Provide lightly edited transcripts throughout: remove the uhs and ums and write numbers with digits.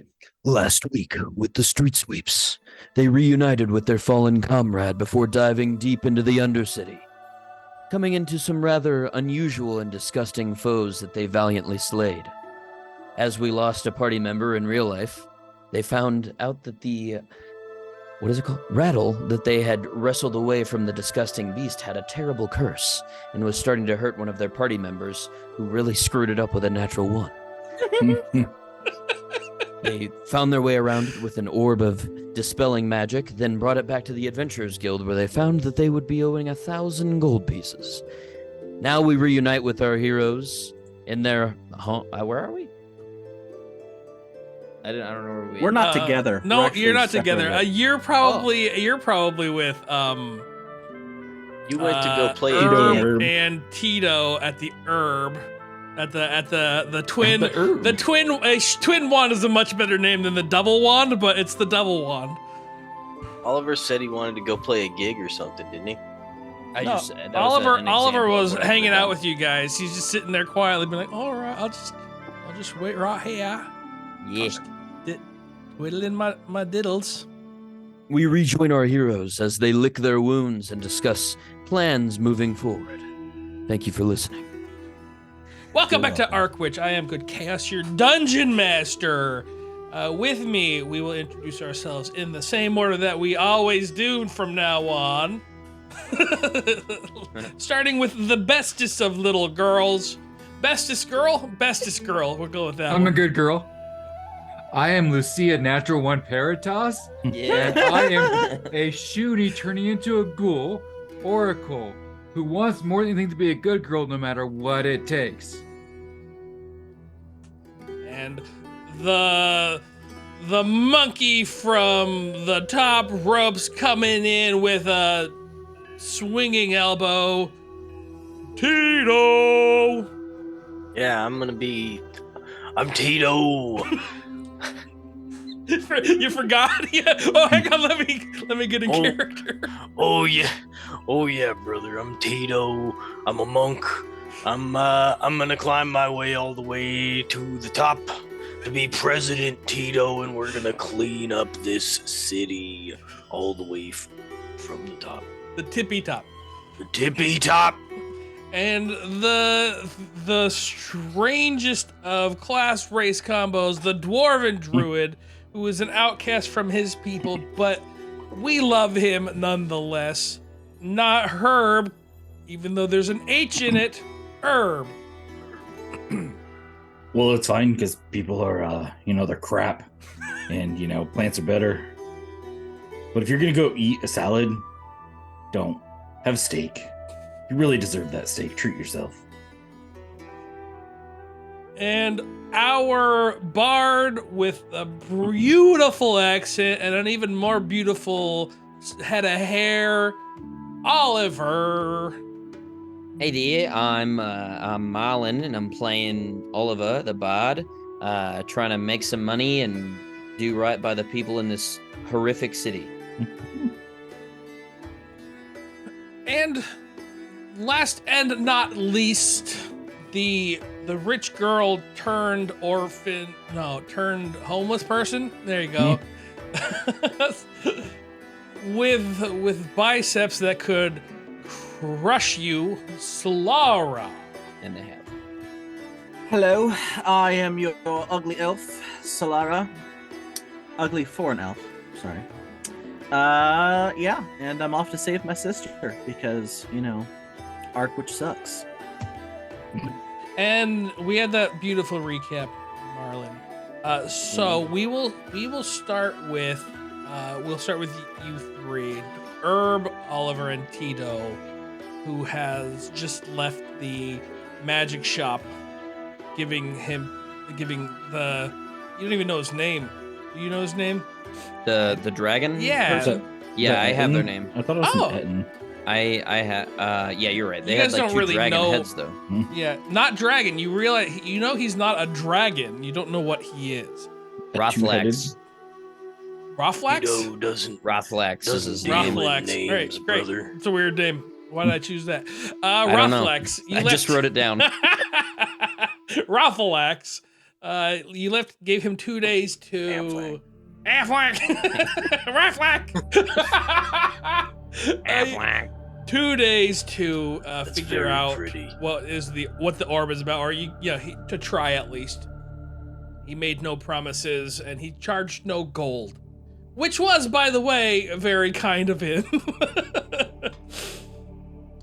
right. Last week, with the street sweeps, they reunited with their fallen comrade before diving deep into the Undercity, coming into some rather unusual and disgusting foes that they valiantly slayed. As we lost a party member in real life, they found out that the rattle that they had wrestled away from the disgusting beast had a terrible curse and was starting to hurt one of their party members, who really screwed it up with a natural one. They found their way around it with an orb of dispelling magic, then brought it back to the Adventurers Guild, where they found that they would be owing 1,000 gold pieces. Now we reunite with our heroes in their home. Where are we? I don't know where we are. We're not together. No, We're you're not together. separated. You're probably with You went to go play Herb and Tito at the Herb. At the twin twin wand is a much better name than the double wand, but it's the double wand. Oliver said he wanted to go play a gig or something, didn't he? Oliver was hanging out with you guys. He's just sitting there quietly, being like, "All right, I'll just wait right here. Yeah. Twiddling my diddles." We rejoin our heroes as they lick their wounds and discuss plans moving forward. Thank you for listening. Welcome back to Arkwich. I am GoodKhaotic, your dungeon master. With me, we will introduce ourselves in the same order that we always do from now on. Starting with the bestest of little girls. Bestest girl? Bestest girl. We'll go with that. I'm a good girl. I am Lucia Natural One Paratos. Yeah. And I am a shooty turning into a ghoul, oracle, who wants more than anything to be a good girl no matter what it takes. And the monkey from the top ropes coming in with a swinging elbow, Tito. Yeah, I'm Tito. You forgot? Yeah. Oh, hang on. Let me get in character. Oh yeah, brother. I'm Tito. I'm a monk. I'm gonna climb my way all the way to the top to be President Tito, and we're gonna clean up this city all the way from the top. The tippy top. The tippy top. And the strangest of class race combos, the dwarven druid, who is an outcast from his people, but we love him nonetheless. Not Herb, even though there's an H in it. Herb. Well, it's fine because people are, they're crap, and plants are better. But if you're gonna go eat a salad, don't have steak. You really deserve that steak. Treat yourself. And our bard with a beautiful accent and an even more beautiful head of hair, Oliver. Hey there, I'm Marlon, and I'm playing Oliver, the bard, trying to make some money and do right by the people in this horrific city. And last and not least, the rich girl turned homeless person. There you go. with biceps that could crush you, Solara. And they have. Hello, I am your ugly elf, Solara. Ugly for an elf, sorry. Yeah, and I'm off to save my sister because, Arkwich sucks. And we had that beautiful recap, Marlon. So we will start with you three, Herb, Oliver, and Tito, who has just left the magic shop, giving the you don't even know his name. Do you know his name? The dragon? Yeah. Yeah, I have their name. I thought it was Etten. I had yeah, you're right. They You had guys like don't two really dragon know- heads though. Yeah, not dragon. You realize he's not a dragon. You don't know what he is. Rothlex. Rothlex? Tito Rothlex is his Doesn't name. deal in Rothlex. names, Great. brother. It's a weird name. Why did I choose that? I don't know. Rothlex. I just wrote it down. Rothlex You gave him 2 days to Affleck. Affleck. 2 days to figure out what the orb is about, or to try at least. He made no promises, and he charged no gold, which was, by the way, very kind of him.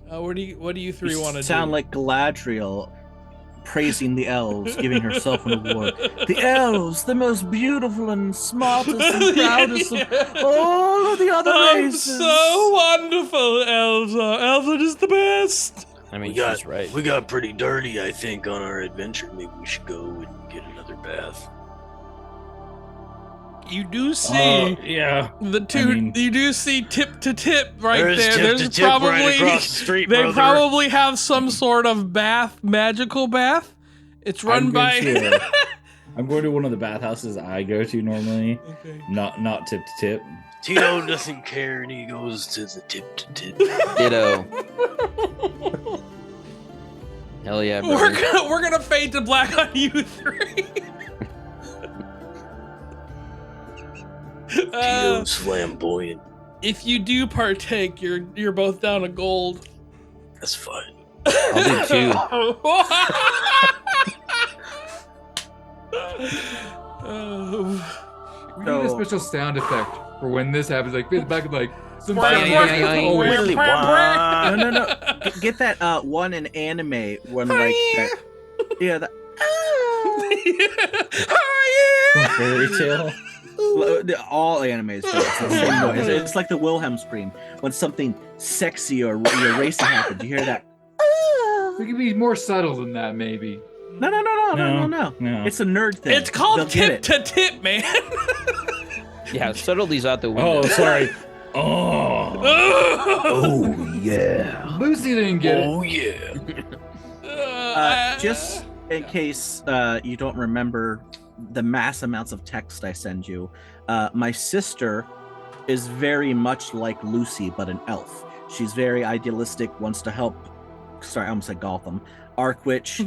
What do you three want to do? Sound like Galadriel praising the elves, giving herself an award. The elves, the most beautiful and smartest and proudest of all of the other races. So wonderful, elves are. Elves are just the best. I mean, she's right. We got pretty dirty, I think, on our adventure. Maybe we should go and get another bath. You do see the two. You do see tip to tip right there. There's probably right across the street, they brother. probably have some sort of magical bath. It's run by. I'm going to one of the bathhouses I go to normally. Okay. Not tip to tip. Tito doesn't care, and he goes to the tip to tip. Ditto. Hell yeah, brother. We're gonna fade to black on you three. Tito's flamboyant. If you do partake, you're both down a gold. That's fine. I'll do 2. We need a special sound effect for when this happens. Like back of like some Quack, sound quack, effect. quack, Oh, quack, wait. quack, No. Get that one in anime when like that. Yeah. That, Fairy tale. all animes do it. It's the same noise. It's like the Wilhelm scream when something sexy or racing happens. You hear that? We can be more subtle than that, maybe. No. No. It's a nerd thing. It's called They'll get tip to tip, man. Yeah, subtlety's out the window. Oh, sorry. Oh. Oh, yeah. Lucy didn't get it. Oh yeah. Just in case you don't remember the mass amounts of text I send you, my sister is very much like Lucy, but an elf. She's very idealistic, wants to help. Sorry, I almost said Gotham. Arkwich.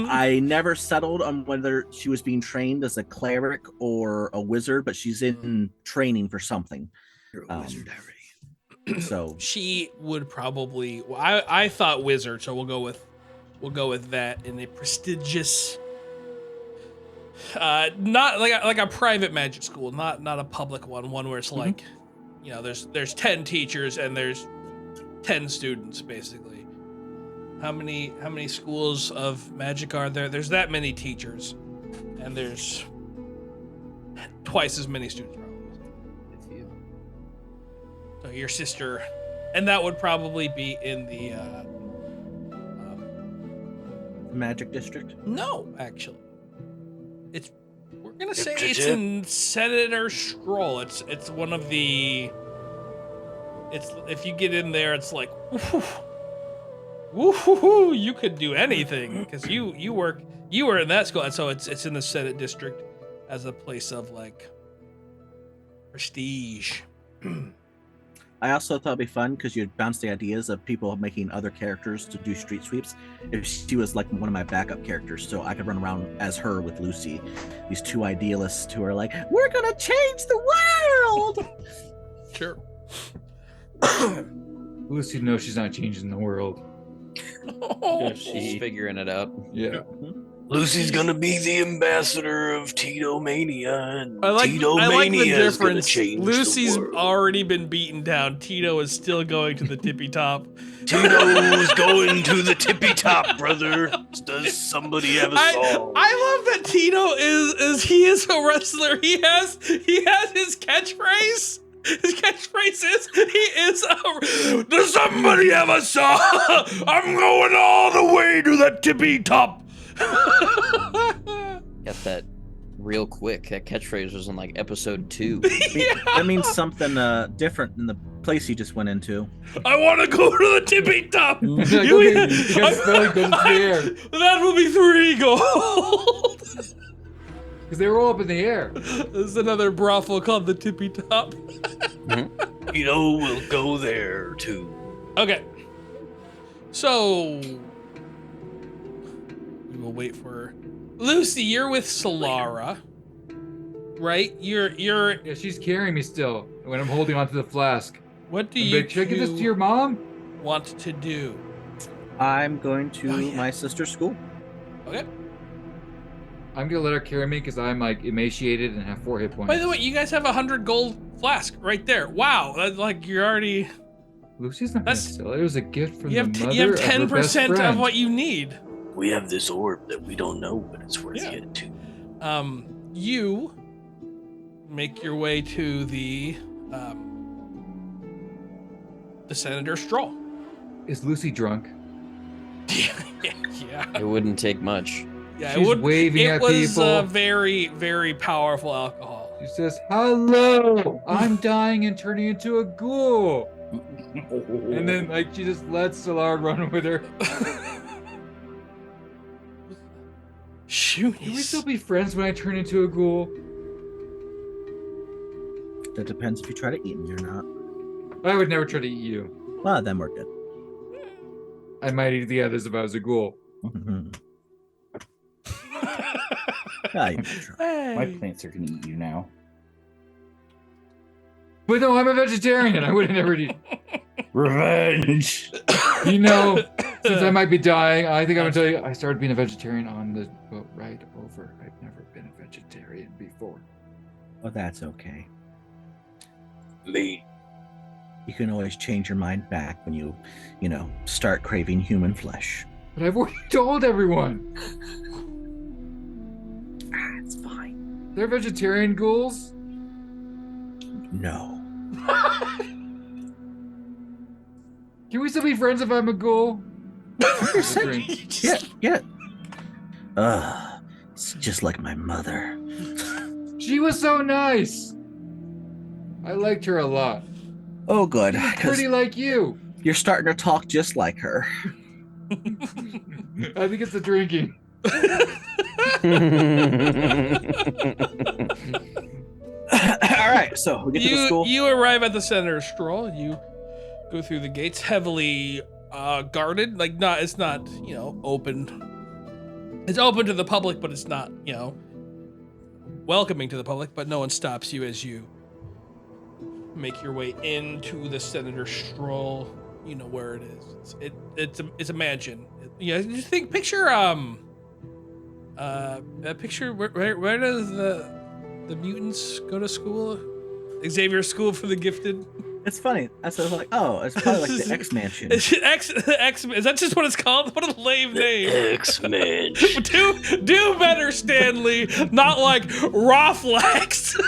I never settled on whether she was being trained as a cleric or a wizard, but she's in training for something. You're a wizard already. So She would probably. Well, I thought wizard, so we'll go with that in a prestigious. Not like a private magic school, not a public one where it's like, there's 10 teachers and there's 10 students basically. How many schools of magic are there? There's that many teachers, and there's twice as many students probably. So your sister, and that would probably be in the Magic District? no, actually. We're gonna say it's in Senator Stroll. It's one of the. It's if you get in there, it's like, woo, you could do anything because you were in that school, and so it's in the Senate District as a place of like prestige. I also thought it'd be fun because you'd bounce the ideas of people making other characters to do street sweeps. If she was like one of my backup characters, so I could run around as her with Lucy. These two idealists who are like, we're gonna change the world! Sure. Lucy knows she's not changing the world. She's figuring it out. Yeah. Lucy's gonna be the ambassador of Tito Mania, and I like the is gonna difference. change Lucy's the world. already been beaten down. Tito is still going to the tippy top. Tito's going to the tippy top, brother. Does somebody have a song? I love that Tito is a wrestler. He has his catchphrase. His catchphrase is does somebody have a song? I'm going all the way to the tippy top. Got that real quick. That catchphrase was in like episode 2. That means something different in the place he just went into. I want to go to the tippy top. You guys spelling goes into the air. That will be 3 gold. Because they were all up in the air. There's another brothel called the Tippy Top. Tito will go there too. Okay. So we will wait for Lucy, you're with Solara, right? You're. Yeah, she's carrying me still when I'm holding onto the flask. What do I'm you like, should I give this to two your mom? want to do? I'm going to Oh, yeah. my sister's school. Okay. I'm gonna let her carry me because I'm like emaciated and have 4 hit points. By the way, you guys have 100 gold flask right there. Wow, that's like you're already. Lucy's not gonna That's- sell it. It was a gift from You the have mother you have of her best 10% of friend. what you need. We have this orb that we don't know what it's worth Yeah. yet, too. You make your way to the Senator's Stroll. Is Lucy drunk? Yeah. It wouldn't take much. Yeah, She's waving it at was people. very, very powerful alcohol. She says, "Hello, I'm dying and turning into a ghoul." And then like she just lets Solar run with her. Shoot. Can we still be friends when I turn into a ghoul? That depends if you try to eat me or not. I would never try to eat you. Well, then we're good. I might eat the others if I was a ghoul. Ah, you might try. My plants are gonna eat you now. But no, I'm a vegetarian. I would have never eaten. Revenge. You know, since I might be dying, I think I'm gonna tell you, I started being a vegetarian on the boat ride over. I've never been a vegetarian before. Oh, that's okay. Mate, You can always change your mind back when you start craving human flesh. But I've already told everyone. Ah, it's fine. They're vegetarian ghouls. No. Can we still be friends if I'm a ghoul? Drink. Yeah. It's just like my mother. She was so nice. I liked her a lot. Oh, good. She was 'Cause pretty like you. you're starting to talk just like her. I think it's the drinking. All right, so we get to the school. You arrive at the Senator's Stroll. You go through the gates, heavily guarded. Like it's not open. It's open to the public, but it's not welcoming to the public. But no one stops you as you make your way into the Senator's Stroll. You know where it is. It's a mansion. Just picture where does the mutants go to school? Xavier's School for the Gifted. It's funny. I was like, oh, it's probably like the X Mansion. Is that just what it's called? What a lame name. X-Men. Do better, Stanley. Not like Roflex.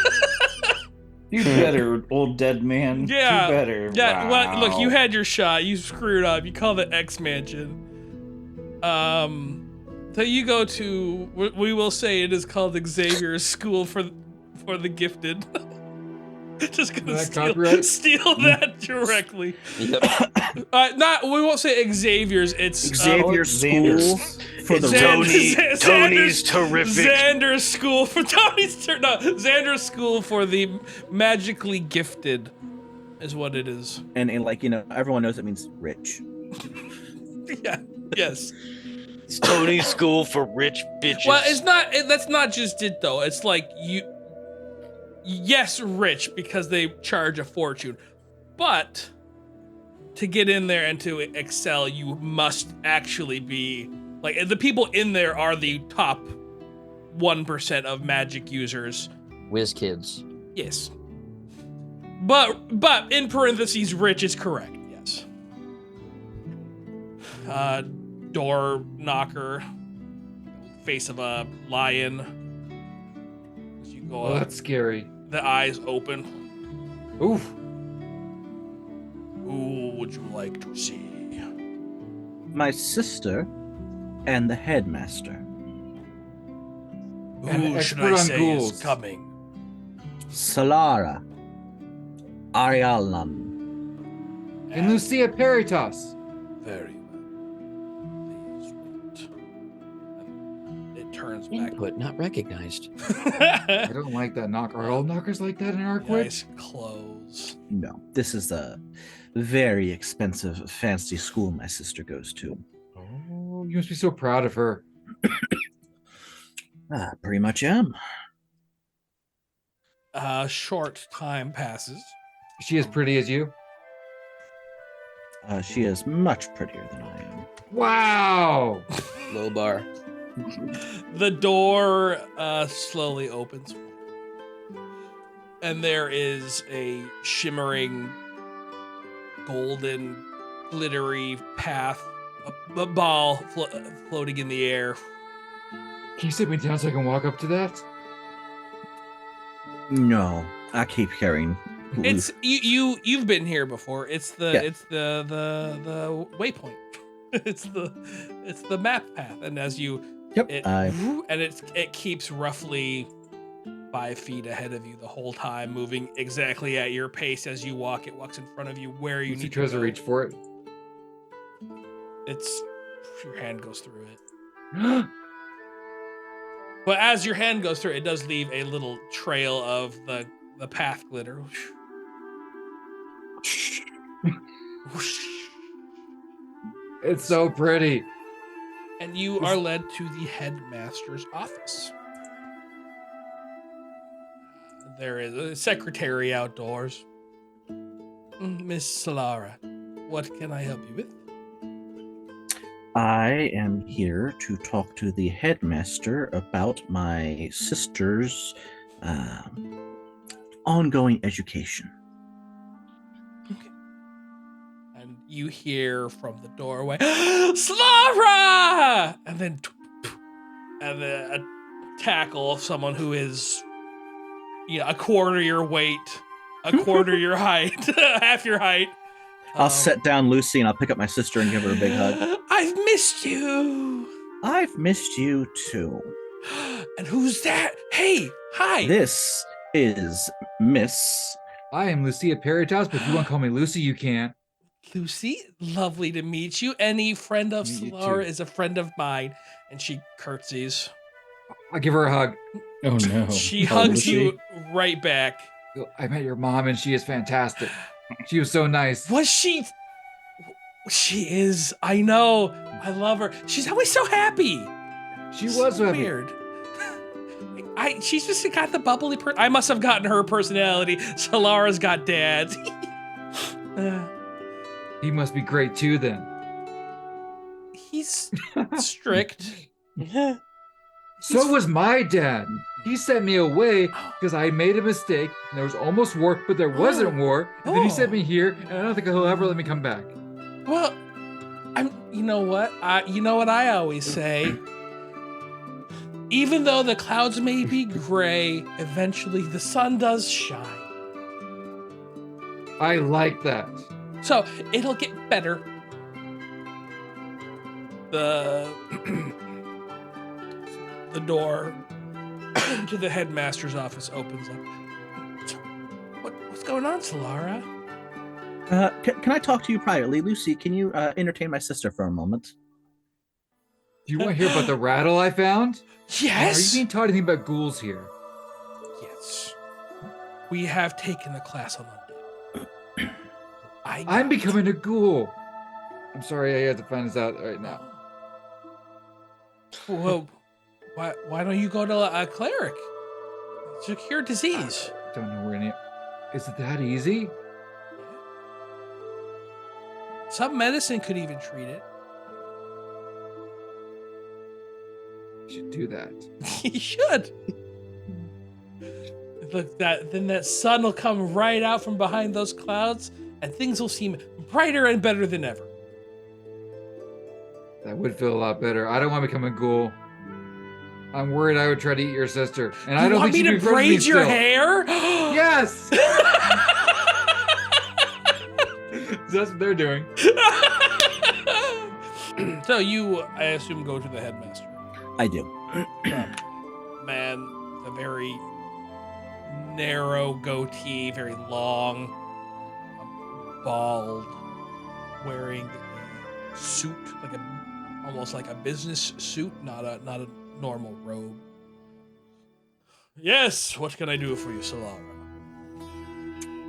Do better, old dead man. Yeah. Do better. Yeah, Wow. well, look, you had your shot. You screwed up. You called it X Mansion. So you go to, we will say it is called Xavier's School for the Gifted. Just gonna steal that directly. Yep. We won't say Xavier's. It's Xavier's School for the Tony's terrific. Xander's School for Xander's School for the Magically Gifted, is what it is. and everyone knows it means rich. Yeah. Yes. It's Tony's school for rich bitches. Well, it's not. That's not just it though. It's like yes, rich because they charge a fortune, but to get in there and to excel, you must actually be like the people in there are the top 1% of magic users. Whiz kids. Yes. But in parentheses, rich is correct. Yes. Door knocker, face of a lion. As you go Oh, up, that's scary. the eyes open. Oof. Who would you like to see? My sister and the headmaster. An Who should expert I on say ghouls. is coming? Solara. Arialan. And Lucia Peritas. Very well. Please wait. And it turns back. Input not recognized. I don't like that knock. Are all knockers like that in Arkwich? Eyes close. No, this is a very expensive, fancy school my sister goes to. Oh, you must be so proud of her. Pretty much am. A short time passes. Is she as pretty as you? She is much prettier than I am. Wow. Low bar. The door slowly opens, and there is a shimmering, golden, glittery path, a ball floating in the air. Can you sit me down so I can walk up to that? No, I keep hearing. It's you've been here before. It's the Yeah. it's the waypoint. it's the map path, and as you Yep. it keeps roughly 5 feet ahead of you the whole time, moving exactly at your pace as you walk. It walks in front of you where you She need tries to to go. reach for it. It's your hand goes through it. But as your hand goes through, it does leave a little trail of the path glitter. It's so pretty. And you are led to the headmaster's office. There is a secretary outdoors. Miss Solara, what can I help you with? I am here to talk to the headmaster about my sister's ongoing education. And you hear from the doorway, Solara! And then a tackle of someone who is, a quarter your weight, a quarter your height, half your height. I'll set down Lucy and I'll pick up my sister and give her a big hug. I've missed you. I've missed you too. And who's that? Hey, hi. This is Miss. I am Lucia Peritas, but if you want to call me Lucy, you can. Lucy, lovely to meet you. Any friend of Meet you Solara too. is a friend of mine. And she curtsies. I'll give her a hug. Oh no. She Oh, hugs Lucy. you right back. I met your mom and she is fantastic. She was so nice. Was she? She is. I know. I love her. She's always so happy. She was so happy. weird. She's just got the bubbly. I must have gotten her personality. Solara's got dad. He must be great too then. He's strict. So was my dad. He sent me away because I made a mistake. And there was almost war, but there wasn't war. And then he sent me here, and I don't think he'll ever let me come back. Well, you know what I always say. Even though the clouds may be gray, eventually the sun does shine. I like that. So it'll get better. The door to the headmaster's office opens up. What's going on, Solara? Can I talk to you privately? Lucy, can you entertain my sister for a moment? Do you want to hear about the rattle I found? Are you Yes. being taught anything about ghouls here? Yes. We have taken a class on Monday. I'm becoming a ghoul. I'm sorry, I have to find this out right now. Well, why don't you go to a cleric? To cure disease. Don't know where any. Is it that easy? Some medicine could even treat it. You should do that. You should. Look, then that sun will come right out from behind those clouds, and things will seem brighter and better than ever. That would feel a lot better. I don't want to become a ghoul. I'm worried I would try to eat your sister, and I You don't want think me she'd to be friends with me braid your still. hair? Yes. That's what they're doing. So you, I assume, go to the headmaster. I do. Man, a very narrow goatee, very long, bald, wearing a suit, almost like a business suit, not a normal robe. Yes, what can I do for you, Solara?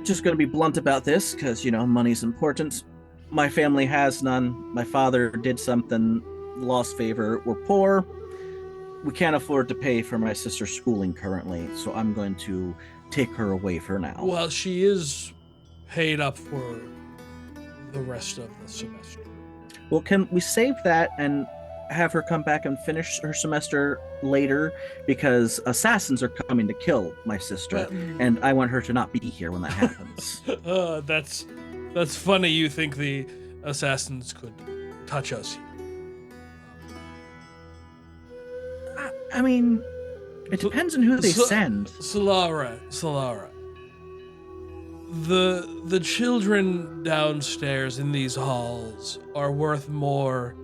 Just going to be blunt about this because, money's important. My family has none. My father did something, lost favor. We're poor. we can't afford to pay for my sister's schooling currently, so I'm going to take her away for now. Well, she is paid up for the rest of the semester. Well, can we save that and have her come back and finish her semester later? Because assassins are coming to kill my sister, and I want her to not be here when that happens. That's funny. You think the assassins could touch us? I mean, it depends on who they send. Solara. The children downstairs in these halls are worth more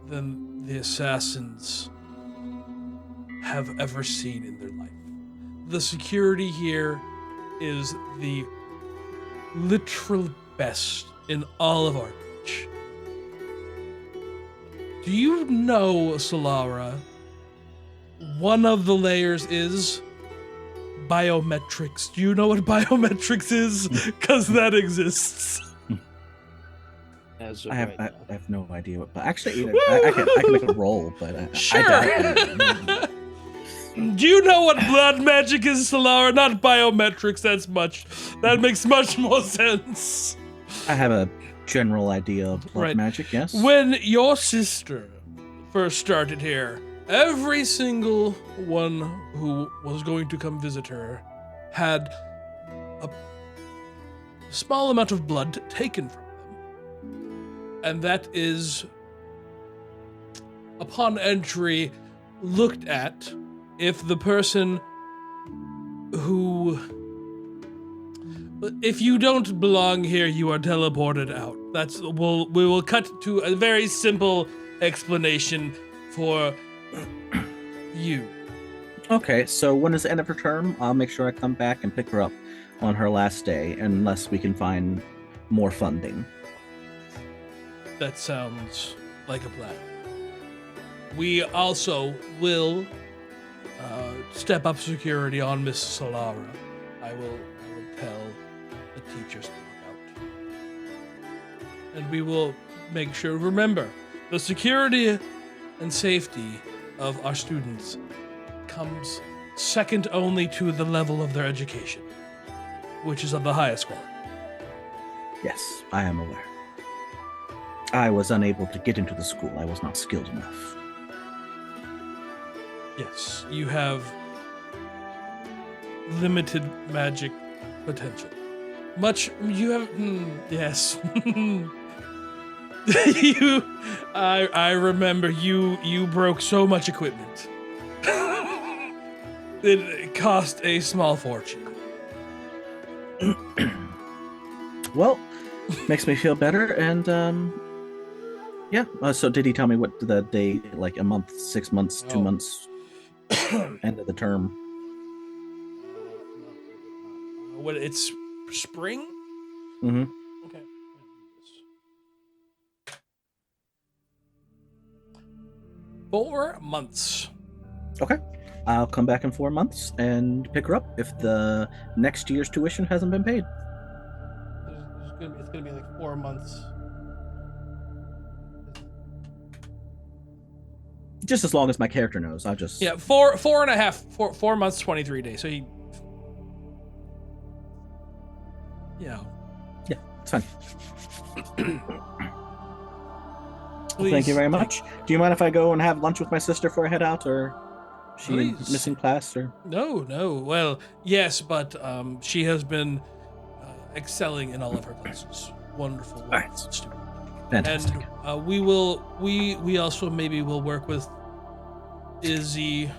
than the assassins have ever seen in their life. The security here is the literal best in all of Arkwich. Do you know, Solara, one of the layers is biometrics? Do you know what biometrics is? Because that exists. As of I right have no idea what. But actually, I can make a roll, but Sure. I doubt it. Do you know what blood magic is, Solara? Not biometrics. That makes much more sense. I have a general idea of blood Right. magic. Yes. When your sister first started here, every single one who was going to come visit her had a small amount of blood taken from them. And that is, upon entry, looked at if the person who... If you don't belong here, you are teleported out. We will cut to a very simple explanation for you. Okay, so when is the end of her term? I'll make sure I come back and pick her up on her last day, unless we can find more funding. That sounds like a plan. We also will step up security on Miss Solara. I will tell the teachers to look out. And we will make sure, remember, the security and safety of our students comes second only to the level of their education, which is of the highest quality. Yes, I am aware. I was unable to get into the school. I was not skilled enough. Yes, you have limited magic potential. Yes. I remember you broke so much equipment. It cost a small fortune. Well, makes me feel better, and yeah. So did he tell me what the day, like a month, 6 months, 2 Oh. months, end of the term? What, it's spring? Mm-hmm. Okay. 4 months. Okay. I'll come back in 4 months and pick her up if the next year's tuition hasn't been paid. It's gonna be like 4 months. Just as long as my character knows. I'll just... Yeah, 4 months, 23 days. So he, Yeah, it's fine. Well, please thank you very take- much. Do you mind if I go and have lunch with my sister before I head out, or is she Please. missing class, or... No. Well, yes, but she has been excelling in all of her classes. Wonderful right. student. Fantastic. And we also maybe will work with Izzy.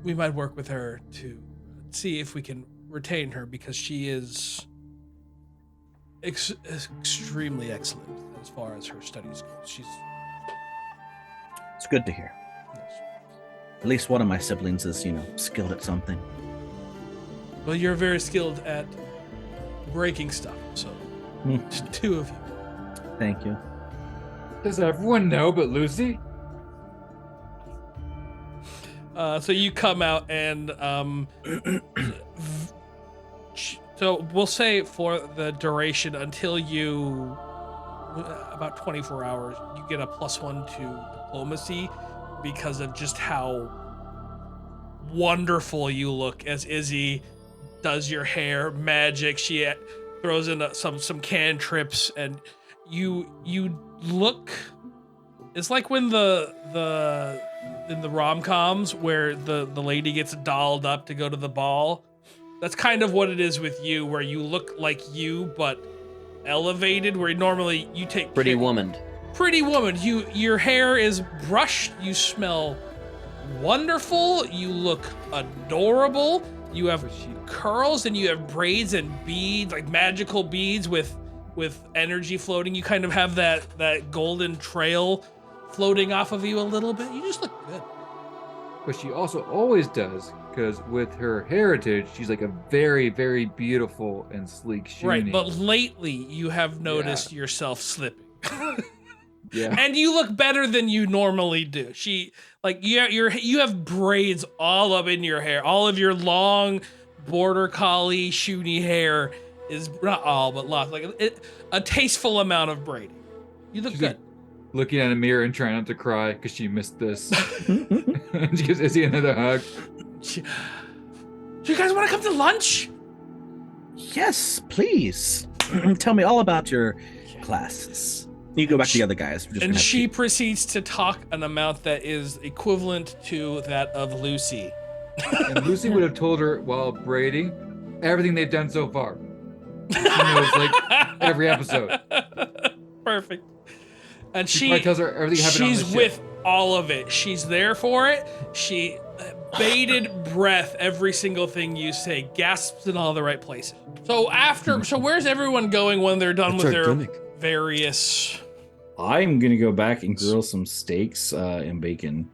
We might work with her to see if we can retain her, because she is extremely excellent as far as her studies go. She's It's good to hear. At least one of my siblings is, skilled at something. well, you're very skilled at breaking stuff, so two of you. Thank you. Does everyone know but Lucy? So you come out and so we'll say for the duration until you about 24 hours, you get a +1 to diplomacy because of just how wonderful you look as Izzy does your hair magic. She throws in some cantrips, and you look. It's like when the in the rom-coms where the lady gets dolled up to go to the ball. That's kind of what it is with you, where you look like you but elevated. Where normally you take Pretty woman. Pretty woman. Your hair is brushed. You smell wonderful. You look adorable. You have curls and you have braids and beads, like magical beads with energy floating. You kind of have that golden trail floating off of you a little bit. You just look good. But she also always does, because with her heritage, she's like a very, very beautiful and sleek shoonie. Right, but lately you have noticed yourself slipping. Yeah. And you look better than you normally do. You have braids all up in your hair. All of your long border collie shooty hair is not all, but lots, like a tasteful amount of braiding. You look She's good. Looking at a mirror and trying not to cry because she missed this. And she gives Izzy another hug. Do you guys want to come to lunch? Yes, please. Tell me all about your classes. You go back to the other guys. And she proceeds to talk an amount that is equivalent to that of Lucy. And Lucy would have told her while braiding everything they've done so far. She knows like every episode. Perfect. And She probably tells her everything happened on the she's ship. with all of it. She's there for it. She bated breath every single thing you say, gasps in all the right places. So where's everyone going when they're done That's with our their gimmick. various? I'm gonna go back and grill some steaks and bacon.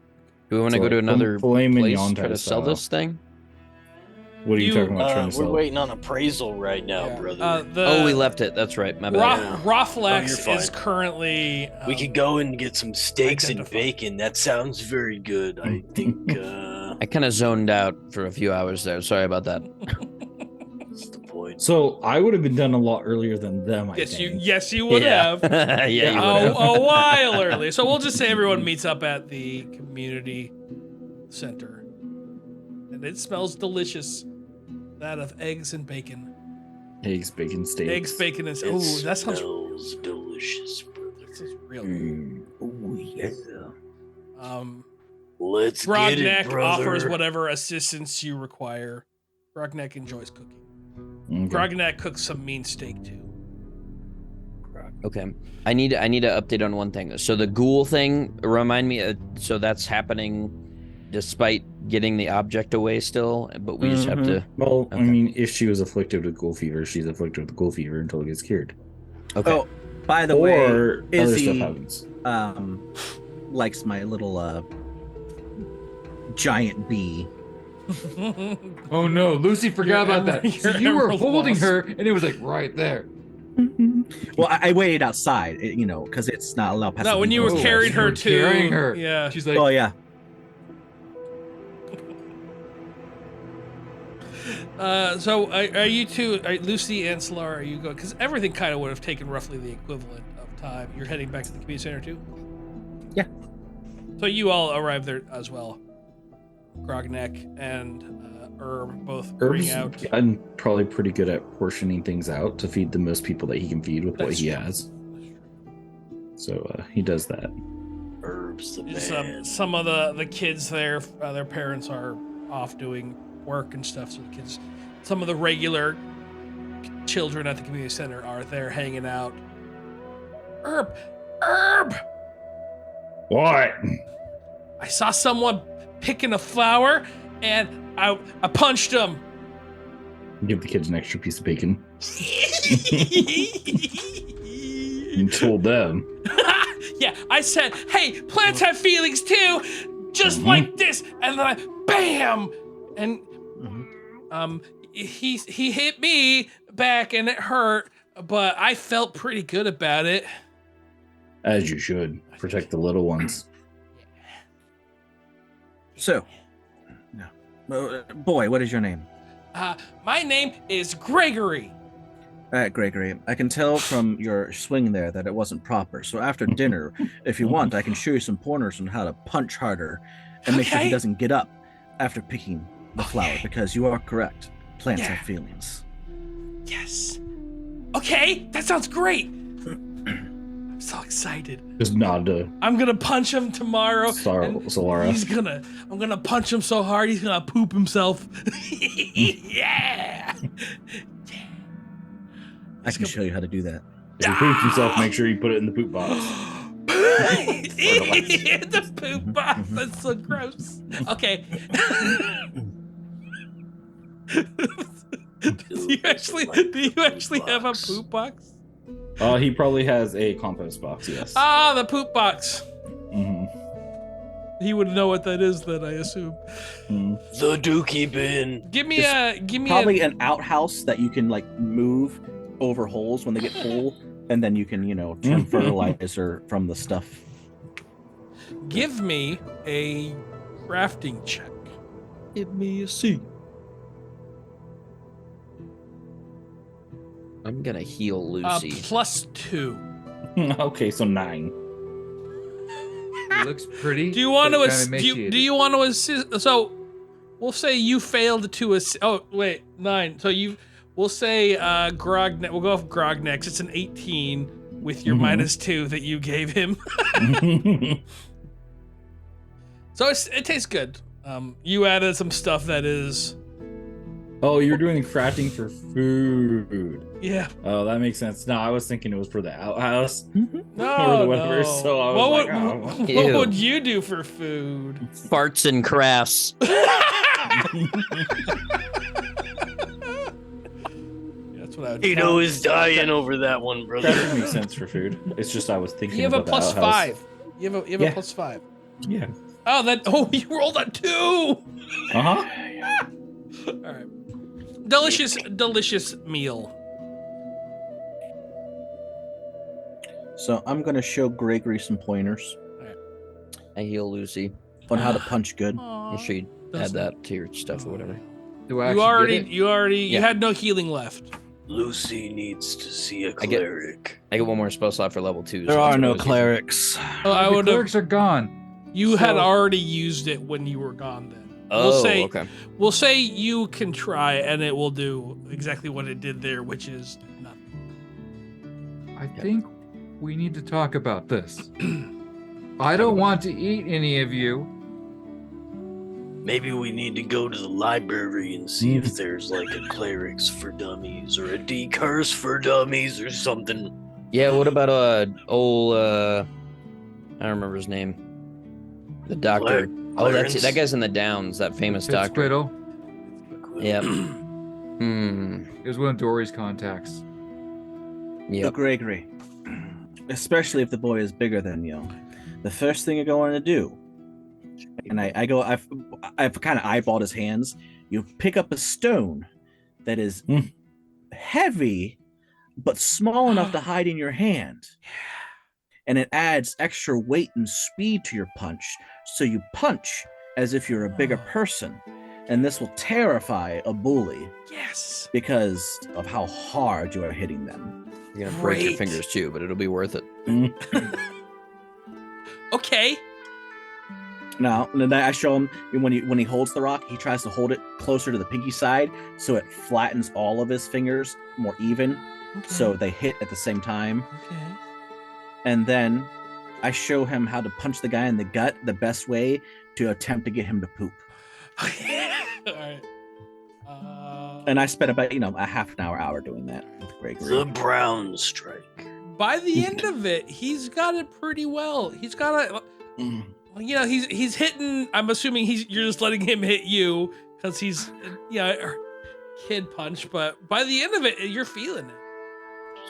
Do we want to So, go to like, another filet place mignon try to type sell style. this thing? What are you talking about trying to We're sell? waiting on appraisal right now, brother. Oh, we left it. That's right. My bad. Yeah. Rothlex you're fine. is currently. We could go and get some steaks and identify. bacon. That sounds very good. I think I kind of zoned out for a few hours there. Sorry about that. that's the point. So I would have been done a lot earlier than them. I think. Yes, you would have. yeah, you would have. A while early. So we'll just say everyone meets up at the community center. And it smells delicious. That of eggs and bacon. Eggs, bacon, steaks. Eggs, bacon, and It oh, that sounds smells delicious, brother. real good. Oh yeah. Let's get Grogneck it, brother. offers whatever assistance you require. Grogneck enjoys cooking. Okay. Grogneck cooks some mean steak too. Okay. I need to update on one thing. So the ghoul thing, remind me. So that's happening despite getting the object away still, but we just have to. Well, I Okay. mean, if she was afflicted with ghoul fever, she's afflicted with ghoul fever until it gets cured. Okay. Oh, by the Or way, other Izzy stuff happens. likes my little giant bee. Oh no, Lucy forgot Your about that. emerald- So your you were emerald holding wasp. her, and it was like right there. Well, I waited outside, because it's not allowed past. No, the when you were door. Oh, carried you her were to carrying her. Yeah. She's like, Oh yeah. So are you two, Lucy and Solara, are you going? Because everything kind of would have taken roughly the equivalent of time. You're heading back to the community center too? Yeah. So you all arrive there as well. Grogneck and Herb both bring Herb's out. gotten probably pretty good at portioning things out to feed the most people that he can feed with what That's he true. has. So he does that. Herbs the Just, man. some of the kids there, their parents are off doing work and stuff. So the kids, some of the regular children at the community center are there hanging out. Herb! What? I saw someone picking a flower, and I punched him. Give the kids an extra piece of bacon. You told them. Yeah, I said, hey, plants have feelings too, just like this, and then I, bam, and he hit me back, and it hurt, but I felt pretty good about it. As you should. Protect the little ones. So, boy, what is your name? My name is Gregory. All right, Gregory. I can tell from your swing there that it wasn't proper. So after dinner, if you want, I can show you some pointers on how to punch harder and make sure he Okay. doesn't get up after picking the flower, because you are correct. Plants Yeah. have feelings. Yes. Okay, that sounds great. I'm so excited. Just nod to I'm gonna punch him tomorrow. and Solara. I'm gonna punch him so hard he's gonna poop himself. Yeah. I can show you how to do that. If he poops himself, make sure you put it in the poop box. The poop box. That's so gross. Okay. do you actually have a poop box? He probably has a compost box, yes. Ah, the poop box. hmm He would know what that is, then I assume. The Dookie bin. Give me Probably an outhouse that you can like move over holes when they get full, and then you can, turn fertilizer from the stuff. Give me a crafting check. Give me a C. I'm gonna heal Lucy. +2. Okay, so 9. It looks pretty. Do you want to but kinda assist? emaciated. Do you want to assist? So, we'll say you failed to assist. Oh wait, 9. So we'll say Grog. We'll go off Grog next. It's an 18 with your -2 that you gave him. So it tastes good. You added some stuff that is. Oh, you're doing crafting for food. Yeah. Oh, that makes sense. No, I was thinking it was for the outhouse. No, the whatever, no. so I was what, like, would, oh. what Ew. would you do for food? Farts and crafts. That's what I would. Tito is dying over that one, brother. Crafting makes sense for food. It's just I was thinking You have a about the outhouse. +5. You have a Yeah. +5. Yeah. Oh, you rolled a 2. Uh-huh. All right. Delicious meal. So I'm gonna show Gregory some pointers I heal Lucy. on how to punch good. Aw. You should add that to your stuff or whatever. Do I You actually get it? you Yeah. had no healing left. Lucy needs to see a I get- cleric. I get one more spell slot for level 2. There so are that's no what I was using. clerics. Oh, I The would have. clerks are gone. You had So- already used it when you were gone. Then Oh, say okay. we'll say you can try, and it will do exactly what it did there, which is nothing. I think we need to talk about this. I don't want to eat any of you. Maybe we need to go to the library and see if there's like a clerics for dummies or a decurse for dummies or something. Yeah, what about old I don't remember his name. The doctor. Oh, Clarence? that guy's in the Downs, that famous doctor. Fitzquiddle. Yep. Hmm. It was one of Dory's contacts. So Yep. Gregory, especially if the boy is bigger than you, the first thing you're going to do, and I've kind of eyeballed his hands. You pick up a stone that is heavy, but small enough to hide in your hand. And it adds extra weight and speed to your punch. So you punch as if you're a bigger person. And this will terrify a bully Yes. because of how hard you are hitting them. You're gonna break your Great. fingers too, but it'll be worth it. Okay. Now, and then I show him when he holds the rock, he tries to hold it closer to the pinky side so it flattens all of his fingers more even, so they hit at the same time. Okay. And then I show him how to punch the guy in the gut the best way to attempt to get him to poop. All right. And I spent about a half an hour doing that with Gregory. The brown strike. By the end of it, he's got it pretty well. He's got it. He's hitting. I'm assuming you're just letting him hit you because he's kid punch. But by the end of it, you're feeling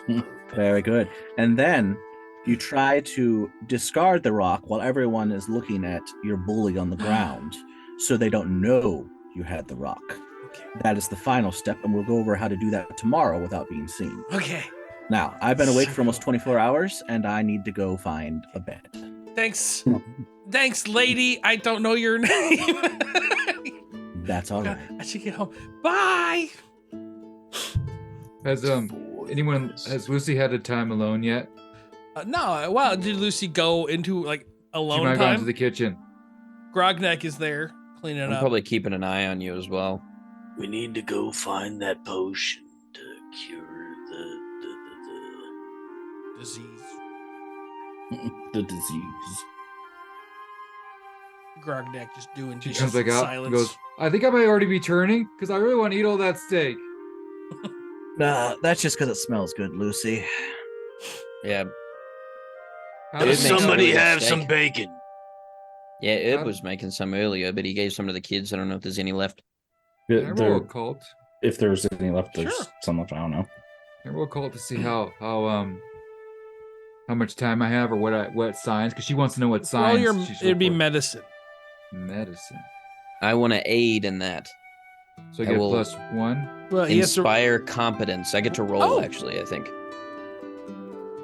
it. Very good. And then you try to discard the rock while everyone is looking at your bully on the ground, so they don't know you had the rock. Okay. That is the final step, and we'll go over how to do that tomorrow without being seen. Okay. Now, I've been awake for almost 24 hours, and I need to go find a bed. Thanks. Thanks, lady. I don't know your name. That's all right. I should get home. Bye. Has anyone has Lucy had a time alone yet? No, wow, did Lucy go into like She alone might have gone to time? the kitchen. Grogneck is there cleaning I'm up. probably keeping an eye on you as well. We need to go find that potion to cure the Disease. The disease. Grogneck just doing She dishes comes back in out silence. and goes, I think I might already be turning because I really want to eat all that steak. Nah, that's just because it smells good, Lucy. Yeah, How It Does does makes somebody really good have steak. some bacon? yeah. Ib How- was making some earlier, but he gave some to the kids. I don't know if there's any left. Can I roll There, a cult? if there's any left, there's Sure. some left. I don't know. Can I roll a cult to see how much time I have or what signs? Because she wants to know what Roll signs. your, she's it'd be looking for. medicine. Medicine. I want to aid in that. So I I get will- +1. Well, he has to. Inspire competence. I get to roll, Oh. actually, I think.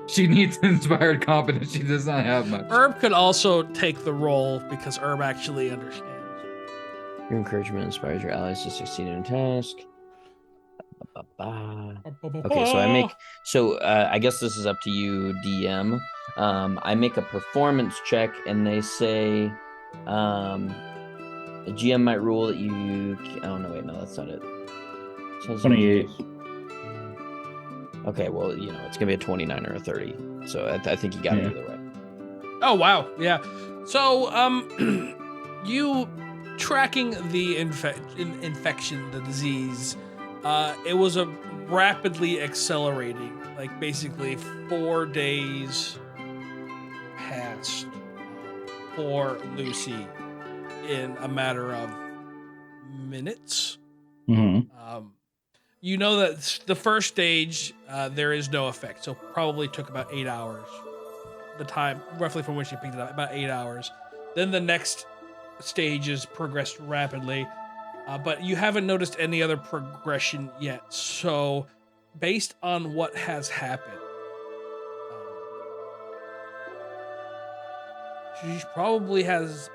She needs inspired competence. She does not have much. Herb could also take the role because Herb actually understands. Your encouragement inspires your allies to succeed in a task. Okay, so I make. So I guess this is up to you, DM. I make a performance check, and they say, the GM might rule that you. Oh no, wait, no, that's not it. Says- 28. Okay, well, it's gonna be a 29 or a 30. So I think you got it Yeah. either way. Oh wow, yeah. So you tracking the infection, the disease. It was a rapidly accelerating. Like basically 4 days passed for Lucy in a matter of minutes. Mm-hmm. You know that the first stage there is no effect, so probably took about 8 hours. The time roughly from when she picked it up, about 8 hours. Then the next stages progressed rapidly, but you haven't noticed any other progression yet. So, based on what has happened, she probably has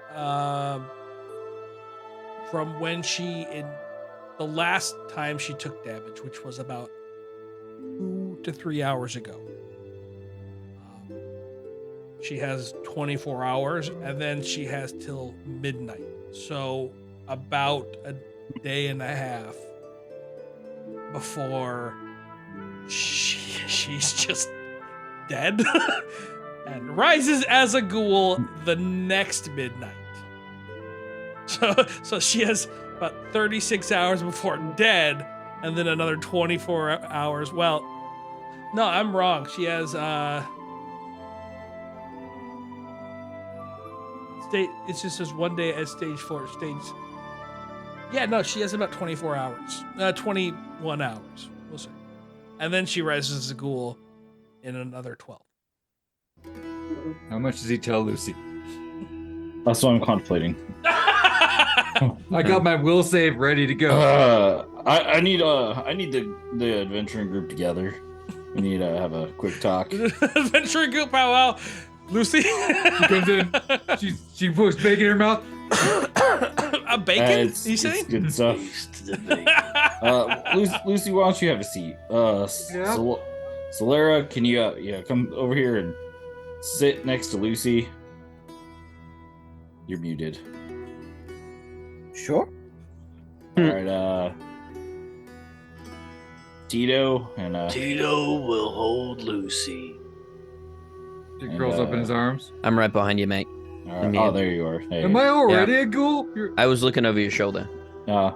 from when the last time she took damage, which was about 2 to 3 hours ago. She has 24 hours, and then she has till midnight. So about a day and a half before she's just dead and rises as a ghoul the next midnight. So she has about 36 hours before dead, and then another 24 hours. Well, no, I'm wrong. She has it just says 1 day at stage 4. Yeah, no, she has about 24 hours. 21 hours. We'll see. And then she rises as a ghoul in another 12. How much does he tell Lucy? That's what I'm contemplating. I got my will save ready to go. I need the adventuring group together. We need to have a quick talk. Adventuring group powwow. Lucy. She comes in. She puts bacon in her mouth. A bacon? It's You saying? good stuff. Taste the bacon. Lucy, why don't you have a seat? Yeah. Solera, can you come over here and sit next to Lucy? You're muted. Sure. All right, Tito and Tito will hold Lucy. She curls up in his arms. I'm right behind you, mate. all right. Oh, there you are. Hey. Am I already a ghoul? I was looking over your shoulder. I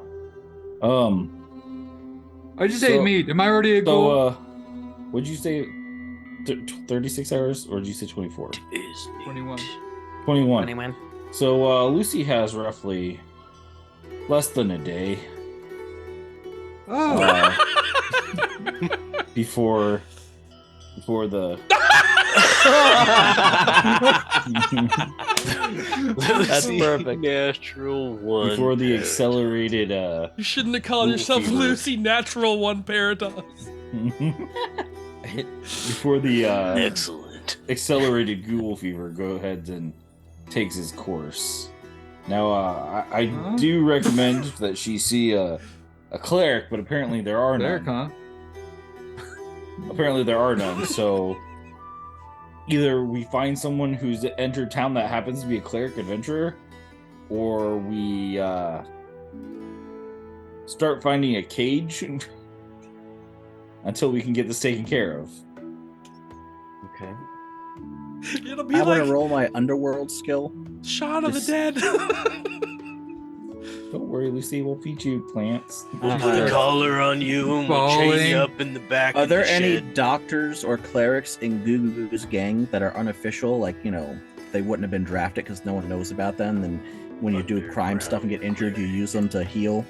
just ate meat. Am I already a ghoul? What'd you say? 36 hours, or did you say 24? Is 21. 21. Anyone? So Lucy has roughly less than a day Oh. before the That's perfect. Natural one. before the accelerated You shouldn't have called Ooh, yourself fever. Lucy Natural One Paradox. before the Excellent. accelerated ghoul fever go ahead and takes his course. Now I Huh? do recommend that she see a cleric, but apparently there are There, none. huh? apparently there are none. So either we find someone who's entered town that happens to be a cleric adventurer, or we start finding a cage until we can get this taken care of. Okay. It'll be I want like to roll my underworld skill. Shaun of the Just- Dead. Don't worry, Lucy. We'll feed you plants. We'll put a collar on you and we'll chain Falling. you up in the back Are of there the any shed. doctors or clerics in Gugu's gang that are unofficial? Like, they wouldn't have been drafted because no one knows about them. And when you do crime stuff and get injured, you use them to heal.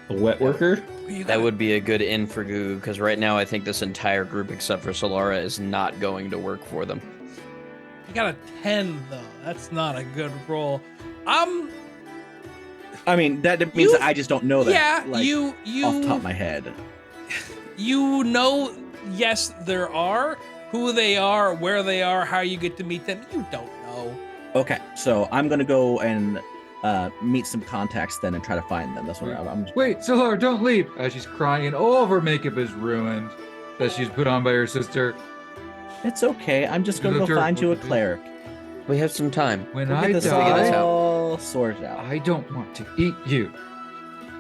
A wet worker? That would be a good in for Goo, because right now I think this entire group, except for Solara, is not going to work for them. You got a 10 though. That's not a good roll. I mean, that means You- that I just don't know that. Yeah, like, you off the top of my head. you know, yes, there are. Who they are, where they are, how you get to meet them, you don't know. Okay, so I'm gonna go and meet some contacts then and try to find them. That's what I'm. Wait, Solar, don't leave! As she's crying and all of her makeup is ruined that she's put on by her sister. It's okay. I'm just gonna Look go at her- find you a look at this. cleric. We have some time. When We'll I get this die- all sorted out. I don't want to eat you.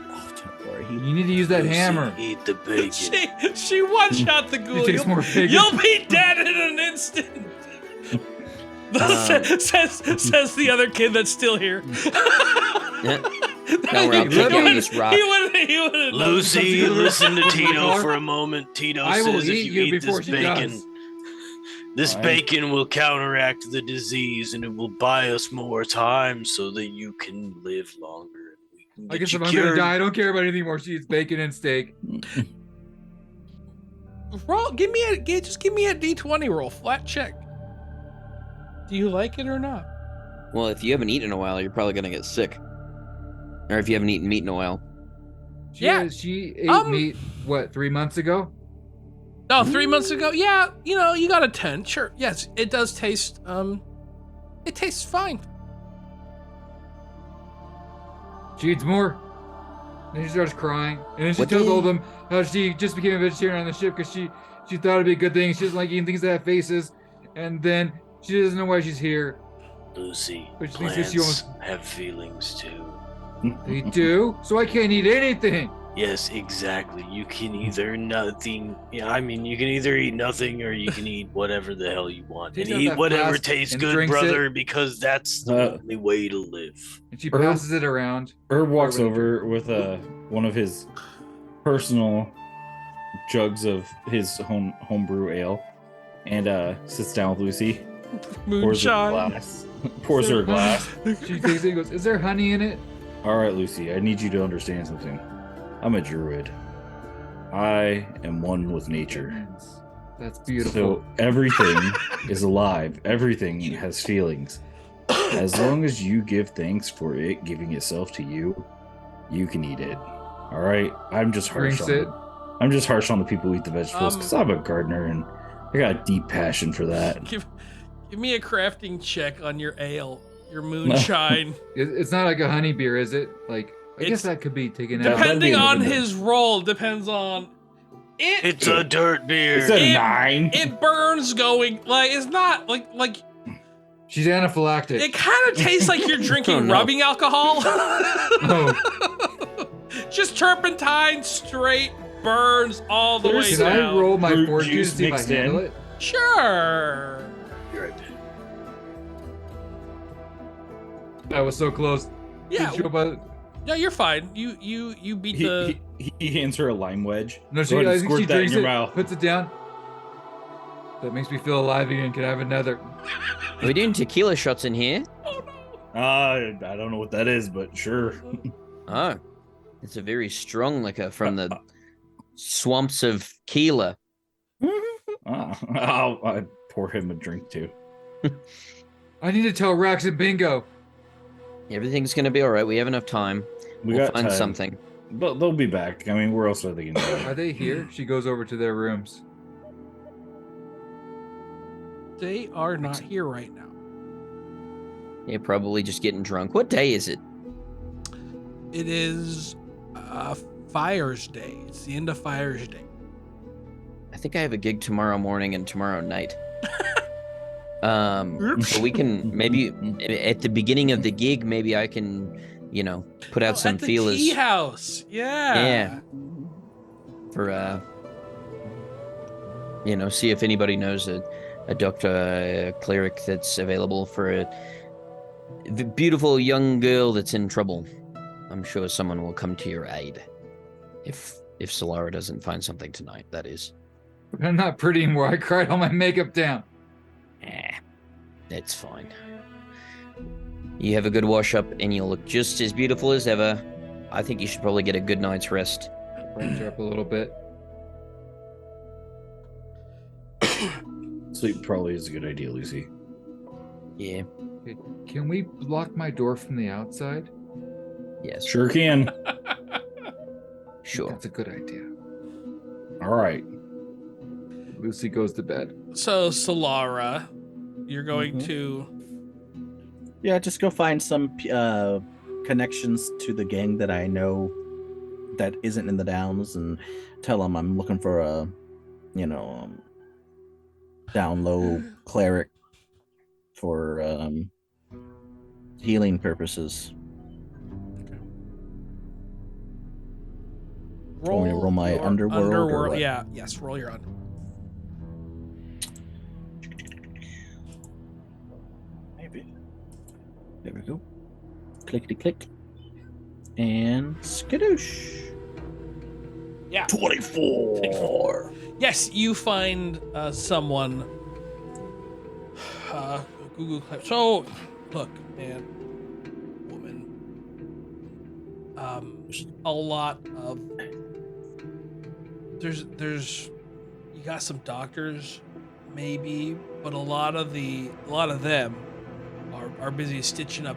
Oh, don't worry. You need to use that Lucy, hammer. Eat the bacon. She one shot the She ghoul. takes more bacon. You'll be dead in an instant. Says the other kid that's still here. Yeah. Now we're out He picking wouldn't- this rock. He wouldn't know. Lucy, Something- listen to Tito Car? for a moment. Tito I will says if eat you you eat before this she bacon, does. this Fine. bacon will counteract the disease and it will buy us more time so that you can live longer. We can I get guess you if I'm gonna cured. die, I don't care about anything more. She eats bacon and steak. Roll. Give me a D20 roll. Flat check. Do you like it or not? Well, if you haven't eaten in a while, you're probably going to get sick. Or if you haven't eaten meat in a while. She ate meat, what, 3 months ago? No, 3 months ago. Yeah, you got a 10. Sure. Yes, it does taste. It tastes fine. She eats more. Then she starts crying. And then she What tells the- all of them how she just became a vegetarian on the ship because she thought it'd be a good thing. She doesn't like eating things that have faces. And then she doesn't know why she's here. Lucy, Which means plants that she almost- have feelings too. They do, so I can't eat anything. Yes, exactly. You can either nothing. Yeah, I mean, you can either eat nothing or you can eat whatever the hell you want, Takes and out eat that whatever flask tastes and good, drinks brother, because that's the only way to live. And she passes it around. Herb walks Herb- over with one of his personal jugs of his homebrew ale and sits down with Lucy. Pours her a Moonshine. glass. Pours her a glass. She takes it and goes, "Is there honey in it?" All right, Lucy, I need you to understand something. I'm a druid. I am one with nature. That's beautiful. So everything is alive. Everything has feelings. As long as you give thanks for it giving itself to you, you can eat it. All right. I'm just harsh Drinks on. it. I'm just harsh on the people who eat the vegetables because I'm a gardener and I got a deep passion for that. Give me a crafting check on your ale, your moonshine. It's not like a honey beer, is it? Like, I It's- guess that could be taken Yeah, out. that'd be Depending on another- his roll, depends on it. It's a dirt beer. It's a It- 9. It burns going like it's not like She's anaphylactic. it kind of tastes like you're drinking Oh, no. rubbing alcohol. Oh, Just turpentine straight burns all the way can I down. roll my Fruit fortitude to juice see if I mixed handle in? it? Sure. You're right, Ben. That was so close. Yeah. Did you go by- Yeah, you're fine. You beat the. He hands her a lime wedge. No, Go she, ahead I and think squirt she that in drinks your it, mouth. puts it down. That makes me feel alive again. Can I have another? Are we doing tequila shots in here? I don't know what that is, but sure. Oh. It's a very strong liquor from the swamps of Keela. I pour him a drink too. I need to tell Rax and Bingo. Everything's going to be all right. We have enough time. We'll got find time. something. But they'll be back. I mean, where else are they going to Are they here? She goes over to their rooms. They are not here right now. You're probably just getting drunk. What day is it? It is Fire's Day. It's the end of Fire's Day. I think I have a gig tomorrow morning and tomorrow night. So we can maybe at the beginning of the gig, maybe I can, put out some at the feelers. tea house. Yeah. For see if anybody knows a doctor, a cleric that's available for the beautiful young girl that's in trouble. I'm sure someone will come to your aid. If Solara doesn't find something tonight, that is. I'm not pretty anymore. I cried all my makeup down. That's fine. You have a good wash up and you'll look just as beautiful as ever. I think you should probably get a good night's rest. Brighten her up a little bit. Sleep probably is a good idea, Lucy. Yeah. Okay, can we block my door from the outside? Yes. Sure can. Sure. That's a good idea. All right. Lucy goes to bed. So, Solara, you're going to... Yeah, just go find some connections to the gang that I know that isn't in the Downs, and tell them I'm looking for a, down low cleric for healing purposes. Want me to roll my your underworld or what? Yeah, yes, roll your under. Maybe. There we go. Clickety click. And skadoosh. Yeah. 24. Yes, you find someone. Google. So, look, man, woman. A lot of there's you got some doctors, maybe, but a lot of them are busy stitching up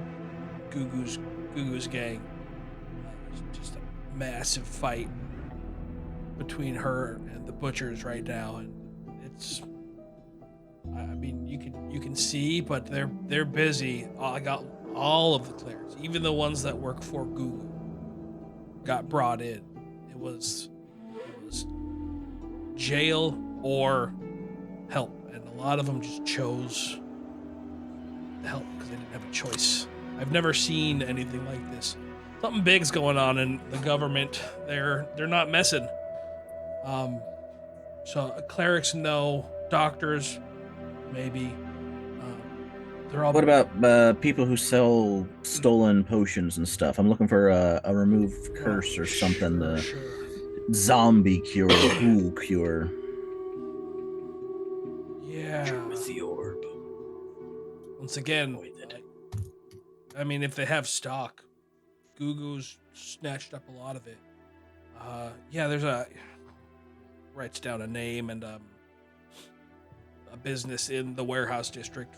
Gugu's gang. There's just a massive fight between her and the butchers right now, and it's, I mean, you can see, but they're busy. I got all of the clerics, even the ones that work for Gugu, got brought in. It was jail or help, and a lot of them just chose the help because they didn't have a choice. I've never seen anything like this. Something big's going on in the government. They're not messing. So clerics, no. Doctors, maybe. They're all. What about people who sell stolen potions and stuff? I'm looking for a remove curse or something. The Sure. zombie cure, ghoul cure. Yeah. With the orb. Once again, I mean, if they have stock, Gugu's snatched up a lot of it. Yeah, there's writes down a name and a business in the warehouse district.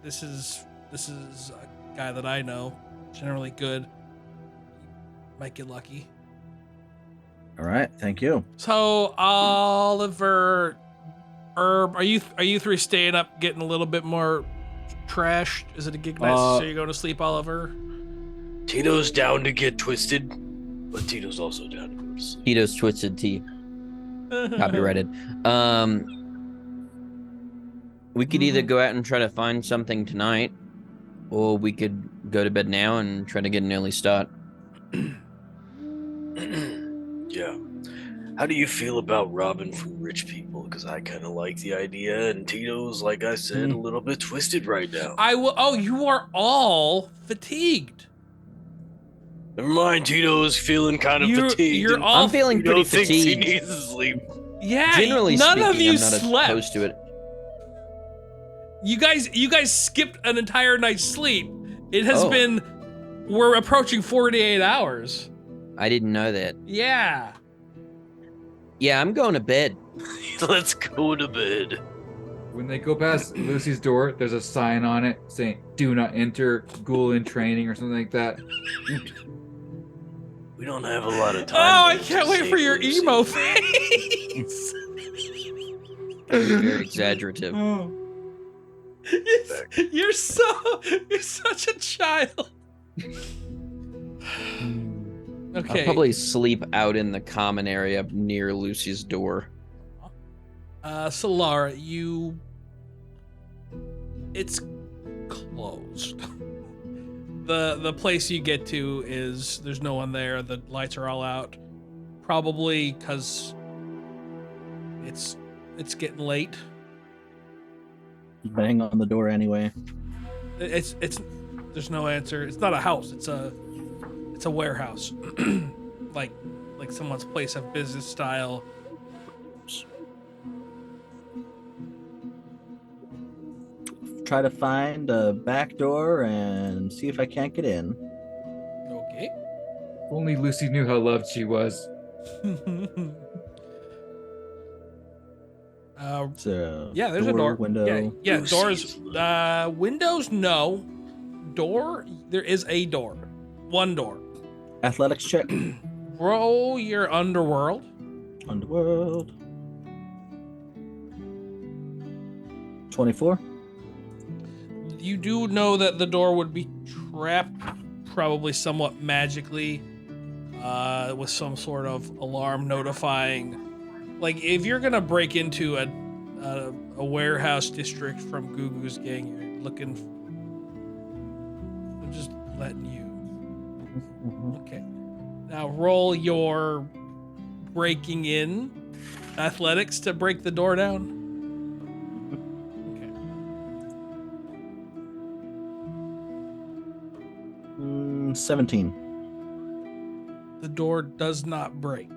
This is a guy that I know, generally good. Might get lucky. All right, thank you. So Oliver, Herb, are you three staying up, getting a little bit more trashed? Is it a gig night? So you're going to sleep, Oliver? Tito's down to get twisted, but Tito's also down to go to sleep. Tito's Twisted Tea. Copyrighted. We could either go out and try to find something tonight, or we could go to bed now and try to get an early start. Yeah. How do you feel about robbing from rich people? Because I kind of like the idea, and Tito's, like I said, a little bit twisted right now. I will. Oh, you are all fatigued. Never mind, Tito's feeling kind of fatigued. You're and all. I'm feeling Tito pretty thinks he fatigued. needs to sleep. Yeah. Generally none speaking, of you I'm not slept. opposed to it. You guys skipped an entire night's sleep. It has Oh. been. We're approaching 48 hours. I didn't know that. Yeah. Yeah, I'm going to bed. Let's go to bed. When they go past Lucy's door, there's a sign on it saying, "Do not enter, ghoul in training," or something like that. We don't have a lot of time. Oh, I left can't to wait save for your Lucy. emo face. Very exaggerative. You're such a child. I'll Okay. probably sleep out in the common area near Lucy's door. Solara, it's closed. The place you get to there's no one there. The lights are all out. Probably because it's getting late. Bang on the door anyway. It's there's no answer. It's not a house. It's a warehouse. like someone's place of business style. Try to find a back door and see if I can't get in. Okay. If only Lucy knew how loved she was. So Yeah, there's a door. Window. Yeah, Lucy's doors. Windows, no. Door, there is a door. One door. Athletics check. Roll your underworld. Underworld. 24. You do know that the door would be trapped, probably somewhat magically, with some sort of alarm notifying. Like, if you're gonna break into a warehouse district from Gugu's gang, you're looking. I'm just letting you. Okay. Now roll your breaking in athletics to break the door down. Okay. 17. The door does not break.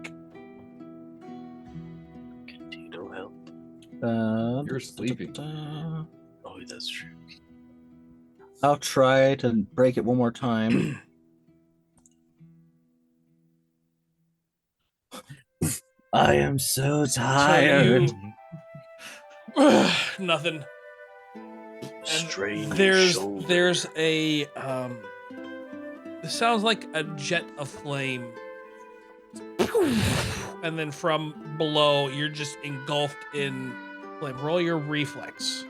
Can Tito help? You're sleeping. Oh, that's true. I'll try to break it one more time. I am so tired. Nothing. Strain There's shoulder. there's a it sounds like a jet of flame, and then from below you're just engulfed in flame. Roll your reflex.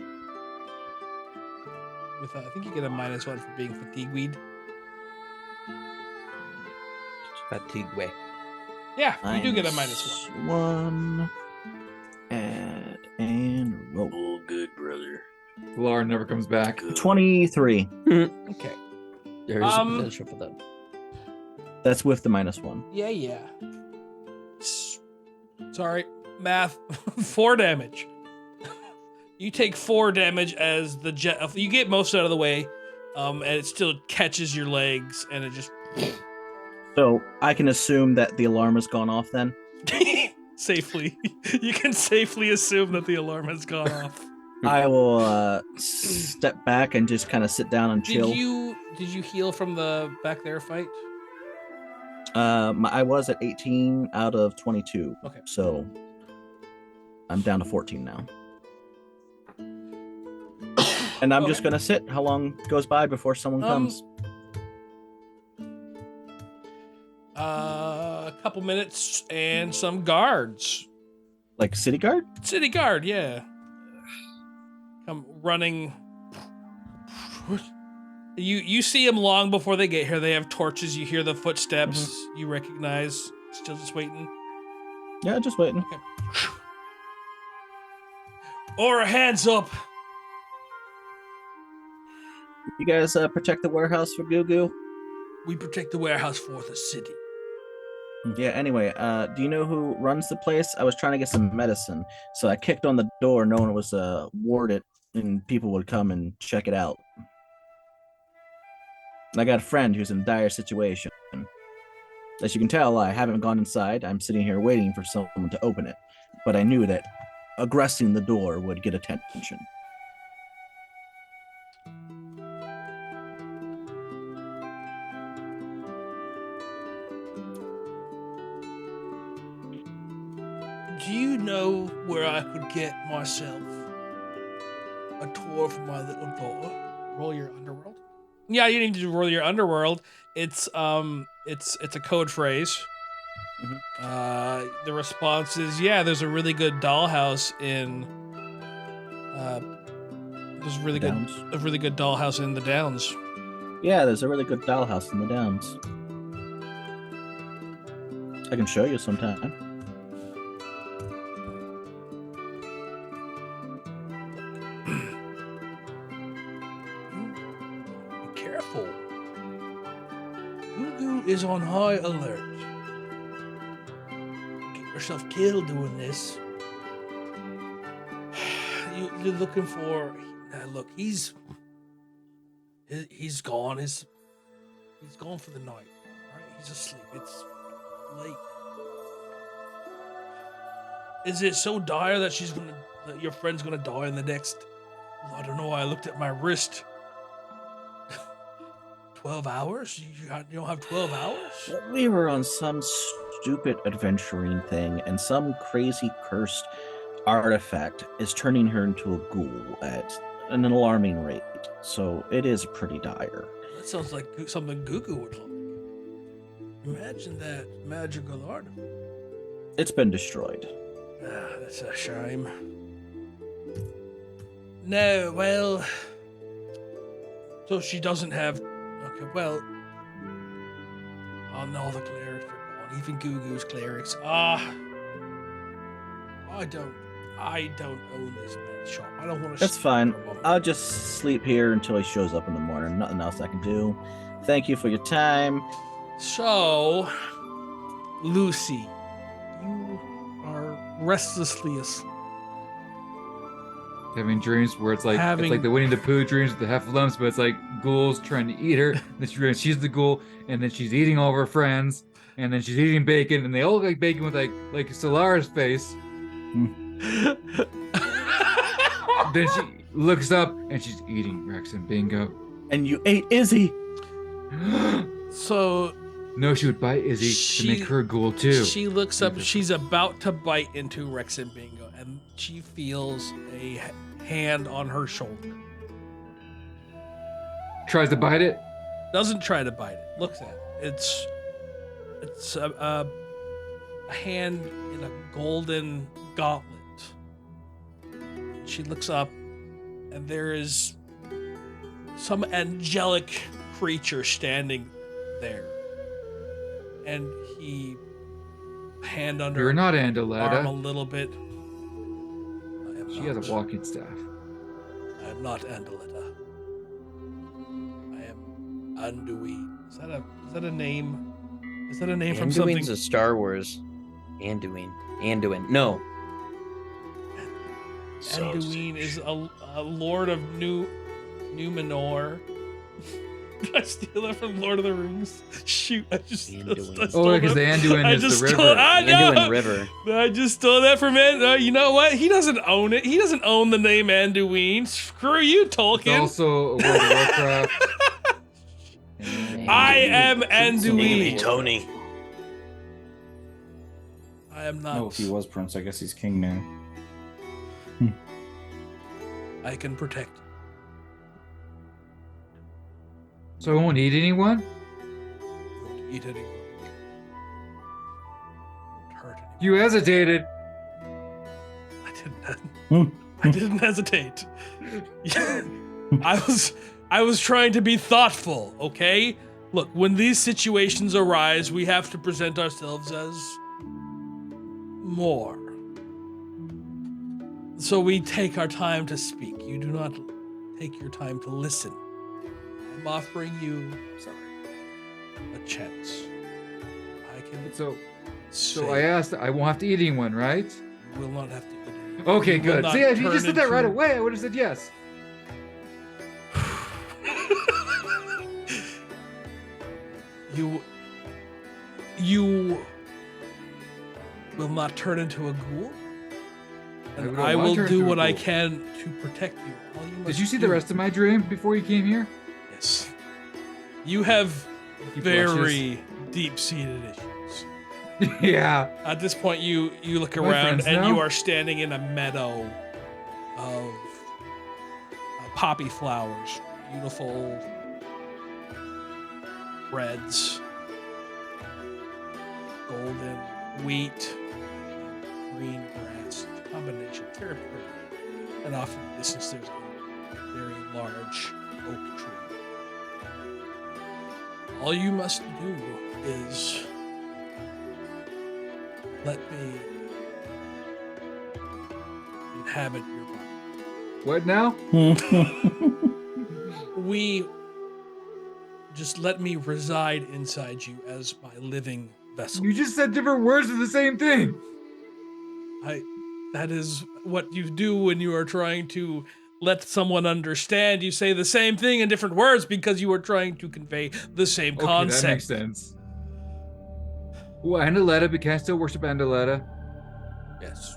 With I think you get a -1 for being fatigued. Fatigue way. Yeah, you do get a -1. One. Add and roll. Oh, good brother. Lar never comes back. Good. 23. Okay. There is a potential for that. That's with the -1. Yeah. Sorry, math. 4 damage. You take 4 damage as the jet. You get most out of the way, and it still catches your legs, and it just So I can assume that the alarm has gone off then? safely. You can safely assume that the alarm has gone off. I will step back and just kind of sit down and chill. Did you heal from the back there fight? I was at 18 out of 22. Okay. So I'm down to 14 now. And I'm just Okay. going to sit. How long goes by before someone comes? A couple minutes and some guards. Like city guard? City guard, yeah. Come running. You see them long before they get here. They have torches. You hear the footsteps. You recognize. Still just waiting. Yeah, just waiting. Or hands up. You guys protect the warehouse for Gugu? We protect the warehouse for the city. Yeah, anyway, do you know who runs the place? I was trying to get some medicine, so I kicked on the door knowing it was warded and people would come and check it out. And I got a friend who's in a dire situation. As you can tell, I haven't gone inside. I'm sitting here waiting for someone to open it. But I knew that aggressing the door would get attention. Do you know where I could get myself a tour for my little daughter? Roll your underworld. Yeah, you need to roll your underworld. It's a code phrase. The response is, yeah, there's a really good dollhouse in there's a really good dollhouse in the Downs. Yeah, there's a really good dollhouse in the Downs. I can show you sometime. is on high alert. Get yourself killed doing this. You're looking for. Look, he's gone. He's gone for the night. Right? He's asleep. It's late. Is it so dire that that your friend's gonna die in the next? I don't know. I looked at my wrist. 12 hours? You don't have 12 hours? We were on some stupid adventuring thing, and some crazy cursed artifact is turning her into a ghoul at an alarming rate. So it is pretty dire. That sounds like something Gugu would like. Imagine that magical artifact. It's been destroyed. That's a shame. No, well... So she doesn't have... Okay, well... Oh no, the clerics are gone. Even Gugu's clerics. I don't own this man's shop. I don't want to... That's fine. I'll just sleep here until he shows up in the morning. Nothing else I can do. Thank you for your time. So... Lucy, you are restlessly asleep. Having dreams where it's like the Winnie the Pooh dreams with the heffalumps, but it's like ghouls trying to eat her. Then she's the ghoul, and then she's eating all of her friends, and then she's eating bacon, and they all look like bacon with like Solara's face. Then she looks up and she's eating Rex and Bingo. And you ate Izzy. So no, she would bite Izzy to make her a ghoul too. She looks up. She's about to bite into Rex and Bingo, and she feels a hand on her shoulder. Tries to bite it. Doesn't try to bite it. Looks at it. It's a hand in a golden gauntlet. She looks up, and there is some angelic creature standing there. And he hand under You're not arm a Andaletta. little bit. She has a walking staff. I am not Andaletta. I am Anduin. Is that a name? Is that a name from something? Anduin's a Star Wars. Anduin. No. Anduin is a lord of Numenor. Did I steal that from Lord of the Rings? Shoot, I just stole because the Anduin is the river. Anduin River. I just stole that from you know what? He doesn't own it. He doesn't own the name Anduin. Screw you, Tolkien. It's also a World of Warcraft. I am Anduin. Tony. I am not. No, if he was prince, I guess he's king now. I can protect. So I won't eat anyone? You won't eat anyone. Won't hurt anyone. You hesitated. I didn't hesitate. I was trying to be thoughtful, okay? Look, when these situations arise, we have to present ourselves as more. So we take our time to speak. You do not take your time to listen. I'm offering you a chance. I can So I asked, I won't have to eat anyone, right? You will not have to eat anyone. Okay, You will good. not See, if you turn just said that right into- away, I would have said yes. You will not turn into a ghoul, and I will will turn do into a what I ghoul. can to protect you. All you Did must you see the do- rest of my dream before you came here? Yes. You have He very deep-seated issues. Yeah. At this point, you look My around friends and know. you are standing in a meadow of poppy flowers, beautiful reds, golden wheat, green grass. It's a combination, very pretty. And off in the distance, there's a very large oak tree. All you must do is let me inhabit your body. What now? We Just let me reside inside you as my living vessel. You just said different words for the same thing. That is what you do when you are trying to let someone understand. You say the same thing in different words because you are trying to convey the same concept. That makes sense. Well, Andaletta, but can I still worship Andaletta? Yes.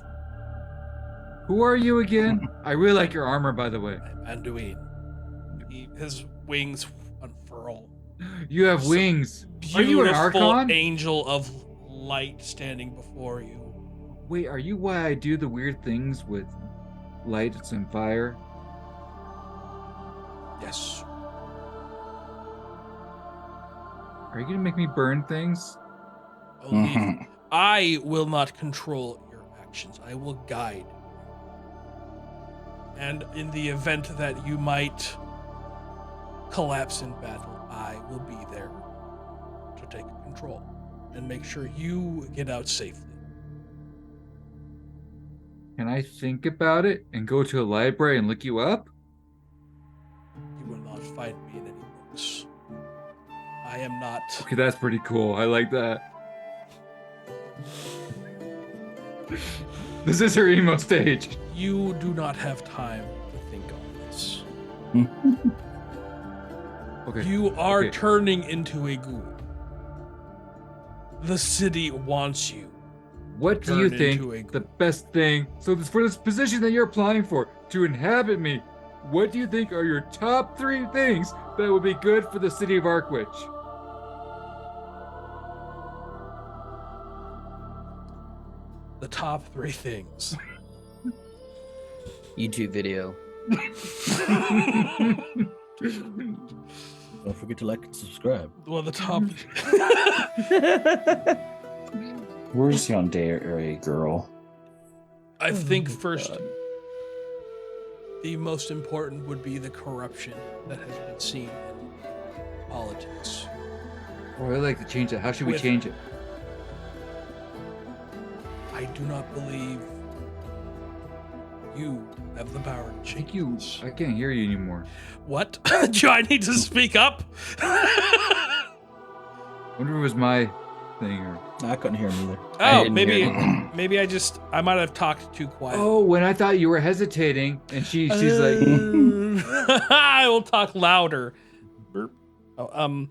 Who are you again? I really like your armor, by the way. I'm Anduin. His wings unfurl. You have wings. Are you an Beautiful Archon? angel of light standing before you. Wait, are you why I do the weird things with lights and fire? Yes. Are you gonna make me burn things? Only I will not control your actions. I will guide. And in the event that you might collapse in battle, I will be there to take control and make sure you get out safely. Can I think about it and go to a library and look you up? You will not find me in any books. I am not. Okay, that's pretty cool. I like that. This is her emo stage. You do not have time to think on this. Okay. You are turning into a ghoul. The city wants you. What do you Turn think into a ghoul. the best thing? So for this position that you're applying for to inhabit me, what do you think are your top 3 things that would be good for the city of Arkwich? The top 3 things. YouTube video. Don't forget to like and subscribe. Well, the top. Where's Yandere girl? I think first, the most important would be the corruption that has been seen in politics. Oh, I like to change that. How should we With- change it? I do not believe you have the power to change Thank you. this. I can't hear you anymore. What? Do I need to speak up? I wonder if it was my thing or. I couldn't hear him either. Oh, didn't hear maybe I might have talked too quiet. Oh, when I thought you were hesitating, and she's like, I will talk louder. Burp. Oh,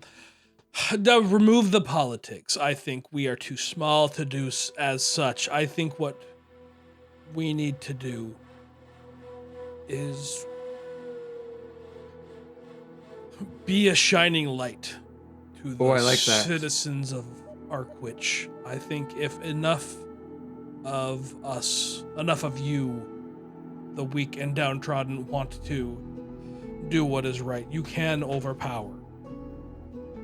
no, remove the politics. I think we are too small to do as such. I think what we need to do is be a shining light to the Oh, I like that. citizens of Arkwich. I think if enough of you, the weak and downtrodden, want to do what is right, you can overpower.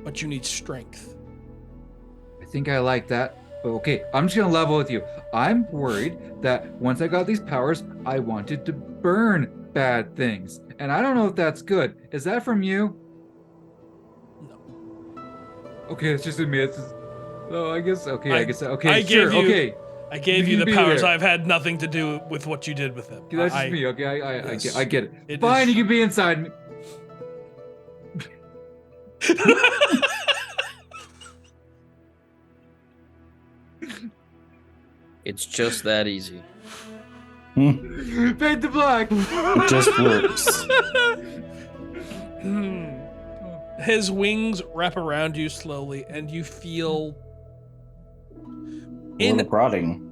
But you need strength. I think I like that. But okay, I'm just gonna level with you. I'm worried that once I got these powers, I wanted to burn bad things. And I don't know if that's good. Is that from you? No. Okay, it's just me. It's just... Oh, I guess. Okay, I guess. Okay, I sure. gave you- Okay, I gave You you can the be powers. there. I've had nothing to do with what you did with them. okay, that's just me. Okay, Yes. I get it. It Fine, is- you can be inside me. It's just that easy. Fade to black. It just works. His wings wrap around you slowly, and you feel In prodding.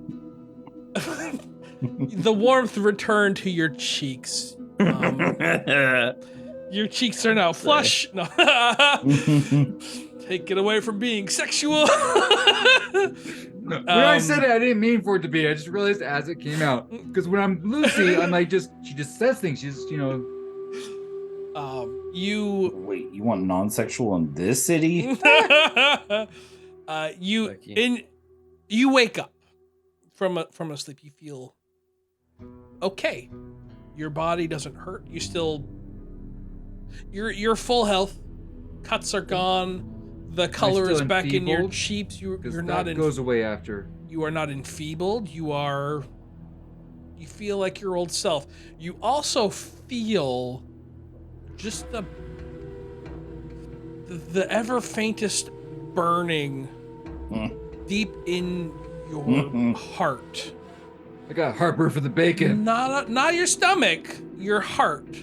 the warmth return to your cheeks. Your cheeks are now flush. No. Take it away from being sexual. When I said it, I didn't mean for it to be. I just realized as it came out. Because when I'm Lucy, I'm like she just says things. She's You Wait, you want non-sexual in this city? you wake up from a sleep. You feel okay. Your body doesn't hurt. You're full health. Cuts are gone. The color still is back in your enfeebled? cheeks. You're because not that goes away after. You are not enfeebled. You feel like your old self. You also feel just the ever faintest burning deep in your heart. I got heartburn for the bacon. Not your stomach, your heart.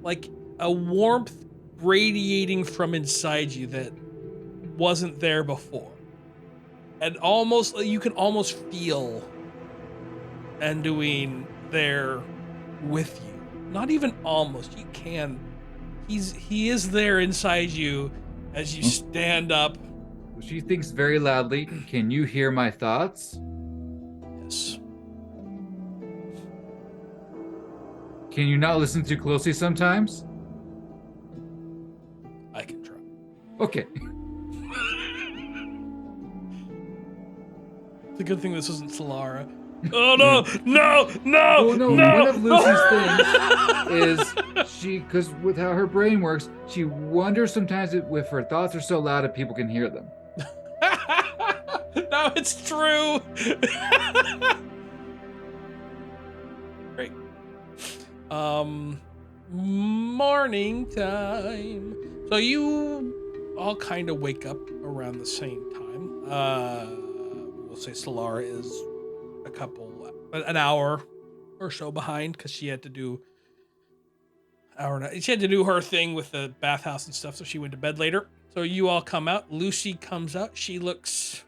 Like a warmth radiating from inside you that wasn't there before. And you can almost feel Anduin there with you. Not even almost, you can. He is there inside you as you stand up. She thinks very loudly. Can you hear my thoughts? Yes. Can you not listen too closely sometimes? I can try. Okay. It's a good thing this isn't Solara. Oh no! No! Well, no, one of Lucy's things is because with how her brain works, she wonders sometimes if her thoughts are so loud that people can hear them. No, it's true. Great. Morning time. So you all kind of wake up around the same time. We'll say Solara is an hour or so behind because she had to do her thing with the bathhouse and stuff, so she went to bed later. So you all come out. Lucy comes out. She looks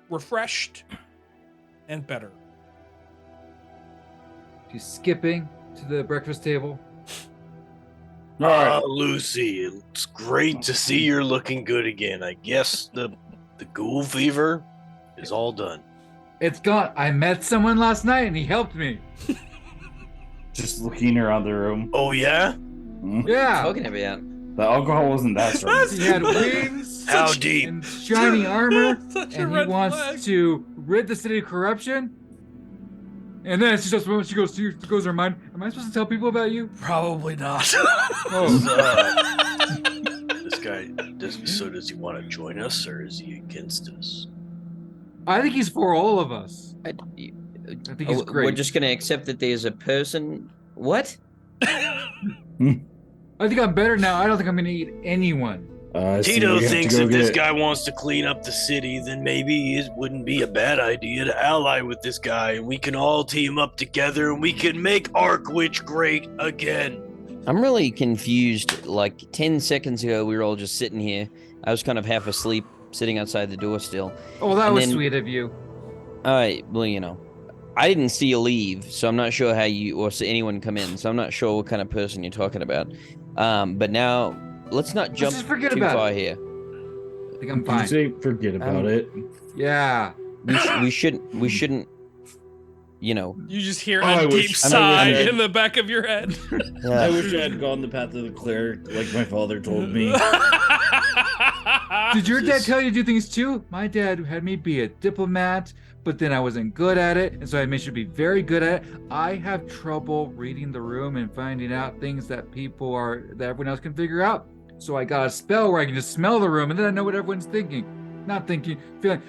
refreshed and better. She's skipping to the breakfast table. Lucy, it's great to see you're looking good again. I guess the ghoul fever is all done. It's gone. I met someone last night and he helped me. Just looking around the room. Oh, yeah? Yeah. Talking about. The alcohol wasn't that strong. He had wings. How deep? And shiny armor. Such a And he red wants flag. to rid the city of corruption. And then she goes to her mind, am I supposed to tell people about you? Probably not. Oh. This guy, does he want to join us or is he against us? I think he's for all of us. I think he's great. We're just going to accept that there's a person. What? I think I'm better now. I don't think I'm going to eat anyone. Tito thinks if this guy wants to clean up the city, then maybe it wouldn't be a bad idea to ally with this guy, and we can all team up together, and we can make Arkwich great again. I'm really confused. Like 10 seconds ago, we were all just sitting here. I was kind of half asleep, sitting outside the door still. Oh, that was sweet of you. All right, well, I didn't see you leave, so I'm not sure how you or see anyone come in, so I'm not sure what kind of person you're talking about. But now, let's not jump just forget too about far it. here. I think I'm fine. Say forget about it. Yeah. We shouldn't, You just hear I a wish- deep I sigh wish I- in the back of your head. I wish I had gone the path of the cleric like my father told me. Did your dad tell you to do things too? My dad had me be a diplomat, but then I wasn't good at it, and so I made sure to be very good at it. I have trouble reading the room and finding out things that everyone else can figure out. So I got a spell where I can just smell the room, and then I know what everyone's thinking. Not thinking, feeling.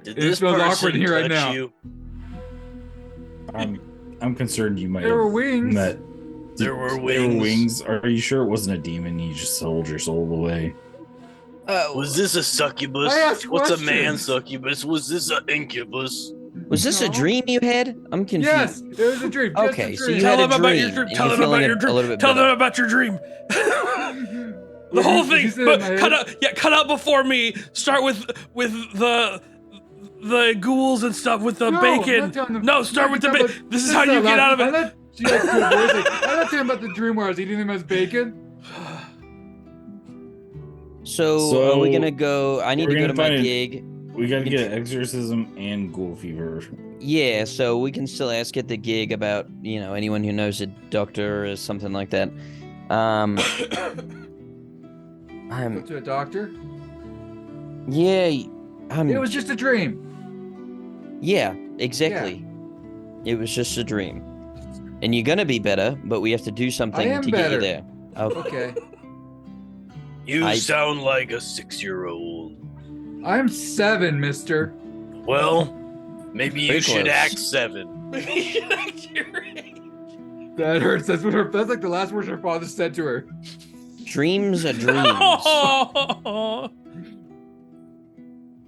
Did It this smells person awkward in here right touch now. you? I'm concerned you might There have were wings. met. There were There were wings. wings. Are you sure it wasn't a demon? You just sold your soul away. Was this a succubus? I asked What's a man questions. succubus? Was this an incubus? Was this a No. dream you had? I'm confused. Yes, it was a dream. just Okay, a so dream. you Tell had a them about your dream, dream. and Tell you're them about feeling your a dream. little bit Tell them better. about your dream. The whole He thing, said in but my head- cut out before me. Start with the ghouls and stuff with the No, I'm bacon. not telling them- No, start with the talking bacon. about- This is how you get out of it. She has good voice. I'm not talking about the dream where I was eating them as bacon. So are we gonna go? I need we're to go gonna to my find gig. We gotta get exorcism and ghoul fever. Yeah, so we can still ask at the gig about anyone who knows a doctor or something like that. Go I'm to a doctor. it It was just a dream. Yeah, exactly. It was just a dream, and you're gonna be better, but we have to do something am to get you better. there. Oh, Okay. You I- sound like a 6-year-old. I'm 7, mister. Well, maybe you Very should close. act 7. That hurts. That's like the last words her father said to her. Dreams are dreams.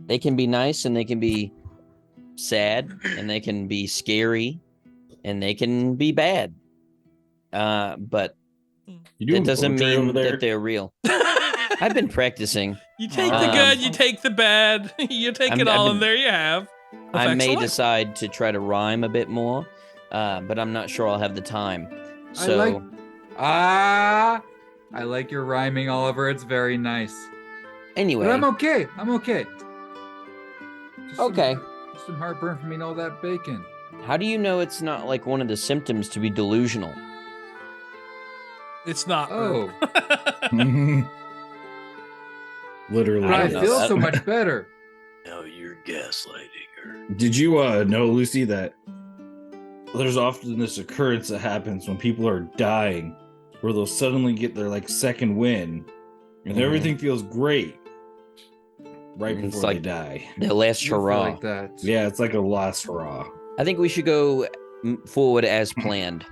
They can be nice and they can be sad and they can be scary and they can be bad. But it doesn't mean that they're real. I've been practicing. You take the good, you take the bad, you take it all, and there you have. I may decide to try to rhyme a bit more, but I'm not sure I'll have the time. So, I like your rhyming, Oliver. It's very nice. Anyway, but I'm okay. Okay. Just some heartburn from eating all that bacon. How do you know it's not like one of the symptoms to be delusional? It's not. Oh. Literally. I feel so much better. Now you're gaslighting her. Did you know, Lucy, that there's often this occurrence that happens when people are dying where they'll suddenly get their like second win and everything feels great right before they die. The last hurrah. Like that. Yeah, it's like a last hurrah. I think we should go forward as planned.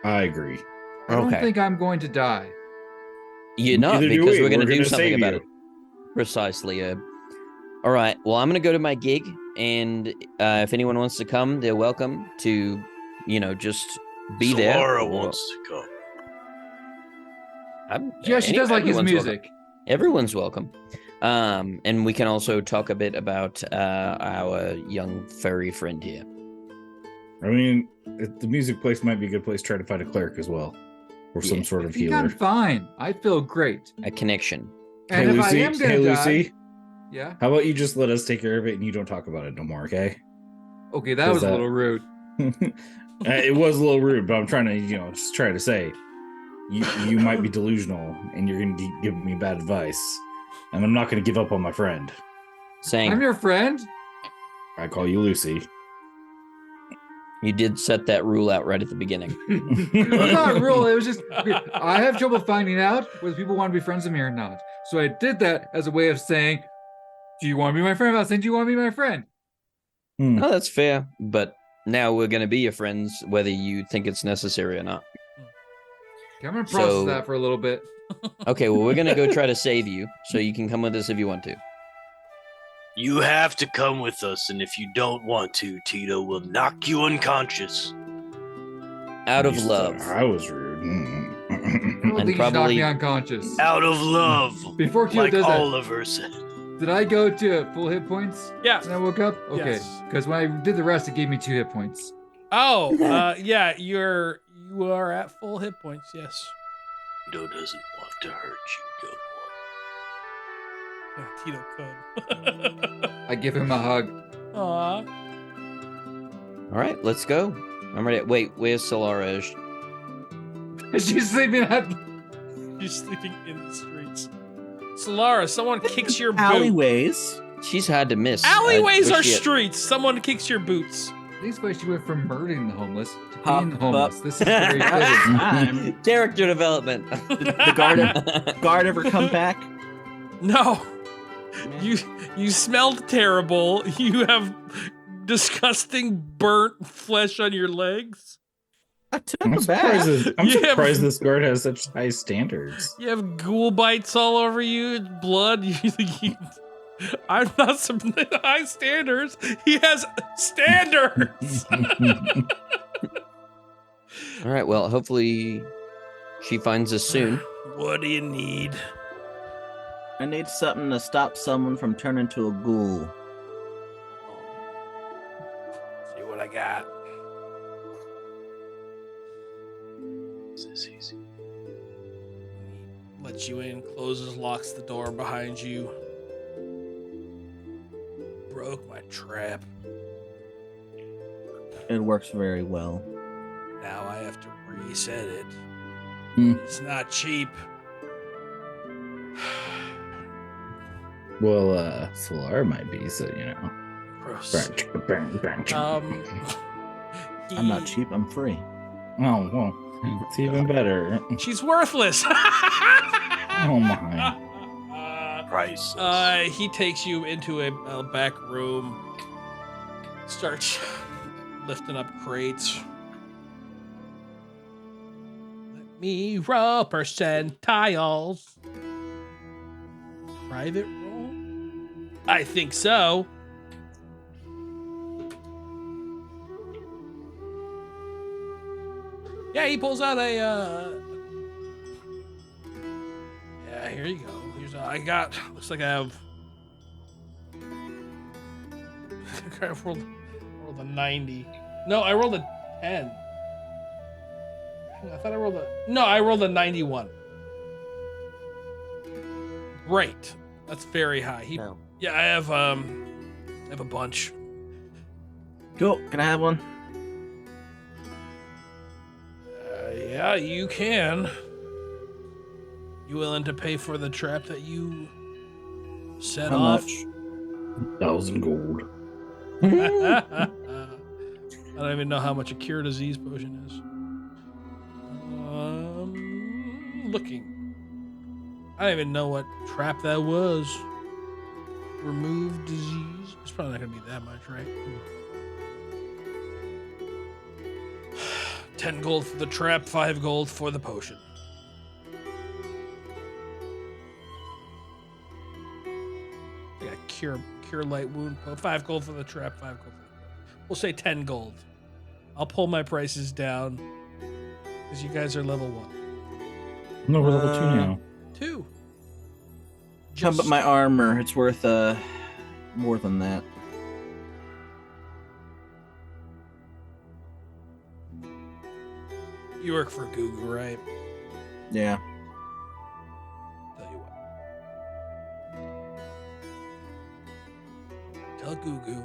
I agree. I don't think I'm going to die. You're not, because we're going to do something about you. it. Precisely. All right. Well, I'm going to go to my gig, and if anyone wants to come, they're welcome to, just be there. Laura wants to come. Yeah, she does like his music. Welcome. Everyone's welcome. And we can also talk a bit about our young furry friend here. I mean, the music place might be a good place to try to find a cleric as well, or some sort of healer. I'm fine. I feel great. A connection. And if I am gonna die, Lucy. Yeah. How about you just let us take care of it and you don't talk about it no more, okay? Okay, that was a little rude. It was a little rude, but I'm trying to, just try to say, you might be delusional and you're going to give me bad advice, and I'm not going to give up on my friend. Saying, I'm your friend. I call you Lucy. You did set that rule out right at the beginning. It was not a rule. It was just I have trouble finding out whether people want to be friends with me or not. So I did that as a way of saying, "Do you want to be my friend?" I was saying, "Do you want to be my friend?" Oh, that's fair. But now we're going to be your friends, whether you think it's necessary or not. Okay, I'm going to process that for a little bit. Okay, well, we're going to go try to save you, so you can come with us if you want to. You have to come with us, and if you don't want to, Tito will knock you unconscious. Out of love. I was rude. I don't think you should knock me unconscious. Out of love. Before Tito like does that, Oliver said. did I go to full hit points? Yeah. When I woke up? Okay. Because when I did the rest, it gave me 2 hit points. Oh, yeah, you are at full hit points, yes. Tito doesn't want to hurt you, go Yeah, Tito could. I give him a hug. Aww. All right, let's go. I'm ready. Wait, where's Solara? She's sleeping at... She's sleeping in the streets. Solara, someone kicks your boot. Alleyways. She's hard to miss. Alleyways are streets. Someone kicks your boots. At least why she went from murdering the homeless to Hop being the homeless. up. This is very good. Character development. The guard ever come back? No. You smelled terrible. You have disgusting burnt flesh on your legs. I took I'm him back. surprised this guard has such high standards. You have ghoul bites all over you, blood. I'm not some high standards. He has standards. All right, well, hopefully she finds us soon. What do you need? I need something to stop someone from turning into a ghoul. See what I got. Is this easy? Lets you in, closes, locks the door behind you. Broke my trap. It works very well. Now I have to reset it. Hmm. It's not cheap. Well, Solar might be, so Gross. I'm not cheap, I'm free. Oh, well, it's even better. She's worthless. Oh my. Priceless. He takes you into a back room. Starts lifting up crates. Let me roll percentiles. Private roll? I think so. Yeah, he pulls out a. Yeah, here you go. Here's I got. Looks like I have. I rolled a 90. No, I rolled a 10. I thought I rolled a. No, I rolled a 91. Great. That's very high. No. Yeah, I have a bunch. Cool. Can I have one? Yeah, you can. You willing to pay for the trap that you set How off? much? 1,000 gold. I don't even know how much a cure disease potion is. Looking. I don't even know what trap that was. Remove disease. It's probably not gonna be that much, right? 10 gold for the trap, 5 gold for the potion. Yeah, cure light wound. 5 gold for the trap, 5 gold for the We'll say 10 gold. I'll pull my prices down because you guys are level 1. No, we're level 2 now. 2. How about my armor? It's worth more than that. You work for Google, right? Yeah. Tell you what. Tell Gugu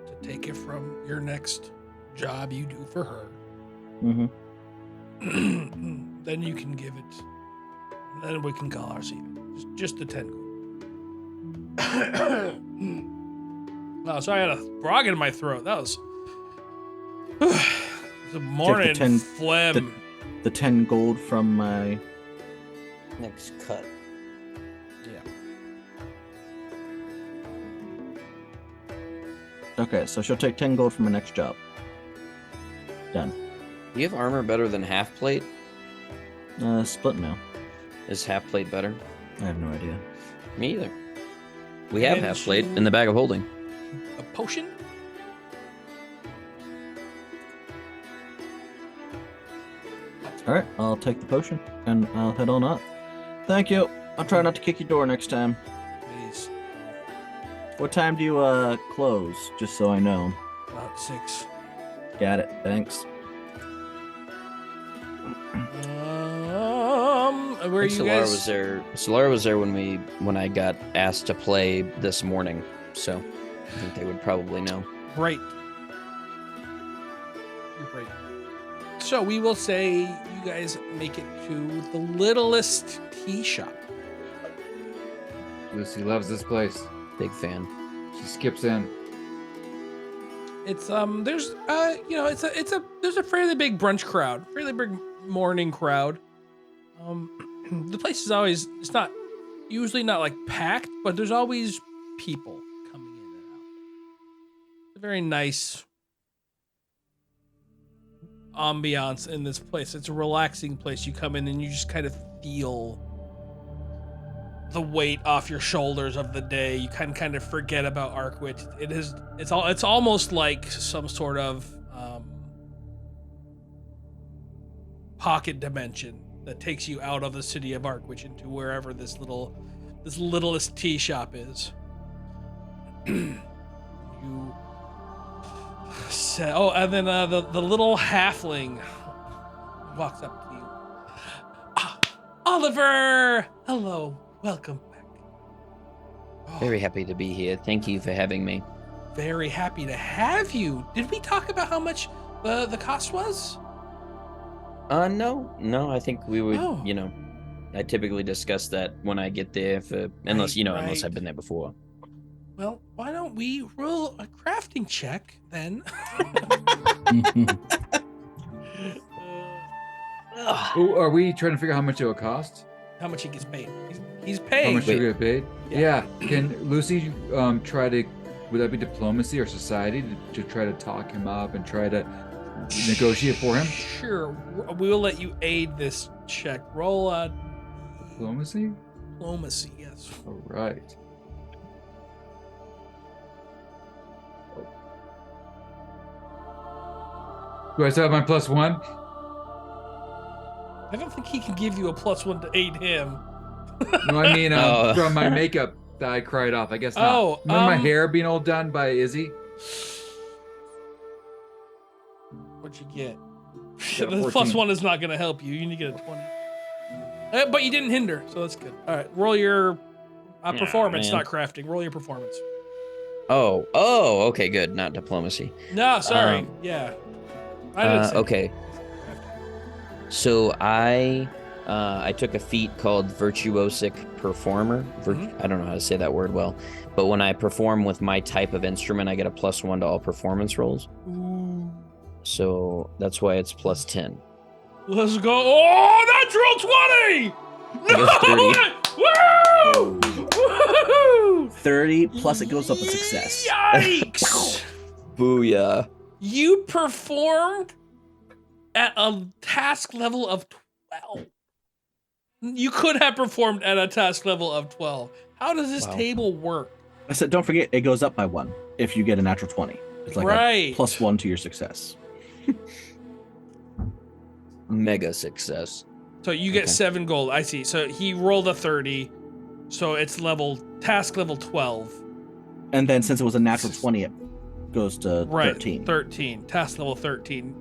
to take it from your next job you do for her. Mm-hmm. Then you can give it. And then we can call ours even. Just the 10 gold. Oh, sorry, I had a frog in my throat. That was. It's a morning 10 phlegm. The 10 gold from my Next cut. Yeah. Okay, so she'll take 10 gold from her next job. Done. Do you have armor better than half plate? Split now. Is half plate better? I have no idea. Me either. We have And half plate you- in the bag of holding. A potion? Alright, I'll take the potion and I'll head on up. Thank you. I'll try not to kick your door next time. Please. What time do you close? Just so I know. About 6. Got it. Thanks. Where I think you Solara guys? was there. Solara was there when I got asked to play this morning, so I think they would probably know. Great. You're great. So we will say you guys make it to the littlest tea shop. Lucy loves this place. Big fan. She skips in. It's there's there's a fairly big brunch crowd, fairly big morning crowd. The place is always, it's not usually not like packed, but there's always people coming in and out. It's a very nice ambiance in this place. It's a relaxing place. You come in and you just kind of feel the weight off your shoulders of the day. You kind of forget about Arkwich. It's almost like some sort of pocket dimension that takes you out of the city of Arkwich into wherever this littlest tea shop is. You say, oh, and then the little halfling walks up to you. Ah, Oliver! Hello, welcome back. Oh, Very happy to be here. Thank you for having me. very happy to have you. Did we talk about how much the cost was? No. I think we would. Oh. I typically discuss that when I get there, unless Right. I've been there before. Well, why don't we roll a crafting check then? Oh, are we trying to figure out how much it will cost? How much he gets paid? He's How paid. much you get paid? Yeah. Yeah. Can Lucy try to? Would that be diplomacy or society to try to talk him up and try to negotiate for him? Sure. We will let you aid this check. Roll Diplomacy? diplomacy, yes. All right. Do I still have my +1? I don't think he can give you a +1 to aid him. No, I mean from my makeup that I cried off. I guess not. Oh, Remember my hair being all done by Izzy? What'd you get? Got a The 14. +1 is not going to help you. You need to get a 20. But you didn't hinder, so that's good. All right, roll your performance, man. not crafting. Roll your performance. Oh, okay, good. Not diplomacy. No, sorry. Yeah. I didn't say Okay. So I took a feat called Virtuosic Performer. I don't know how to say that word well, but when I perform with my type of instrument, I get a +1 to all performance rolls. Ooh. So that's why it's +10. Let's go. Oh, natural 20! I No! Woo! 30 plus it goes up a success. Yikes! Booyah. You performed at a task level of 12. You could have performed at a task level of 12. How does this Wow. table work? I said, don't forget, it goes up by 1 if you get a natural 20. It's like Right. a +1 to your success. Mega success. So you get Okay. 7 gold. I see. So he rolled a 30. So it's task level 12. And then since it was a natural 20, it goes to Right. 13. 13. Task level 13.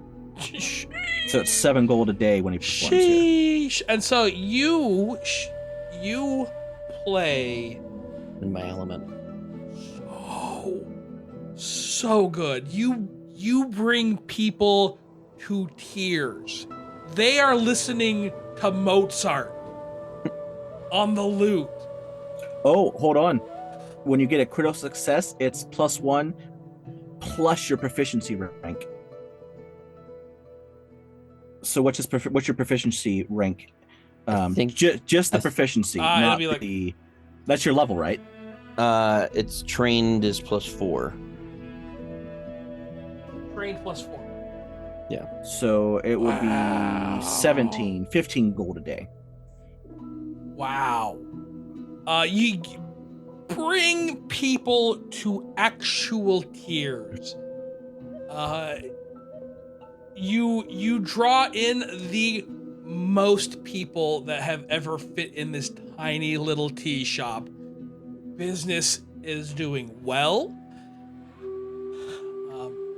So it's 7 gold a day when he performs here. Sheesh. And so you play In my element. so good. You bring people to tears. They are listening to Mozart on the lute. Oh, hold on. When you get a critical success, it's +1 plus your proficiency rank. So what's your proficiency rank? think- Just the I th- proficiency, it'll not be like- the. That's your level, right? It's trained is +4. Train +4. So it would Wow. be 15 gold a day. Wow. You bring people to actual tears. You draw in the most people that have ever fit in this tiny little tea shop. Business is doing well.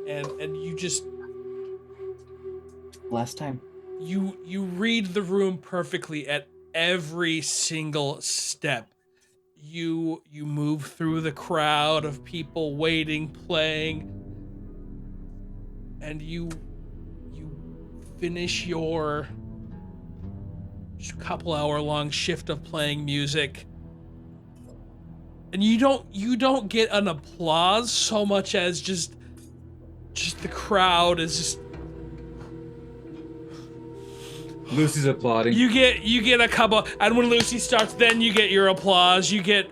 And you just Last time. you read the room perfectly at every single step. You move through the crowd of people waiting, playing, and you finish your couple hour long shift of playing music. And you don't get an applause so much as just the crowd is just. Lucy's applauding. You get a couple, and when Lucy starts, then you get your applause. You get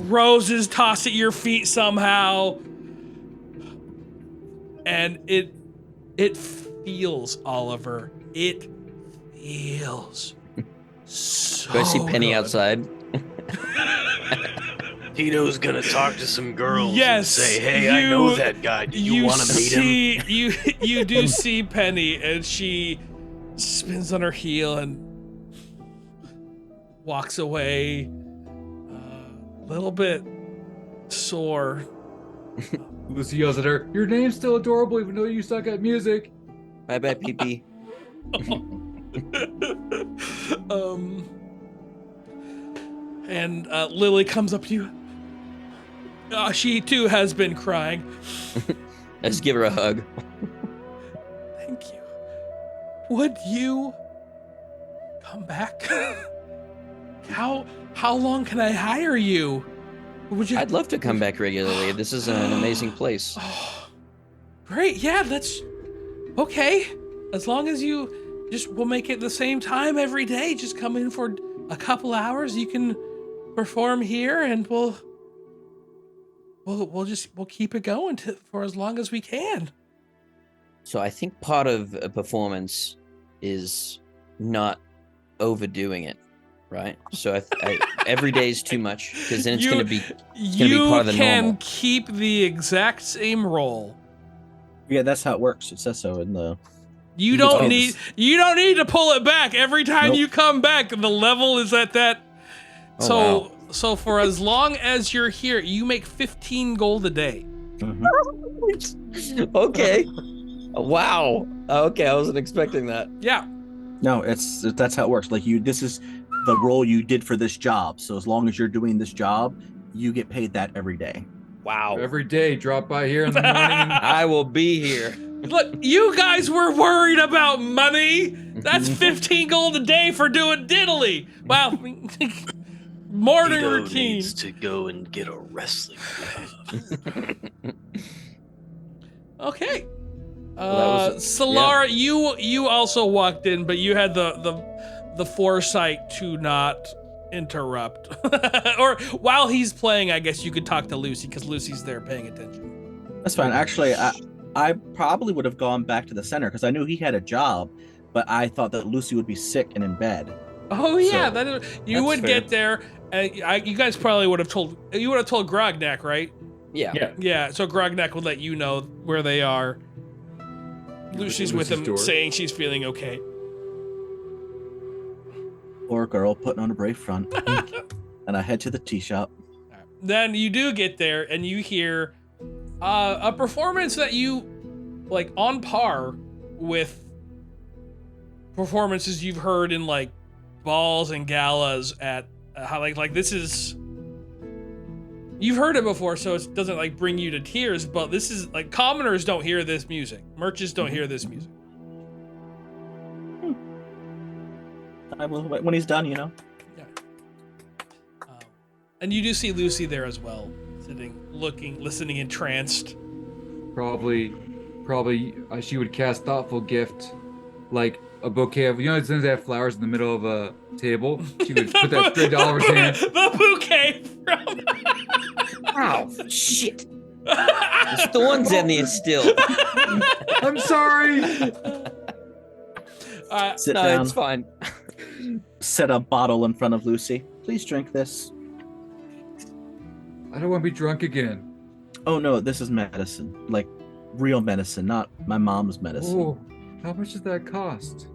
roses tossed at your feet somehow, and it feels, Oliver. It feels so. Do I see Penny good. outside? Tito's gonna talk to some girls Yes, and say, "Hey, I know that guy. Do you want to meet him?" You do see Penny, and she spins on her heel and walks away, a little bit sore. Lucy yells at her, "Your name's still adorable even though you suck at music." Bye bye, PP. And Lily comes up to you. She too has been crying. I just give her a hug. Thank you. Would you come back? How long can I hire you? Would you? I'd love to come back regularly. This is an amazing place. Oh, great. Yeah, that's okay. As long as you we'll make it the same time every day. Just come in for a couple hours. You can perform here, and we'll keep it going for as long as we can. So I think part of a performance is not overdoing it, right? So every day is too much because then it's going to be part of the You can normal. keep the exact same roll. Yeah, that's how it works. It says so in the. You don't need to pull it back every time Nope. you come back. The level is at that. Oh, So for as long as you're here, you make 15 gold a day. Okay. Wow. Okay, I wasn't expecting that. Yeah. No, that's how it works. Like this is the role you did for this job. So as long as you're doing this job, you get paid that every day. Wow. Every day, drop by here in the morning. And I will be here. Look, you guys were worried about money. That's 15 gold a day for doing diddly. Wow. Morning Tito routine. needs to go and get a wrestling glove. Okay. Well, Solara, you also walked in, but you had the foresight to not interrupt. Or while he's playing, I guess you could talk to Lucy because Lucy's there paying attention. That's fine. Actually, I probably would have gone back to the center because I knew he had a job, but I thought that Lucy would be sick and in bed. Oh yeah, So, you would fair. get there. You guys probably would have told Grognak, right? Yeah. Yeah. So Grognak would let you know where they are. Lucy's with him, door. saying she's feeling okay. Poor girl putting on a brave front. And I head to the tea shop. Then you do get there, and you hear a performance that you like on par with performances you've heard in like balls and galas at how like this is. You've heard it before, so it doesn't like bring you to tears, but this is like commoners don't hear this music. Merchants don't hear this music. I will when he's done, you know. Yeah. And you do see Lucy there as well, sitting, looking, listening, entranced. probably she would cast thoughtful gift, like a bouquet of, sometimes they have flowers in the middle of a table. She would put that straight to Oliver's hand. The bouquet from. Wow. Shit. There's thorns in there still. I'm sorry. Sit No, down. it's fine. Set a bottle in front of Lucy. Please drink this. I don't want to be drunk again. Oh no, this is medicine. Like real medicine, not my mom's medicine. Oh, how much does that cost?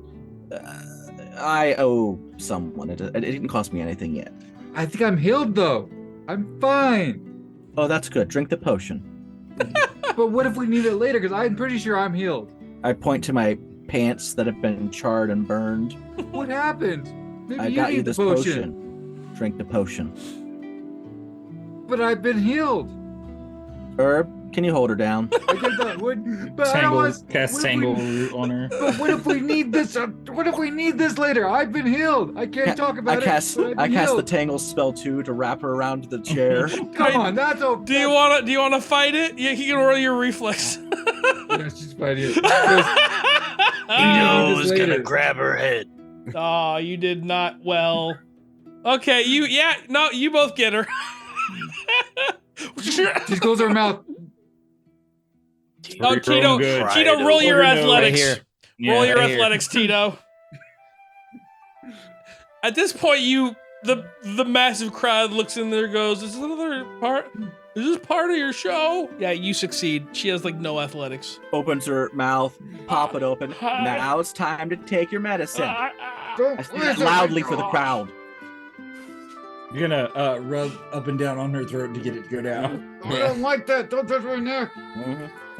I owe someone. It didn't cost me anything yet. I think I'm healed though. I'm fine. Oh, that's good. Drink the potion. But what if we need it later? Because I'm pretty sure I'm healed. I point to my pants that have been charred and burned. What happened? Maybe I you got need you the this potion. Drink the potion. But I've been healed. Herb, can you hold her down? I get that. But I don't want. Cast what if Tangle we- Root on her. But what if we need this? What if we need this later? I've been healed. I can't talk about I cast it. but I've I been cast the healed. Tangle spell too to wrap her around the chair. Come on, that's all. Do you wanna fight it? Yeah, you can roll your reflex. Yeah, she's fighting it. Tito this is gonna later. grab her head. Oh, you did not well. Okay, you both get her. She closes her mouth. Oh, Tito, good. Tito, roll your Right athletics. here. Roll your right here. athletics, Tito. At this point, the massive crowd looks in there, goes, "Is this another part? Is this part of your show?" Yeah, you succeed. She has like no athletics. Opens her mouth, pop it open. Now it's time to take your medicine. I say that loudly for the crowd. You're gonna rub up and down on her throat to get it to go down. I don't like that. Don't touch my neck.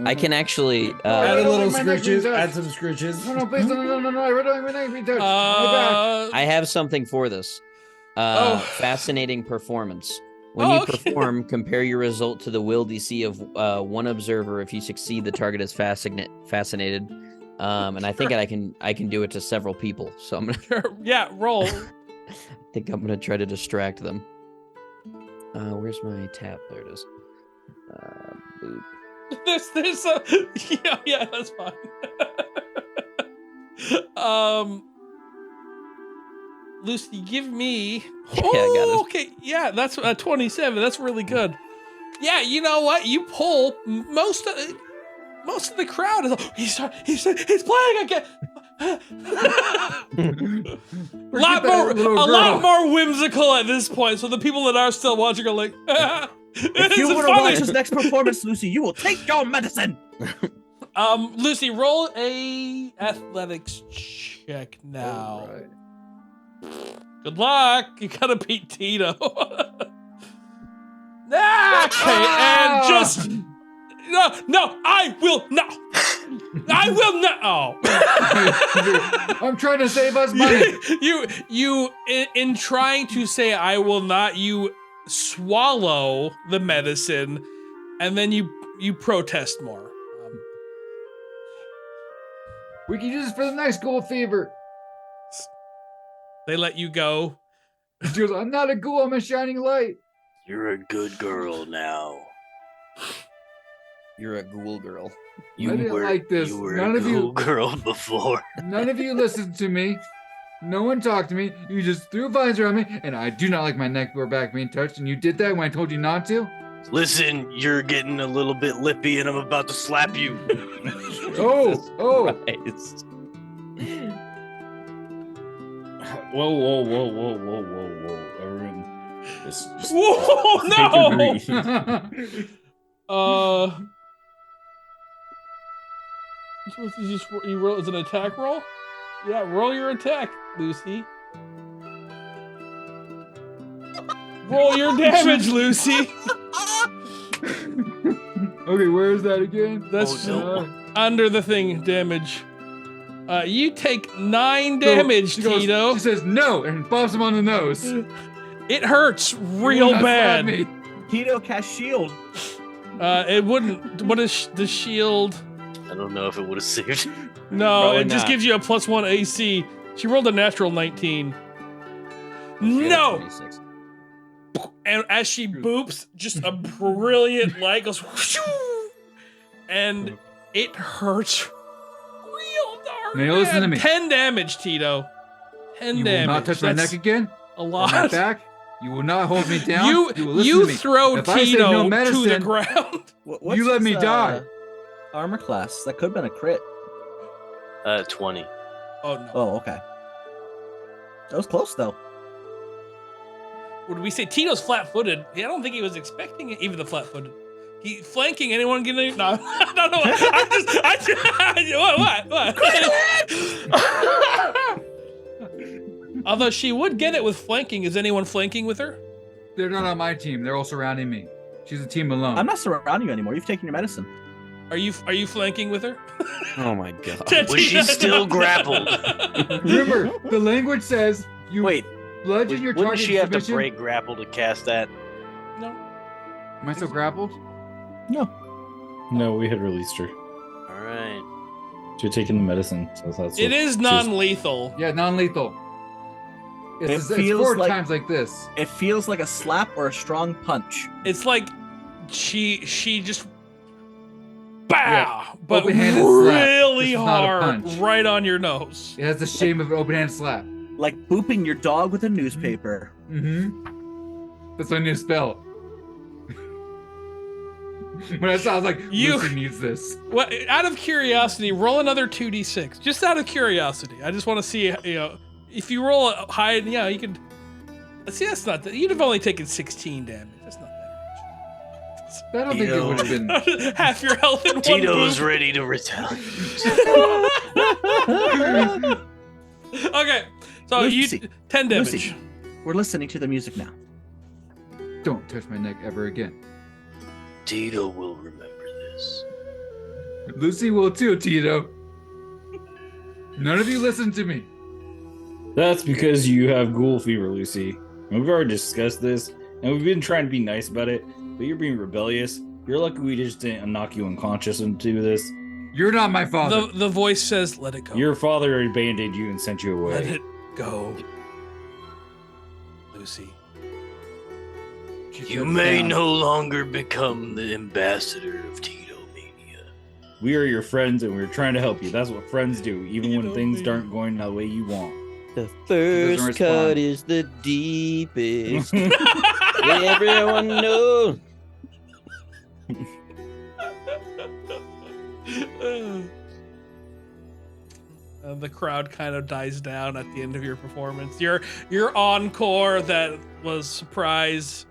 I can actually. Add a don't little like my neck scritches. being touched. Add some scritches. No, please, no. I don't like my neck being touched. My back. I have something for this. Oh. Fascinating performance. When Oh, you okay. perform, compare your result to the will DC of one observer. If you succeed, the target is fascinated. And I think I can do it to several people. So I'm gonna. Yeah, roll. I think I'm gonna try to distract them. Where's my tab? There it is. Boop. There's a yeah, that's fine. Lucy, give me. I got it. Okay, yeah, that's 27. That's really good. Yeah, you know what? You pull most of. most of the crowd is he's playing again. a lot more whimsical at this point. So the people that are still watching are like, if you want to watch his next performance, Lucy, you will take your medicine. Lucy, roll a athletics check now. All right. Good luck. You gotta beat Tito. Okay, and just no, I will not. I will not. Oh, I'm trying to save us money. you, in trying to say I will not, you swallow the medicine, and then you protest more. We can use this for the next ghoul fever. They let you go. She goes, I'm not a ghoul, I'm a shining light. You're a good girl now. You're a ghoul girl. I didn't like this. You were None a of you- good girl before. None of you listened to me. No one talked to me. You just threw vines around me, and I do not like my neck or back being touched, and you did that when I told you not to? Listen, you're getting a little bit lippy and I'm about to slap you. Oh! Christ. Whoa. Everyone, just Whoa, take a no! breathe. You roll as an attack roll? Yeah, roll your attack, Lucy. Roll your damage, Lucy. Okay, where is that again? That's no. under the thing, damage. You take 9 damage, She goes- Tito. She says no and bumps him on the nose. It hurts Do real not stab bad. me. Tito cast shield. It wouldn't. What is the shield? I don't know if it would have saved. No, Probably it just not. gives you a +1 AC. She rolled a natural 19. No! 26. And as she boops, just a brilliant light goes whoosh, and it hurts real dark. Now listen to me. 10 damage, Tito. 10 You damage. will not touch my That's neck again. a On my lot. back. You will not hold me down. You will listen to me. throw If I say Tito no to the medicine- ground. What's You let me his, die. Armor class. That could have been a crit. 20. Oh no. Oh, okay. That was close though. Would we say Tito's flat-footed? I don't think he was expecting it, even the flat-footed. He flanking anyone getting no. No. What? Although she would get it with flanking. Is anyone flanking with her? They're not on my team. They're all surrounding me. She's a team alone. I'm not surrounding you anymore. You've taken your medicine. Are you flanking with her? Oh my god. Was she still grappled? Remember, the language says you Wait, bludgeon your wouldn't target she have to submission. break grapple to cast that? No. Am I still grappled? No, we had released her. Alright. She had taken the medicine, so that's It is she's- non-lethal. Yeah, non-lethal. It's feels 4 like- times like this. It feels like a slap or a strong punch. It's like she just bow, but Open-handed slap. really This is not a hard, punch. right on your nose. It has the shame of an open hand slap. Like booping your dog with a newspaper. Mm-hmm. That's my new spell. When I saw, I was like, You- Lucy needs this. Well, out of curiosity, roll another 2d6. Just out of curiosity, I just want to see, if you roll a high, you can. See, that's not that. You'd have only taken 16 damage. That's not I don't think it would have been. that. Half your health in one Tito's boop. ready to retaliate. Okay, so Lucy. you 10 damage. Lucy. We're listening to the music now. Don't touch my neck ever again. Tito will remember this. Lucy will too, Tito. None of you listen to me. That's because you have ghoul fever, Lucy. And we've already discussed this, and we've been trying to be nice about it, but you're being rebellious. You're lucky we just didn't knock you unconscious into this. You're not my father. The voice says, "Let it go. Your father abandoned you and sent you away. Let it go, Lucy." You may no longer become the ambassador of Tito Mania. We are your friends, and we're trying to help you. That's what friends do, even when Tito things Mania. aren't going the way you want. The doesn't first respond. cut is the deepest. Everyone knows. The crowd kind of dies down at the end of your performance. Your encore that was surprise,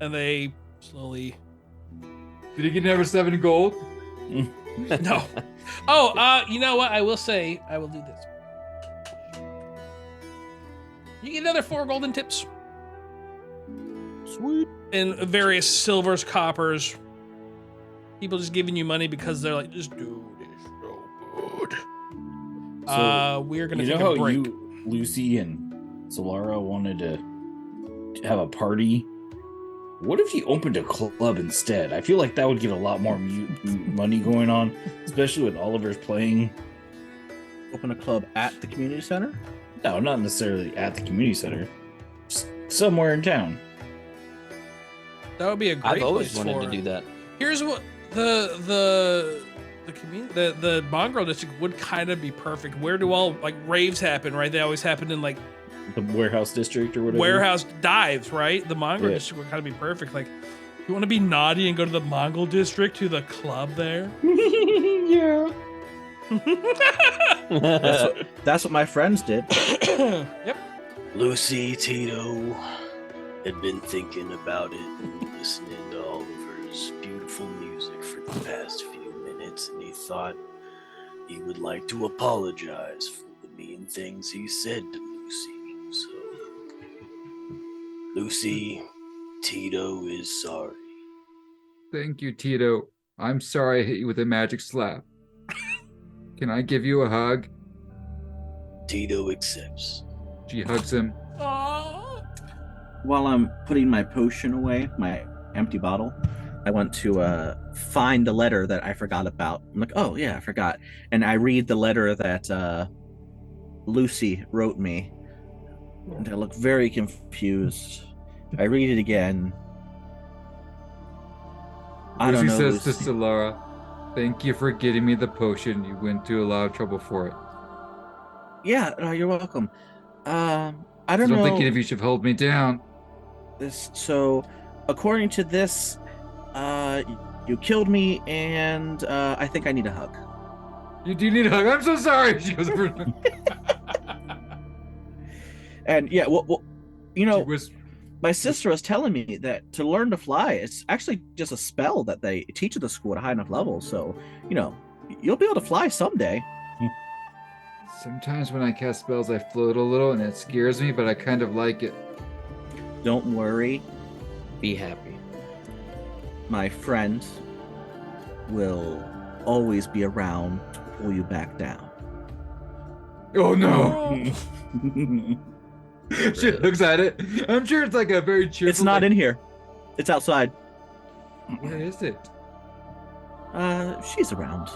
and they slowly. Did he get number 7 gold? No. Oh, you know what? I will say, I will do this. You get another 4 golden tips. Sweet. And various silvers, coppers. People just giving you money because they're like, this dude is so good. We're gonna take a break. You, Lucy, and Solara wanted to have a party. What if you opened a club instead? I feel like that would get a lot more money going on, especially with Oliver's playing. Open a club at the community center? No, not necessarily at the community center. Just somewhere in town. That would be a great I've always place wanted for to do that. Here's what the Mongrel district would kind of be perfect. Where do all like raves happen, right? They always happen in like The warehouse district or whatever. warehouse dives, right? The Mongrel Yeah. district would kind of be perfect. Like, you want to be naughty and go to the Mongol district to the club there? Yeah. That's what my friends did. Yep. Lucy Tito had been thinking about it and listening to Oliver's beautiful music for the past few minutes, and he thought he would like to apologize for the mean things he said to Lucy. So, Lucy, Tito is sorry. Thank you, Tito. I'm sorry I hit you with a magic slap. Can I give you a hug? Tito accepts. She hugs him. Aww. While I'm putting my potion away, my empty bottle, I want to find a letter that I forgot about. I'm like, oh yeah, I forgot. And I read the letter that Lucy wrote me. And I look very confused. I read it again. I don't Lucy know, says Lucy. to Solara, thank you for getting me the potion. You went to a lot of trouble for it. Yeah, no, you're welcome. I don't know. think any of you should hold me down. This, so, according to this, you killed me, and I think I need a hug. You do need a hug. I'm so sorry. She goes over. And yeah, well, you know, She was, my sister was telling me that to learn to fly, it's actually just a spell that they teach at the school at a high enough level. So, you know, you'll be able to fly someday. sometimes when I cast spells, I float a little, and it scares me, but I kind of like it. Don't worry, Be happy. my friend will always be around to pull you back down. Oh no! Oh. She looks at it. I'm sure it's like a very cheerful. It's not in here. It's outside. Where is it? She's around.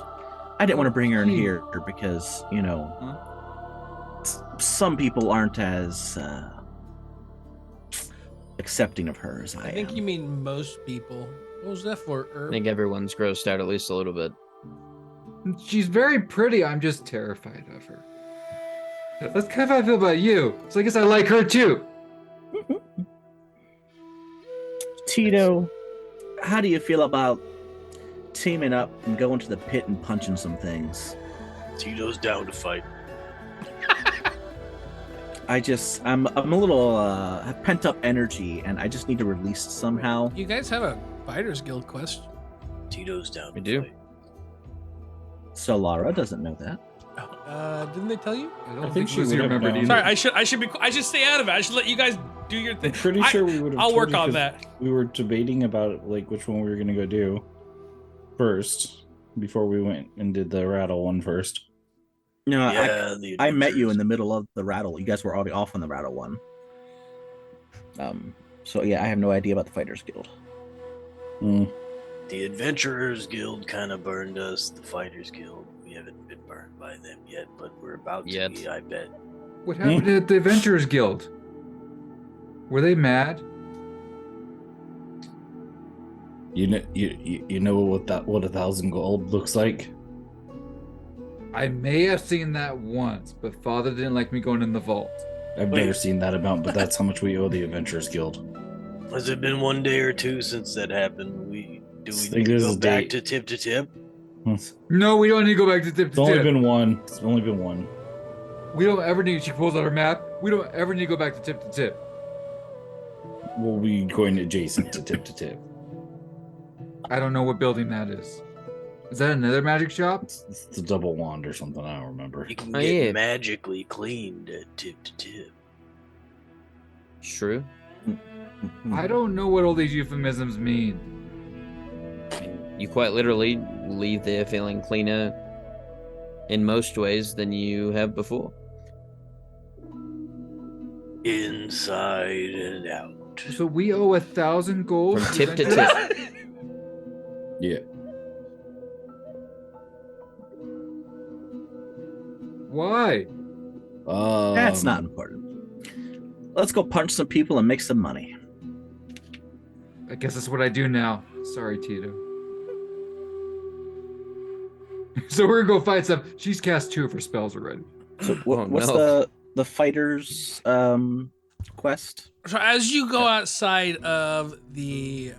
I didn't want to bring her in here because, you know, some people aren't as accepting of her as I I think am. you mean most people. What was that for? I think everyone's grossed out at least a little bit. She's very pretty. I'm just terrified of her. That's kind of how I feel about you. So I guess I like her too. Tito, how do you feel about teaming up and going to the pit and punching some things? Tito's down to fight. I'm a little have pent up energy, and I just need to release it somehow. You guys have a Fighters Guild quest. Tito's down We to do. fight. So Lara doesn't know that. Didn't they tell you? I don't think she Lucy would have remembered known. either. Sorry, I should stay out of it. I should let you guys do your thing. I'm pretty sure we would have. I'll told work you on 'cause that. We were debating about like which one we were gonna go do first before we went and did the rattle one first. No, Yeah, I met you in the middle of the rattle. You guys were already off on the rattle one. So yeah, I have no idea about the Fighters Guild. The Adventurers Guild kind of burned us. The Fighters Guild, we haven't been burned by them yet, but we're about to Yet. be, I bet. What happened at the Adventurers Guild? Were they mad? You know what 1,000 gold looks like? I may have seen that once, but Father didn't like me going in the vault. I've Wait. never seen that amount, but that's how much we owe the Adventurers Guild. Has it been one day or two since that happened? Do we I think need to there's go a back date. to tip to tip? No, we don't need to go back to tip It's to only tip. been one. It's only been one. We don't ever need. She pulls out her map. We don't ever need to go back to tip. We'll be going adjacent to tip. I don't know what building that is. Is that another magic shop? It's a double wand or something. I don't remember. You can Oh, get yeah. magically cleaned at tip to tip. True. I don't know what all these euphemisms mean. You quite literally leave there feeling cleaner in most ways than you have before. Inside and out. So we owe 1,000 gold From tip to eventually? tip. Yeah. Why? That's not important. Let's go punch some people and make some money. I guess that's what I do now. Sorry, Tito. So we're gonna go fight some. She's cast 2 of her spells already. So Oh, what's no. the fighter's quest? So as you go outside of the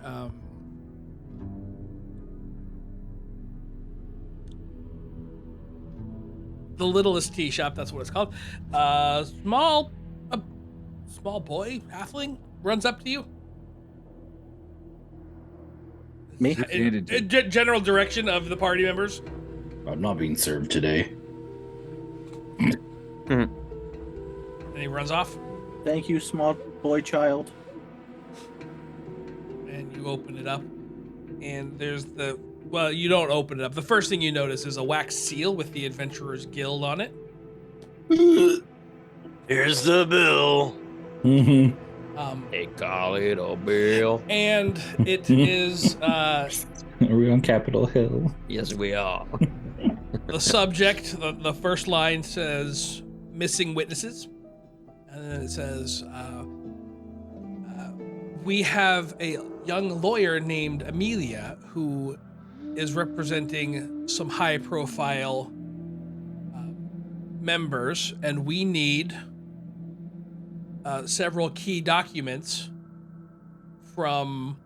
littlest tea shop, that's what it's called. Small boy, halfling, runs up to you. Me? In general direction of the party members. I'm not being served today. And he runs off. Thank you, small boy child. And you open it up. And there's well, you don't open it up. The first thing you notice is a wax seal with the Adventurers Guild on it. Here's the bill. Mm-hmm. They call it a bill. And it is Are we on Capitol Hill? Yes, we are. the subject. The first line says missing witnesses. And then it says, we have a young lawyer named Amelia who is representing some high profile members, and we need several key documents from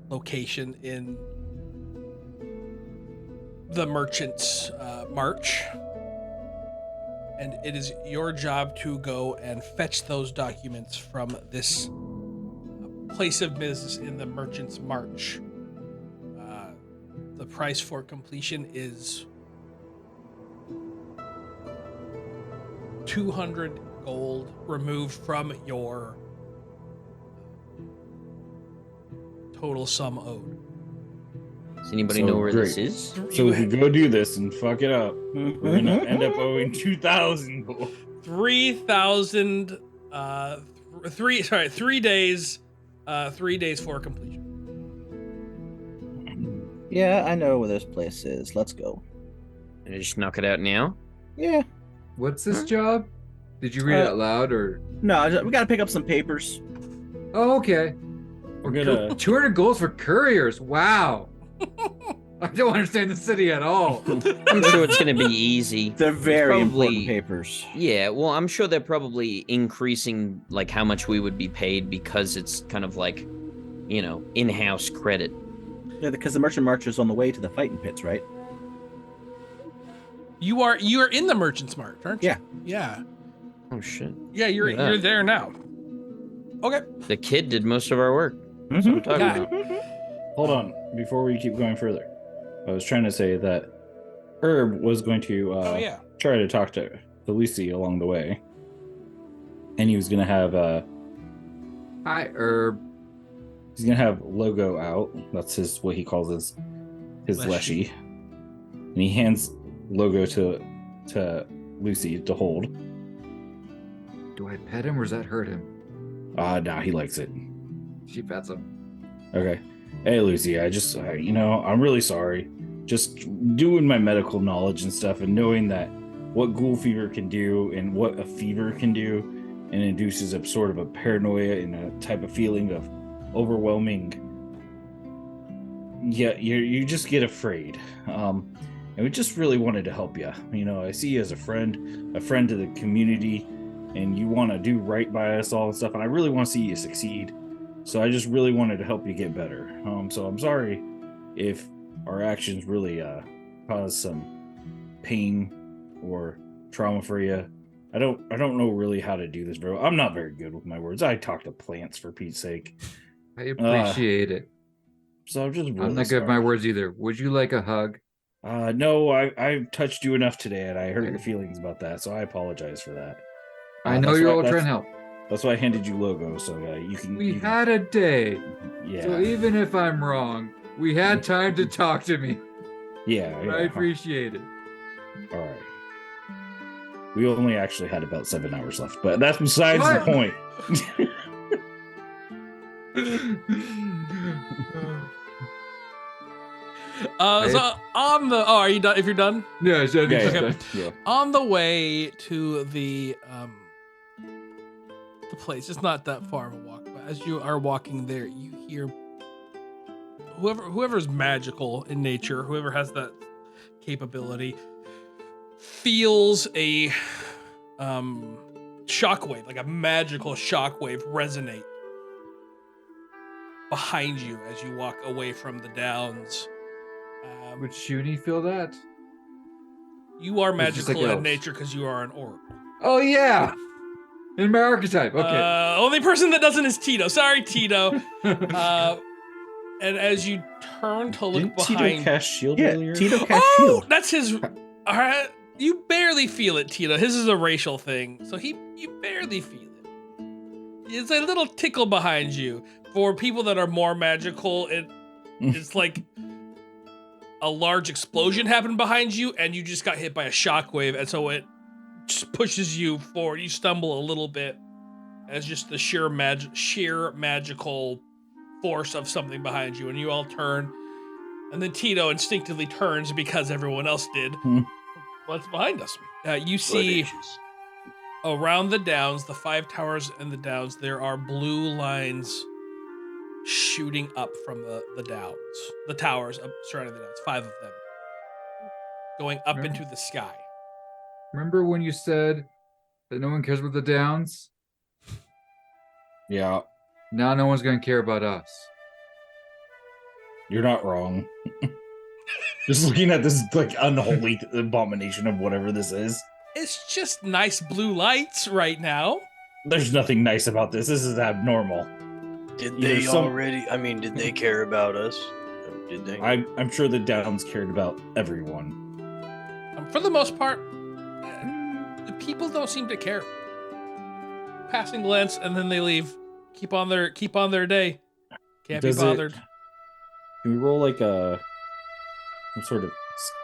location in the Merchant's March. And it is your job to go and fetch those documents from this place of business in the Merchant's March. The price for completion is 200 gold removed from your total sum owed. Does anybody So know where this great. is? So if we go do this and fuck it up, we're gonna end up owing 2,000 gold. 3,000 3 days 3 days for completion. Yeah, I know where this place is. Let's go. And just knock it out now? Yeah. What's this job? Did you read it out loud or? No, we gotta pick up some papers. Oh, okay. We're gonna 200 goals for couriers. Wow. I don't understand the city at all. I'm sure it's going to be easy. They're very Probably- important papers. Yeah, well, I'm sure they're probably increasing like how much we would be paid because it's kind of like, you know, in-house credit. Yeah, because the Merchant March is on the way to the fighting pits, right? You are in the Merchant's March, aren't you? Yeah. Yeah. Oh shit. Yeah, Look at that. you're there now. Okay. The kid did most of our work. That's what I'm talking Yeah. about. hold on before we keep going further. I was trying to say that Herb was going to Oh yeah. try to talk to Lucy along the way, and he was gonna have Hi, Herb. he's gonna have Logo out. That's what he calls his Leshy. leshy, and he hands Logo to Lucy to hold. Do I pet him or does that hurt him? Nah, he likes it. She pets him. Okay. Hey, Lucy, I'm really sorry. Just doing my medical knowledge and stuff and knowing that what ghoul fever can do and what a fever can do, and induces a sort of a paranoia and a type of feeling of overwhelming. Yeah, you just get afraid. And we just really wanted to help you. You know, I see you as a friend to the community, and you want to do right by us all and stuff. And I really want to see you succeed. So I just really wanted to help you get better. So I'm sorry if our actions really cause some pain or trauma for you. I don't know really how to do this, bro. I'm not very good with my words. I talk to plants for Pete's sake. I appreciate it. So I'm just really I'm not good with my words either. Would you like a hug? No, I've touched you enough today, and I hurt your feelings about that, so I apologize for that. I know you're all trying to help. That's why I handed you logo, so you can. We had a day. Yeah. So even if I'm wrong, we had time to talk to me. Yeah. I appreciate it. All right. We only actually had about 7 hours left, but that's besides the point. So on the are you done? If you're done, yeah. Okay. Yeah. On the way to the place, it's not that far of a walk, but as you are walking there, you hear whoever's magical in nature, whoever has that capability, feels a shockwave, like a magical shockwave, resonate behind you as you walk away from the downs. Would Shuni feel that? You are magical in elves. nature because you are an oracle. Oh yeah, in my archetype. Okay. Only person that doesn't is Tito. Sorry, Tito. And as you turn to look Didn't behind, Tito cast shield earlier? Tito cast oh, shield. that's his. All right, you barely feel it, Tito. His is a racial thing, so you barely feel it. It's a little tickle behind you. For people that are more magical, it's like a large explosion happened behind you, and you just got hit by a shockwave, and so it just pushes you forward. You stumble a little bit as just the sheer magical force of something behind you, and you all turn. And then Tito instinctively turns because everyone else did. What's behind us? You see around the downs, the 5 towers and the downs, there are blue lines shooting up from the downs. The towers up surrounding the downs, 5 of them. Going up into the sky. Remember when you said that no one cares about the downs? Yeah. Now no one's going to care about us. You're not wrong. Just looking at this like unholy abomination of whatever this is. It's just nice blue lights right now. There's nothing nice about this. This is abnormal. Did they already? I mean, did they care about us? Did they? I'm sure the Downs cared about everyone. For the most part, the people don't seem to care. Passing glance, and then they leave. Keep on their day. Can't be bothered. Can we roll like some sort of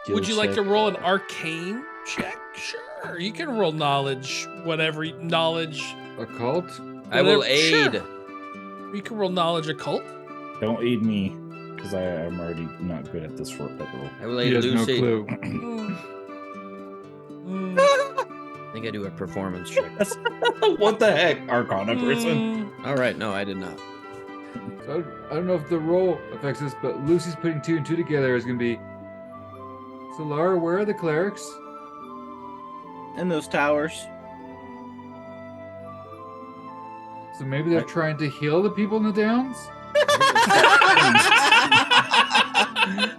skill Would you like check? to roll an arcane check? Sure. You can roll knowledge, whatever knowledge. Occult? I will aid. Sure. You can roll knowledge occult. Don't aid me, because I'm already not good at this short roll. I will He aid has no Lucy. clue. I think I do a performance check. What the heck, Arcana person? All right, no, I did not. So I don't know if the roll affects this, but Lucy's putting 2 and 2 together is going to be. So Lara, where are the clerics? In those towers. So maybe they're trying to heal the people in the downs?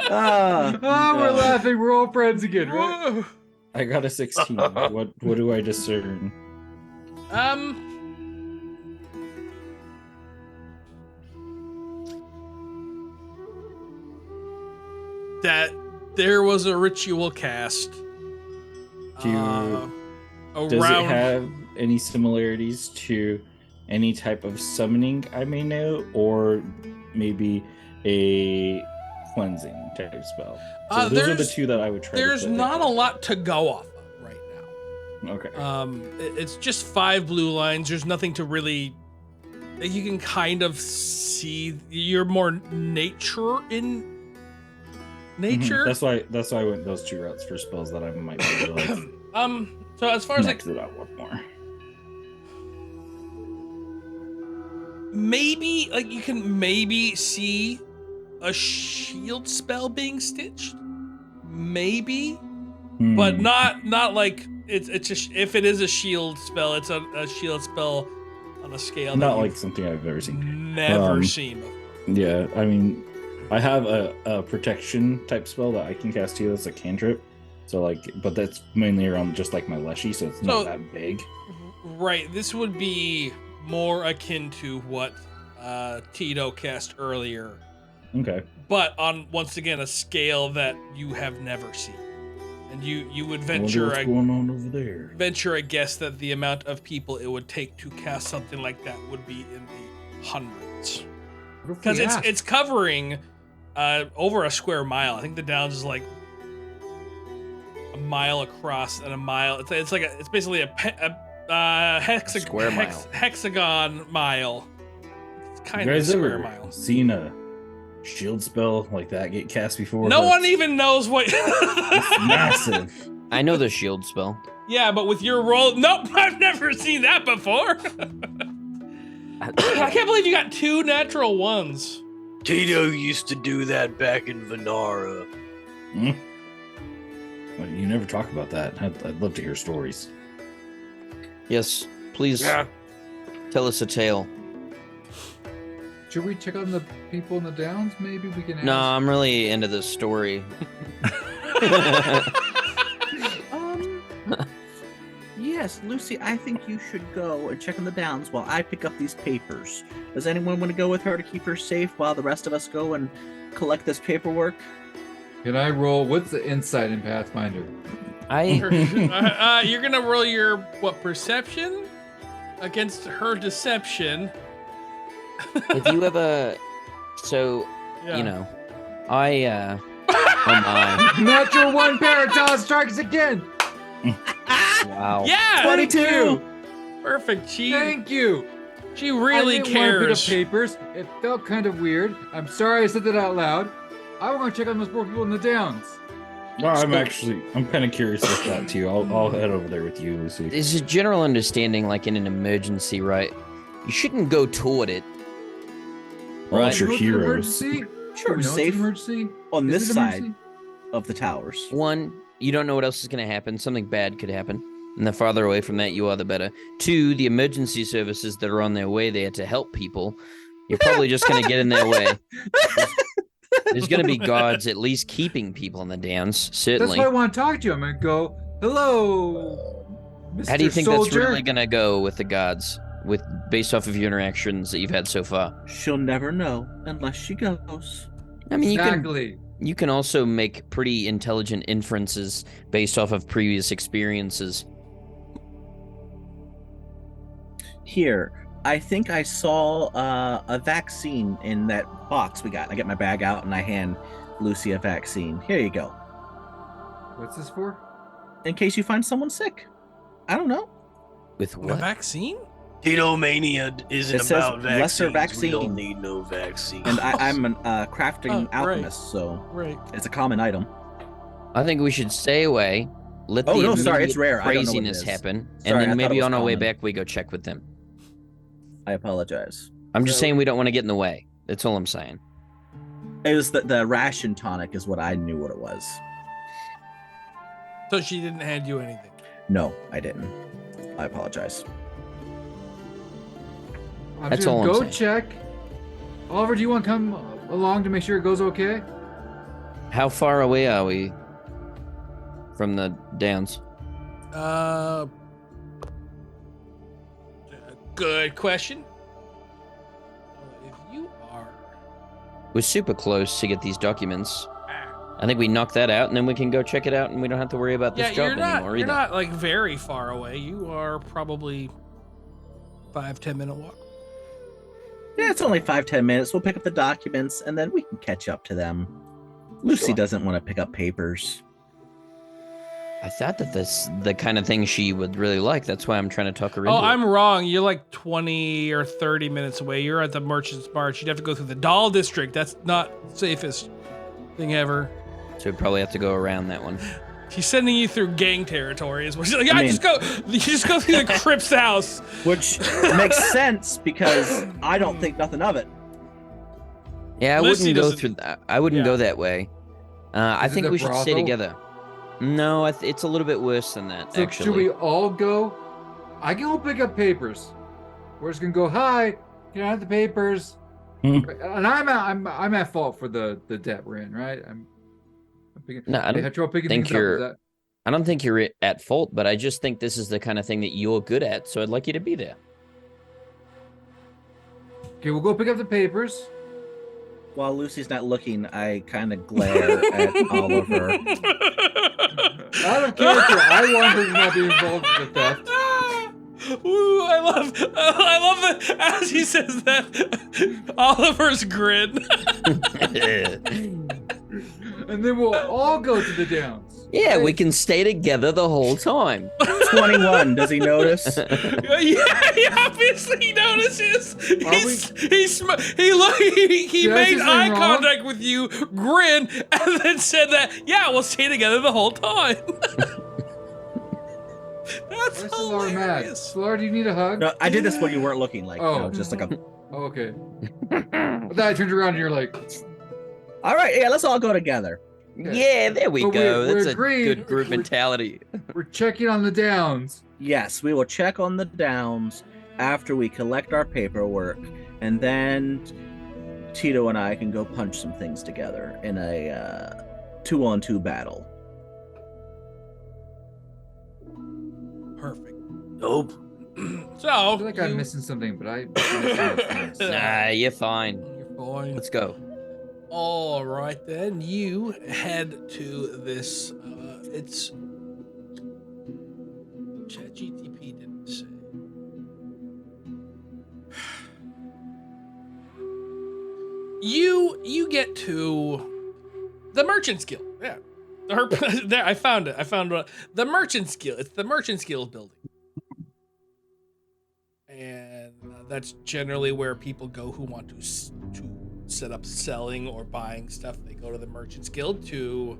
We're laughing. We're all friends again, right? I got a 16. What do I discern? That there was a ritual cast. Does it Around. have any similarities to any type of summoning I may know, or maybe a cleansing type spell? So those are the 2 that I would try. There's not a lot to go off of right now. Okay. It's just 5 blue lines. There's nothing to really. You can kind of see. You're more nature in nature. That's why I went those 2 routes for spells that I might be able to like, So as far as like max it out with more. maybe like you can maybe see a shield spell being stitched, maybe, but not like it's just if it is a shield spell, it's a shield spell on a scale not like something I've ever seen. never seen before. Yeah, I mean, I have a protection type spell that I can cast too. That's a cantrip. So like, but that's mainly around just like my leshy, so it's not that big. Right. This would be more akin to what Tito cast earlier. Okay. But on, once again, a scale that you have never seen. And you would venture what's going on over there. Venture a guess that the amount of people it would take to cast something like that would be in the hundreds. Because it's covering over a square mile. I think the Downs is like a mile across and a mile. It's like it's basically a hexagon mile. It's kind of a square mile. Seen a shield spell like that get cast before? No one even knows what. It's massive. I know the shield spell. Yeah, but with your roll, nope, I've never seen that before. I can't believe you got 2 natural ones. Tito used to do that back in Venara. Well, you never talk about that. I'd love to hear stories. Yes, please tell us a tale. Should we check on the people in the Downs? Maybe we can ask. No, I'm really into this story. Yes, Lucy, I think you should go and check on the Downs while I pick up these papers. Does anyone want to go with her to keep her safe while the rest of us go and collect this paperwork? Can I roll? What's the insight in Pathfinder? You're gonna roll your perception against her deception. If you ever, you know, oh my. Natural 1 Paraton strikes again. Wow. Yeah. 22. Perfect. Thank you. She really I didn't cares. want to pick up papers. It felt kind of weird. I'm sorry I said that out loud. I want to check on those poor people in the Downs. No, I'm kind of curious about that too. I'll head over there with you, Lucy. There's a general understanding, like in an emergency, right? You shouldn't go toward it. Unless you're Go to heroes. emergency? Sure, No, it's safe an emergency. on Is this it side emergency? of the towers. One, you don't know what else is going to happen. Something bad could happen. And the farther away from that you are, the better. 2, the emergency services that are on their way there to help people, you're probably just going to get in their way. There's going to be guards at least keeping people in the Downs, certainly. That's why I want to talk to you. I'm going to go, hello, Mr. How do you think Soldier? that's really going to go with the gods, based off of your interactions that you've had so far? She'll never know unless she goes. I mean, Exactly. you can also make pretty intelligent inferences based off of previous experiences. Here, I think I saw a vaccine in that box we got. I get my bag out and I hand Lucy a vaccine. Here you go. What's this for? In case you find someone sick. I don't know. With A what? vaccine? Tito mania isn't It says about lesser vaccines. We vaccine. don't need no vaccine. And I'm an crafting Oh, right. alchemist, so Right. it's a common item. I think we should stay away. Let Oh, the no, sorry, it's immediate rare. I don't know what it craziness is. happen, Sorry, and I then thought maybe it was on our way common. back we go check with them. I apologize. I'm just So- saying we don't want to get in the way. That's all I'm saying. It was the ration tonic is what I knew what it was. So she didn't hand you anything. No, I didn't. I apologize. I'm That's just gonna all I'm go saying. check. Oliver, do you want to come along to make sure it goes okay? How far away are we from the Downs? Good question. If you are, We're super close to get these documents. I think we knock that out, and then we can go check it out, and we don't have to worry about this job anymore you're either. not like very far away. You are probably 5-10 minute walk. Yeah, it's only 5-10 minutes. We'll pick up the documents and then we can catch up to them. Lucy Sure. doesn't want to pick up papers. I thought that this the kind of thing she would really like. That's why I'm trying to talk her into Oh, it. I'm wrong. You're like 20 or 30 minutes away. You're at the Merchant's March. You'd have to go through the Doll District. That's not safest thing ever. So we'd probably have to go around that one. She's sending you through gang territory. Is what she's like. Yeah, I mean- you just go through the Crypts house. Which makes sense because I don't think nothing of it. Yeah, I Lucy wouldn't go doesn't- through that. I wouldn't go that way. I Is it think the we should stay brothel? together. No, it's a little bit worse than that, So actually. should we all go? I can go pick up papers. We're just gonna go, hi, can I have the papers? And I'm at fault for the debt we're in, right? I'm picking, No, I don't had trouble picking think things up. you're- Is that- I don't think you're at fault, but I just think this is the kind of thing that you're good at, so I'd like you to be there. Okay, we'll go pick up the papers. While Lucy's not looking, I kind of glare at Oliver. Out of character, I want her to not be involved in the theft. Ooh, I love that as he says that, Oliver's grin. And then we'll all go to the downs. Yeah, we can stay together the whole time. 21. Does he notice? Yeah, he obviously notices. He Did I made say eye something wrong? contact with you, grin, and then said that, yeah, we'll stay together the whole time. That's Where's Solar mad? hilarious. Solar, do you need a hug? No, I did this when you weren't looking. Like, Oh. just like a. Oh, okay. But then I turned around and you're like, All right, yeah, let's all go together. Yeah, there we But go. we're That's a agreed. good group mentality. we're checking on the downs. Yes, we will check on the downs after we collect our paperwork, and then Tito and I can go punch some things together in a 2-on-2 battle. Perfect. Nope. So, I feel like I'm you- missing something, but I'm missing things. Nah, you're fine. You're fine. Let's go. All right, then you head to this. It's ChatGTP didn't say. You get to the Merchant's Guild. Yeah, there I found it. I found the Merchant's Guild. It's the Merchant's Guild building, and that's generally where people go who want to set up selling or buying stuff. They go to the Merchant's Guild to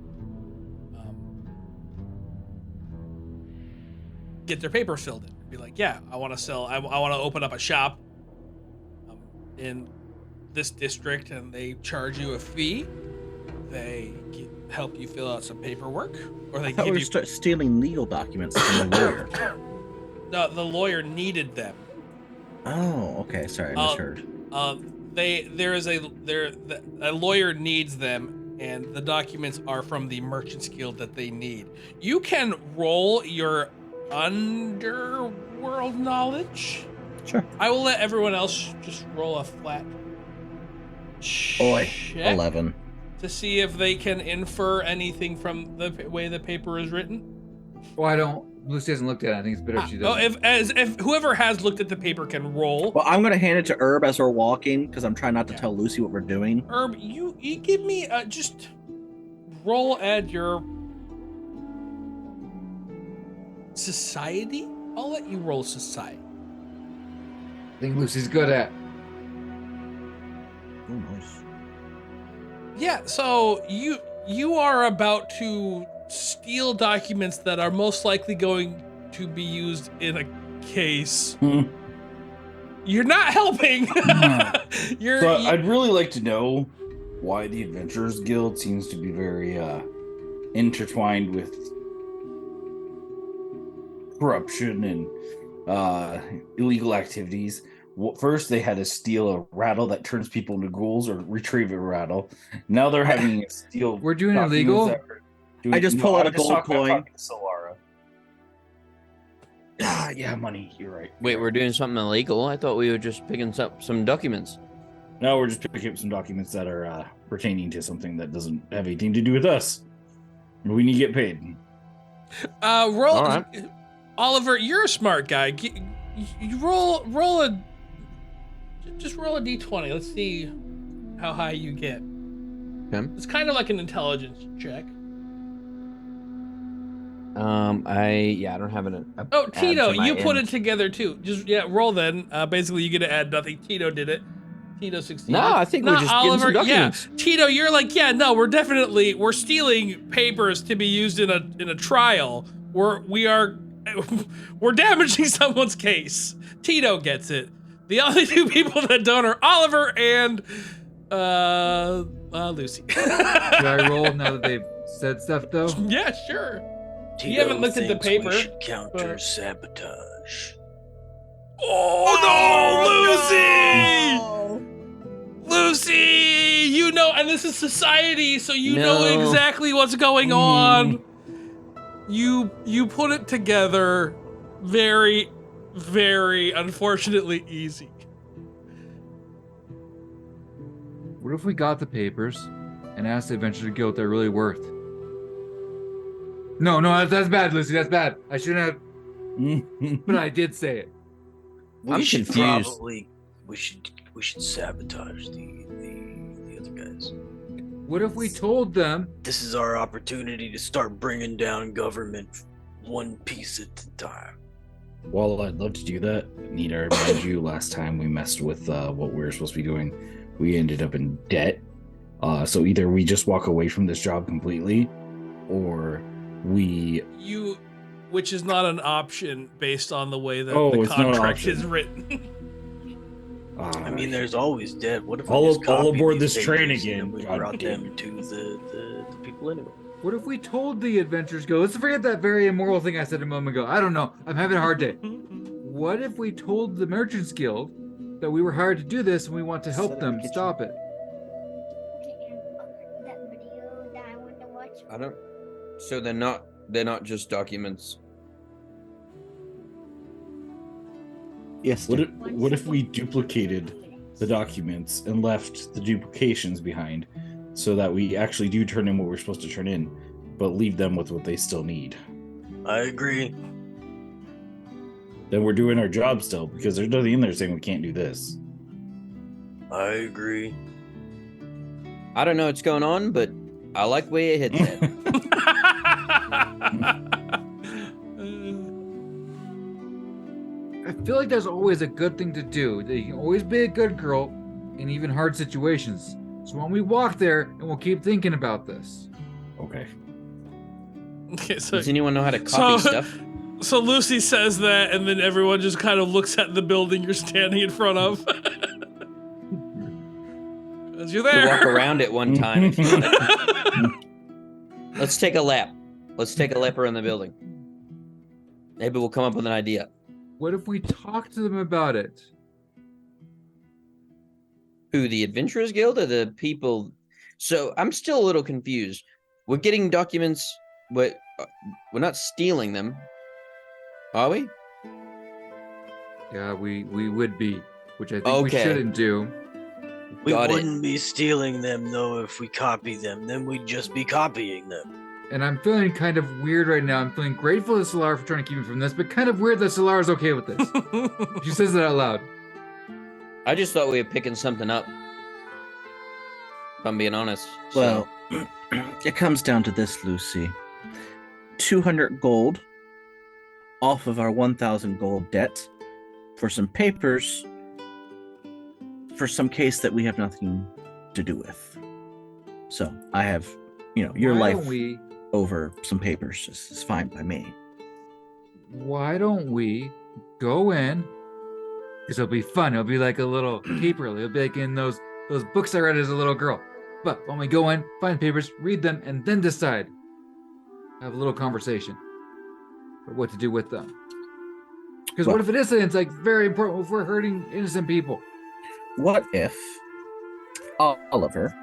get their paper filled in. Be like, yeah, I want to sell. I want to open up a shop in this district, and they charge you a fee. They help you fill out some paperwork, or they I thought give we you. were stealing legal documents from the lawyer. No, the lawyer needed them. Oh, okay. Sorry, I misheard. A lawyer needs them, and the documents are from the Merchant's Guild that they need. You can roll your underworld knowledge. Sure. I will let everyone else just roll a flat Boy, check 11. to see if they can infer anything from the way the paper is written. Well, I don't. Lucy hasn't looked at it. I think it's better if she doesn't. If whoever has looked at the paper can roll. Well, I'm gonna hand it to Herb as we're walking because I'm trying not to tell Lucy what we're doing. Herb, you give me just roll at your society. I'll let you roll society. I think Lucy's good at. Oh, nice. Yeah, so you are about to steal documents that are most likely going to be used in a case. You're not helping. I'd really like to know why the Adventurers Guild seems to be very intertwined with corruption and illegal activities. First, they had to steal a rattle that turns people into ghouls, or retrieve a rattle. Now they're having to steal. We're doing documents illegal? that are doing- I just pull out I'm a gold talking- I'm coin. talking to Solara. Yeah, money. You're right. Wait, we're doing something illegal? I thought we were just picking up some documents. No, we're just picking up some documents that are pertaining to something that doesn't have anything to do with us. We need to get paid. Roll. All right. Oliver, you're a smart guy. You roll a. Just roll a d20. Let's see how high you get. Okay. It's kind of like an intelligence check. I don't have an. Oh, add Tito, to my you put int. it together too. Just roll then. Basically, you get to add nothing. Tito did it. Tito succeeded. No, I think we're just getting some documents. Yeah, Tito, you're like, yeah, no, we're stealing papers to be used in a trial. We're damaging someone's case. Tito gets it. The only two people that don't are Oliver and Lucy. Should I roll now that they've said stuff though? Yeah, sure. Tito You haven't looked at the thinks we paper, should counter but- sabotage. Oh no, Lucy! Lucy, you know, and this is society, so you know No. exactly what's going on. You put it together very, very unfortunately easy. What if we got the papers and asked the Adventure Guild what they're really worth? No, that's bad, Lucy. That's bad. I shouldn't have. But I did say it. I'm confused. We should sabotage the other guys. What if we told them? This is our opportunity to start bringing down government one piece at a time. While I'd love to do that, need to remind you, last time we messed with what we were supposed to be doing, we ended up in debt. So either we just walk away from this job completely, or which is not an option based on the way that the it's not an contract option. is written. I mean, there's always debt. What if we all just copied aboard these this train papers again, and we God brought damn them to the people anyway? What if we told the Adventurers Guild? Let's forget that very immoral thing I said a moment ago. I don't know. I'm having a hard day. What if we told the Merchants Guild that we were hired to do this and we want to help them stop it? Okay, and that video that I want to watch. I don't. So they're not just documents. Yes. What if we duplicated the documents and left the duplications behind, so that we actually do turn in what we're supposed to turn in, but leave them with what they still need? I agree. Then we're doing our job still, because there's nothing in there saying we can't do this. I agree. I don't know what's going on, but I like where your head's at. I feel like there's always a good thing to do. That you can always be a good girl in even hard situations. So when we walk there, and we'll keep thinking about this. Okay. Okay, so Does anyone know how to copy stuff? So Lucy says that, and then everyone just kind of looks at the building you're standing in front of. As you're You there. walk around it one time. If you want. Let's take a lap. Let's take a lap around the building. Maybe we'll come up with an idea. What if we talk to them about it? Who, the Adventurers Guild or the people? So I'm still a little confused. We're getting documents, but we're not stealing them, are we? Yeah, we would be, which I think we Okay. shouldn't do. We Got it. wouldn't be stealing them, though, if we copy them. Then we'd just be copying them. And I'm feeling kind of weird right now. I'm feeling grateful to Solara for trying to keep me from this, but kind of weird that Solara's okay with this. She says it out loud. I just thought we were picking something up. If I'm being honest. Well, it comes down to this, Lucy. 200 gold off of our 1,000 gold debt for some papers for some case that we have nothing to do with. So I have, your Why life don't we over some papers. This is fine by me. why don't we go in? Because it'll be fun. It'll be like a little caper. It'll be like in those books I read as a little girl. But when we go in, find papers, read them, and then decide. Have a little conversation about what to do with them. Because what if it is it's like very important if we're hurting innocent people? What if Oliver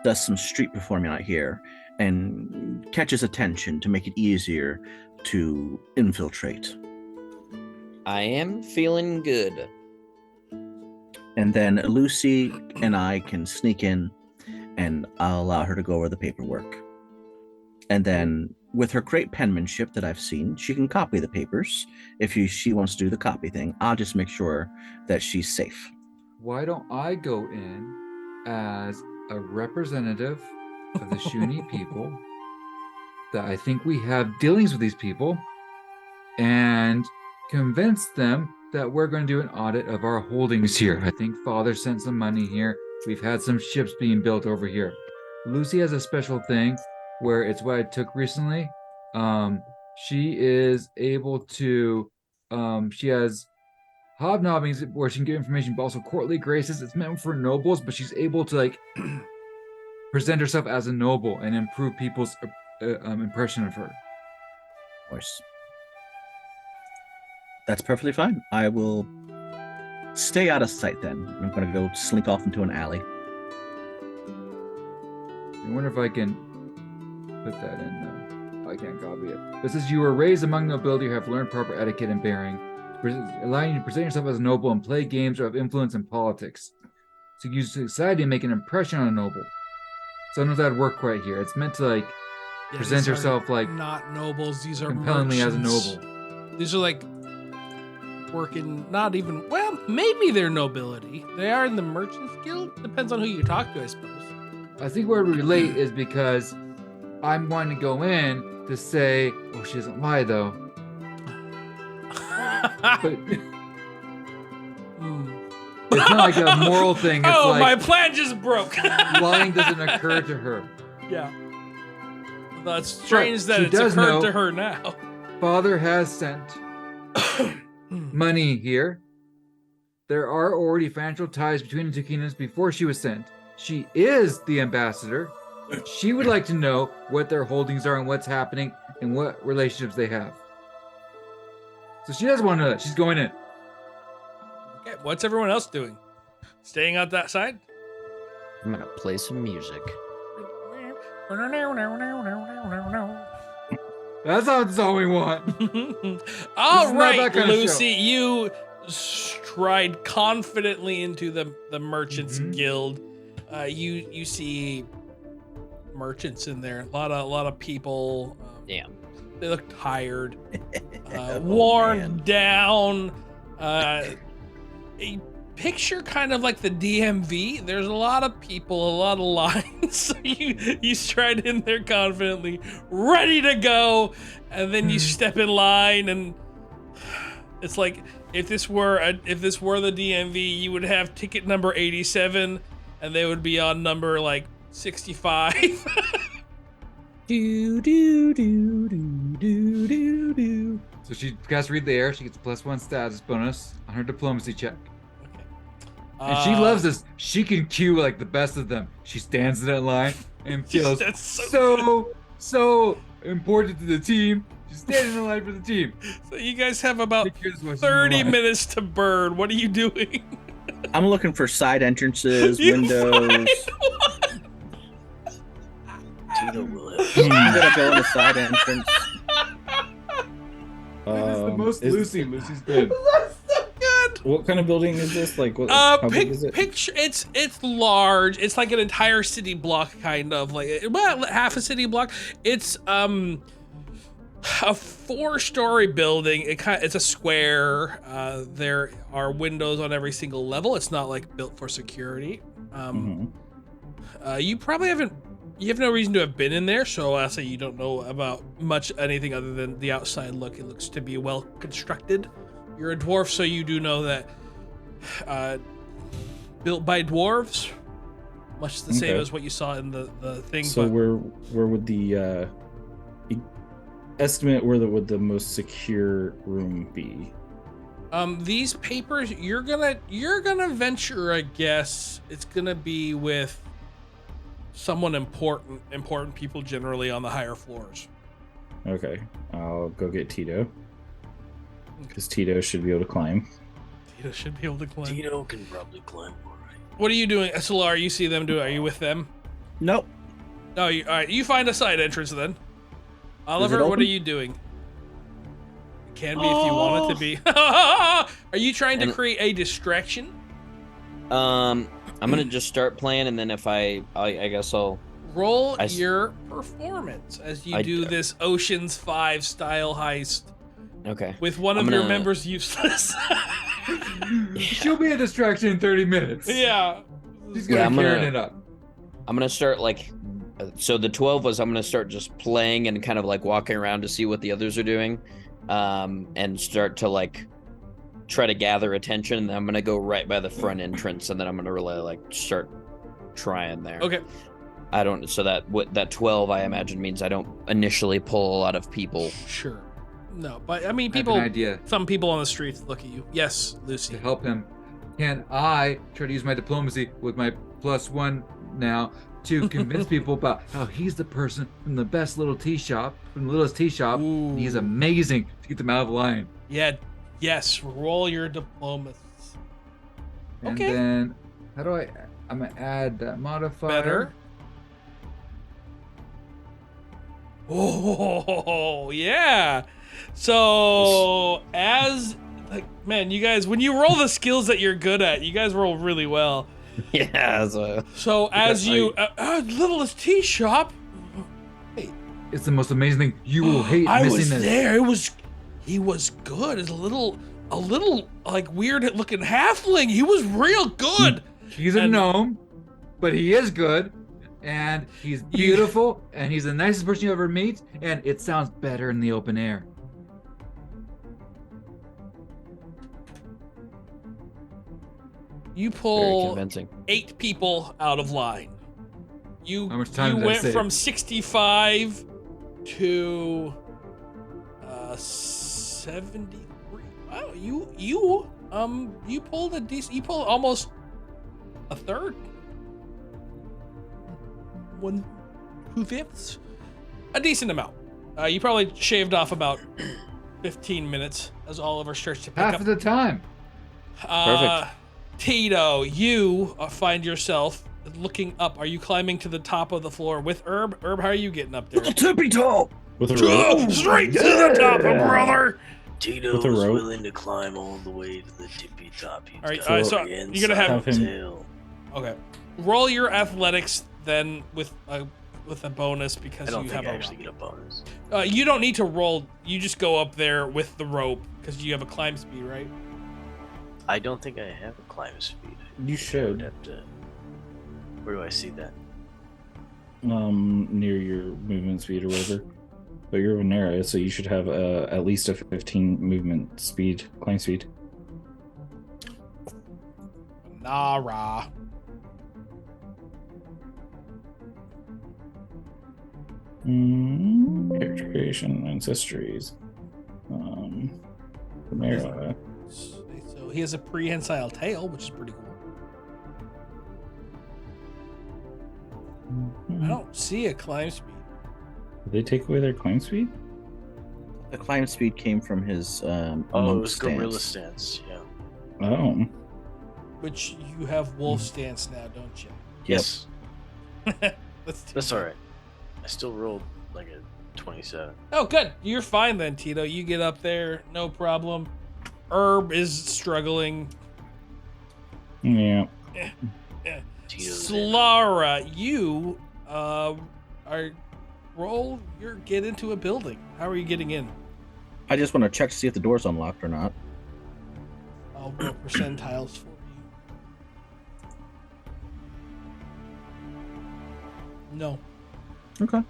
does some street performing out here and catches attention to make it easier to infiltrate? I am feeling good. And then Lucy and I can sneak in and I'll allow her to go over the paperwork. And then with her great penmanship that I've seen, she can copy the papers. If she wants to do the copy thing, I'll just make sure that she's safe. Why don't I go in as a representative of the Shuni people that I think we have dealings with these people and convince them that we're going to do an audit of our holdings here. I think Father sent some money here. We've had some ships being built over here. Lucy has a special thing where it's what I took recently. She is able to, she has hobnobbings where she can get information, but also courtly graces. It's meant for nobles, but she's able to present herself as a noble and improve people's impression of her. Of course. That's perfectly fine. I will stay out of sight then. I'm going to go slink off into an alley. I wonder if I can put that in. I can't copy it. It says you were raised among nobility who have learned proper etiquette and bearing, allowing you to present yourself as a noble and play games or have influence in politics. So use society and make an impression on a noble. So I don't know if that'd work quite here. It's meant to like present these are yourself like not nobles. These are compellingly as a merchants. noble. These are like working, not even, well, maybe they're nobility. They are in the Merchants Guild. Depends on who you talk to, I suppose. I think where we relate is because I'm wanting to go in to say, oh, she doesn't lie though. But it's not like a moral thing. It's Oh, like my plan just broke. lying doesn't occur to her. Yeah. That's strange But that she it's does occurred know- to her now. Father has sent money here. There are already financial ties between the two kingdoms before she was sent. She is the ambassador. She would like to know what their holdings are and what's happening and what relationships they have. So she does want to know that. She's going in. Okay, what's everyone else doing? Staying out that side? I'm gonna play some music. That's all we want. All This is not right, that kind of Lucy, you stride confidently into the Merchants Guild. You see merchants in there. A lot of people. Damn. They look tired, worn down. A picture kind of like the DMV. There's a lot of people, a lot of lines. So you stride in there confidently, ready to go, and then you step in line, and it's like if this were the DMV, you would have ticket number 87, and they would be on number like 65. Do do do do do do do. So she casts Read the Air. She gets a +1 status bonus on her diplomacy check. And she loves this. She can cue like the best of them. She stands in that line and feels That's so important to the team. She's standing in line for the team. So you guys have about She cares what she's 30 in line. minutes to burn. What are you doing? I'm looking for side entrances, You windows. find Tito will have. I'm gonna go in the side entrance. This is the most is- Lucy's been. That's so good. What kind of building is this? Like, what? How big is it? Picture it's large. It's like an entire city block, kind of like, well, half a city block. It's a 4-story building. It's a square. There are windows on every single level. It's not like built for security. You probably haven't. You have no reason to have been in there, so I'll say you don't know about much anything other than the outside look. It looks to be well constructed. You're a dwarf, so you do know that built by dwarves, much the same Okay. as what you saw in the thing. So but where would the estimate where would the most secure room be? these papers, you're gonna venture a guess it's gonna be with someone important people generally on the higher floors. Okay, I'll go get Tito. Because Tito should be able to climb. Tito should be able to climb. Tito can probably climb all right. What are you doing, Solar? You see them do it? Are you with them? Nope. Oh, all right. You find a side entrance then. Oliver, what open? are you doing? It can be if you want it to be. Are you trying to create a distraction? I'm gonna just start playing, and then if I guess I'll roll your performance as you do this Ocean's 5 style heist. Okay. With one of your members useless. She'll be a distraction in 30 minutes. Yeah. She's gonna carry it up. I'm gonna start like, so the 12 was I'm gonna start just playing and kind of like walking around to see what the others are doing, and start to like try to gather attention. And then I'm gonna go right by the front entrance, and then I'm gonna really like start trying there. Okay. So that 12 I imagine means I don't initially pull a lot of people. Sure. No, but I mean, I have people. an idea. Some people on the streets look at you. Yes, Lucy. To help him, can I try to use my diplomacy with my +1 now to convince people about how he's the person from the best little tea shop, from the littlest tea shop, and he's amazing to get them out of line. Yeah. Yes. Roll your diplomacy. And Okay. then, how do I'm gonna add that modifier. Better. Oh, yeah. So, man, you guys, when you roll the skills that you're good at, you guys roll really well. Yeah. So, as you, littlest tea shop. It's the most amazing thing. You will hate I missing was this. there. He was good. It's a little like weird looking halfling. He was real good. He's a gnome, but he is good, and he's beautiful, and he's the nicest person you ever meet, and it sounds better in the open air. You Very pull convincing. 8 people out of line. You How much time you did I went save? from 65 to 73. Wow, you pulled a decent. You pulled almost a third. 1/2, a decent amount. You probably shaved off about 15 minutes as Oliver starts to pick Half up. of the time. Perfect. Tito, you find yourself looking up. Are you climbing to the top of the floor with Herb? Herb, how are you getting up there? tippy top. With a rope. Straight to the top, brother. Tito's With a rope. willing to climb all the way to the tippy top. He's All right, got so the you're gonna have him- tail. Okay. Roll your athletics then with a bonus because I don't you think have I a actually get a bonus. you don't need to roll. You just go up there with the rope because you have a climb speed, right? I don't think I have a climb speed. You I would should. have to. Where do I see that? Near your movement speed or whatever. But you're an area, so you should have at least a 15 movement speed, climb speed. Nara. Character creation, ancestries. Chimera. So he has a prehensile tail, which is pretty cool. I don't see a climb speed. Did they take away their climb speed? The climb speed came from his Oh, it monk was gorilla stance. Yeah. Oh. Which you have wolf stance now, don't you? Yes. That's That's all right. I still rolled like a 27. Oh, good. You're fine then, Tito. You get up there, no problem. Herb is struggling. Yeah. Tito's in. Slara, you get into a building. How are you getting in? I just want to check to see if the door's unlocked or not. I'll roll percentiles for you. No. Okay.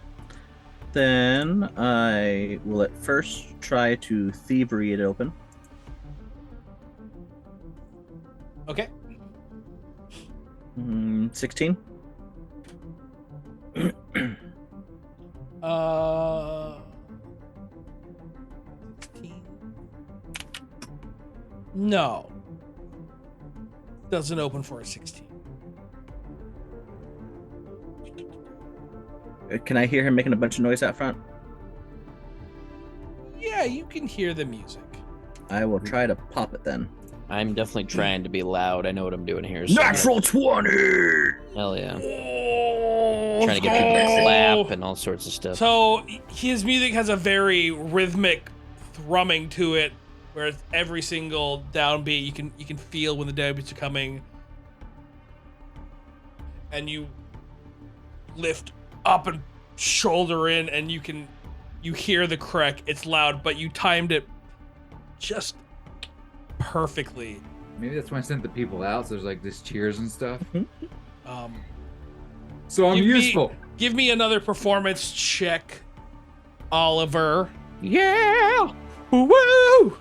Then I will at first try to thievery it open. Okay. 16. Uh, 16. No. Doesn't open for a 16. Can I hear him making a bunch of noise out front? Yeah, you can hear the music. I will try to pop it then. I'm definitely trying to be loud. I know what I'm doing here. So Natural 20! Hell yeah. Oh, Trying to get people to clap and all sorts of stuff. So his music has a very rhythmic thrumming to it, where it's every single downbeat you can feel when the downbeats are coming, and you lift up and shoulder in, and you hear the crack. It's loud, but you timed it just perfectly. Maybe that's when I sent the people out, so there's like this cheers and stuff. So I'm Give me- useful. Give me another performance check, Oliver. Yeah. Woo!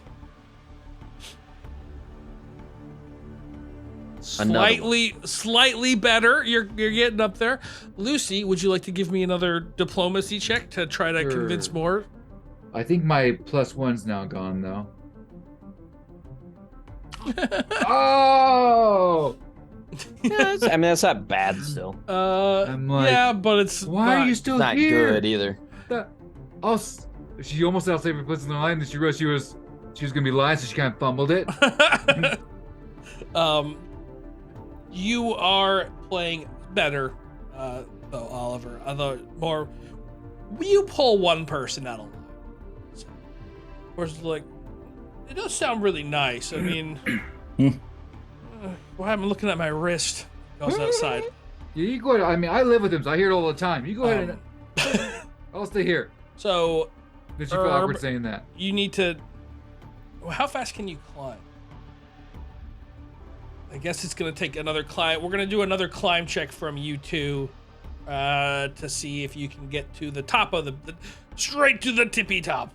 Another Slightly better. You're getting up there. Lucy, would you like to give me another diplomacy check to try to convince Sure. more? I think my +1's now gone though. Oh! Yeah, I mean, that's not bad still. I'm like, yeah, but it's Why are you still Not here? good either. She almost outsaved her place in the line, and she realized she was gonna be lying, so she kind of fumbled it. You are playing better, though, Oliver. Although you pull one person out of line. So, of course, like, it does sound really nice. I mean, why am I looking at my wrist? Goes outside. Yeah, you go ahead. I mean, I live with him, so I hear it all the time. You go ahead and I'll stay here. So, Did you feel awkward saying that? you need to. Well, how fast can you climb? I guess it's gonna take another climb. We're gonna do another climb check from you two, to see if you can get to the top of the straight to the tippy top.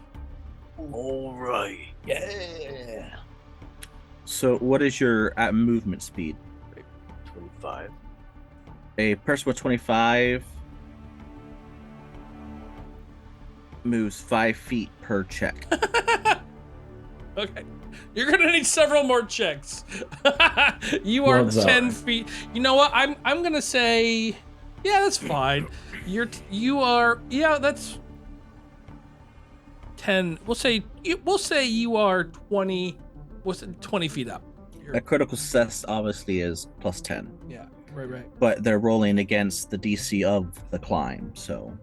All right. Yeah. So, what is your movement speed? 25. A person with 25 moves 5 feet per check. Okay. You're gonna need several more checks. You are Loves 10 that. feet. You know what? I'm gonna say, yeah, that's fine. You are, yeah, that's 10. We'll say you are 20. What's it? 20 feet up. A critical success obviously is plus 10, Yeah. Right. but they're rolling against the DC of the climb. So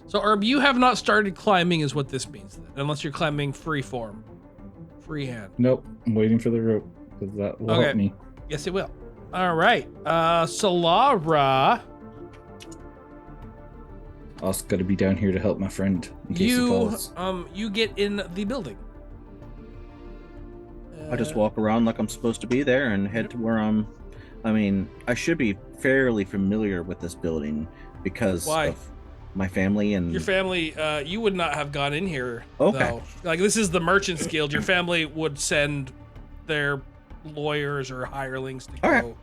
So Herb, you have not started climbing, is what this means, then, unless you're climbing freehand. Nope. I'm waiting for the rope because that will Okay. help me. Yes, it will. All right. Solara, Also, got to be down here to help my friend in case he falls. you get in the building. I just walk around like I'm supposed to be there and head to where I'm. I mean, I should be fairly familiar with this building because Why? of my family and Your family, you would not have gone in here. Okay. Though. Like, this is the Merchants Guild. Your family would send their lawyers or hirelings to Okay. go.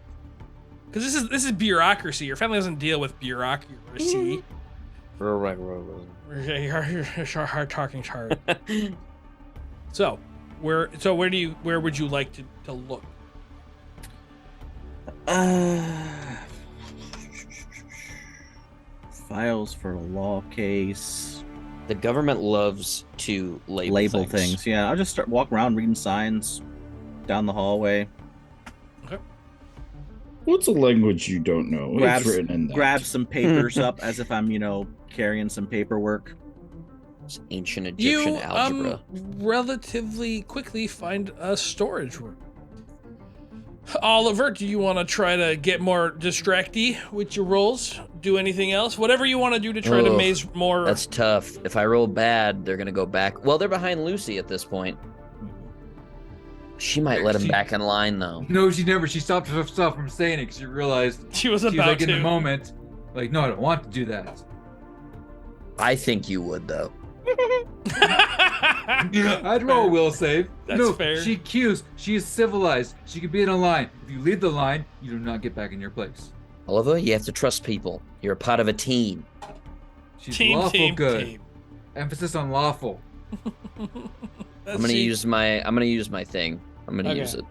Because this is bureaucracy. Your family doesn't deal with bureaucracy. Right. You're hard talking hard. So, where would you like to look? Files for a law case, The government loves to label things. Yeah, I'll just start walking around reading signs down the hallway. What's a language you don't know? Grab, It's written in that. grab some papers up as if I'm, carrying some paperwork. It's ancient Egyptian You algebra. relatively quickly find a storage room. Oliver, do you want to try to get more distracty with your rolls? Do anything else? Whatever you want to do to try to Ugh, maze more. That's tough. If I roll bad, they're gonna go back. Well, they're behind Lucy at this point. She might let him back in line though. No, she never. She stopped herself from saying it because she realized She was she was about like in to. the moment, like, no, I don't want to do that. I think you would though. I'd roll a will save. That's no, fair. She cues. She is civilized. She can be in a line. If you leave the line, you do not get back in your place. Oliver, you have to trust people. You're a part of a team. She's Team, lawful team, good. team. Emphasis on lawful. I'm gonna use my thing. I'm gonna Okay. use it.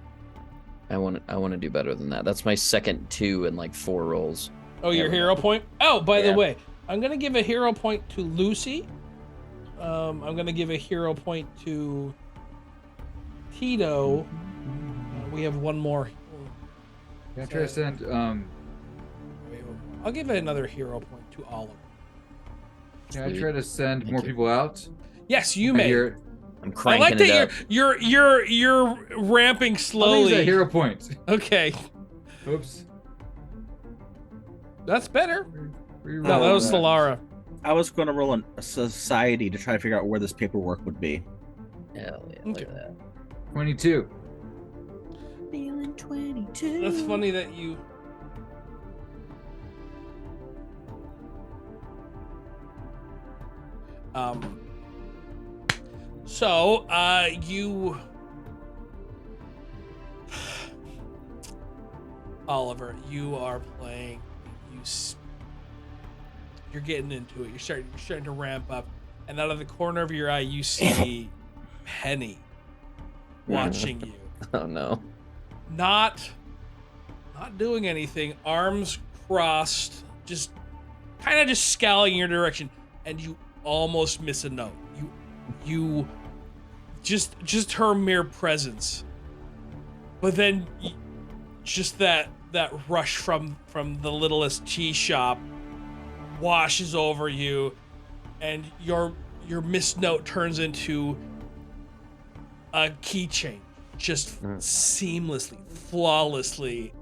I want to do better than that. That's my second 2 in like 4 rolls. Oh, your There we hero go. point? Oh, by the Yeah. way, I'm going to give a hero point to Lucy. I'm going to give a hero point to Tito. We have one more. Can I try to send I'll give another hero point to Oliver. Can I Sweet. try to send Thank more you. people out? Yes, you I may. hear- I'm I cranking like it that up. you're ramping I'll use slowly. that hero point. Okay, Oops. that's better. Reroll No, that was that. Solara. I was going to roll a society to try to figure out where this paperwork would be. Hell yeah, look Okay. at that. 22. Feeling 22. That's funny that you. So, you. Oliver, you are playing. You're getting into it. You're starting to ramp up, and out of the corner of your eye, you see Penny watching you. Oh no. Not doing anything, arms crossed, just kind of just scowling in your direction, and you almost miss a note. You just her mere presence, but then just that rush from the littlest tea shop washes over you, and your misnote turns into a keychain, just seamlessly, flawlessly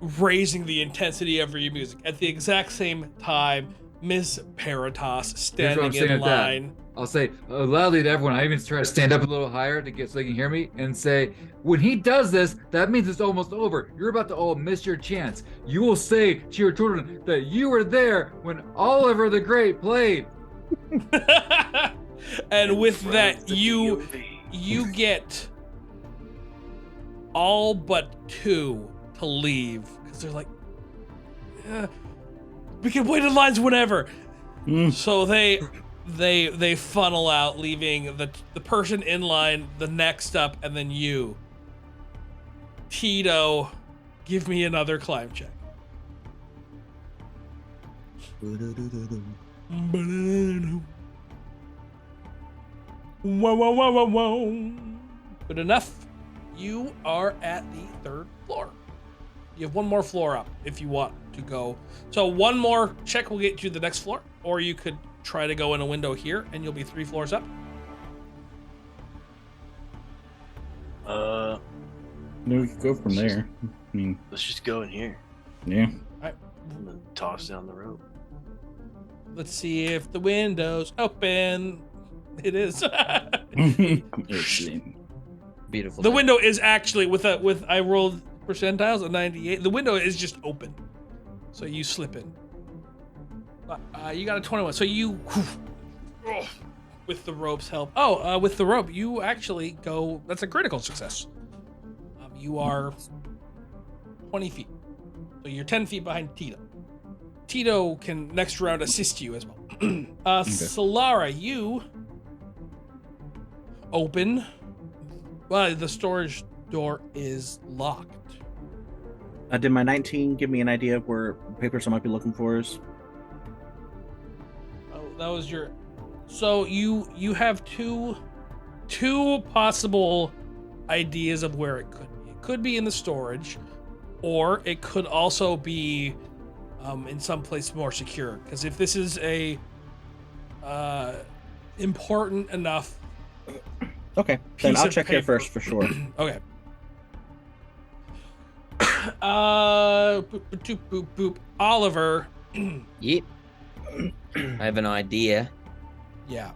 raising the intensity of your music. At the exact same time, Miss Peritas standing in line. I'll say loudly to everyone. I even try to stand up a little higher to get so they can hear me and say, when he does this, that means it's almost over. You're about to all miss your chance. You will say to your children that you were there when Oliver the Great played. And with that, you get all but 2 to leave because they're like, we can wait in lines whenever. So they funnel out, leaving the person in line, the next up, and then you. Tito, give me another climb check. Good enough. You are at the 3rd floor. You have 1 more floor up if you want to go. So 1 more check will get you to the next floor, or you could try to go in a window here and you'll be 3 floors up. No, we could go from there. I mean, let's just go in here. Yeah. Alright. I'm gonna toss down the rope. Let's see if the window's open. It is. Beautiful. The window is actually with I rolled percentiles a 98. The window is just open, so you slip in. You got a 21, so you with the rope's help. With the rope, you actually go. That's a critical success. You are 20 feet, so you're 10 feet behind Tito. Tito can next round assist you as well. Solara, you open. Well, the storage door is locked. Did my 19 give me an idea of where papers I might be looking for is? Oh, that was your. So you have two possible ideas of where it could be. It could be in the storage, or it could also be in some place more secure. Because if this is a important enough. Okay, then I'll check there first for sure. Okay. Boop. Oliver. Yep. I have an idea. Yeah.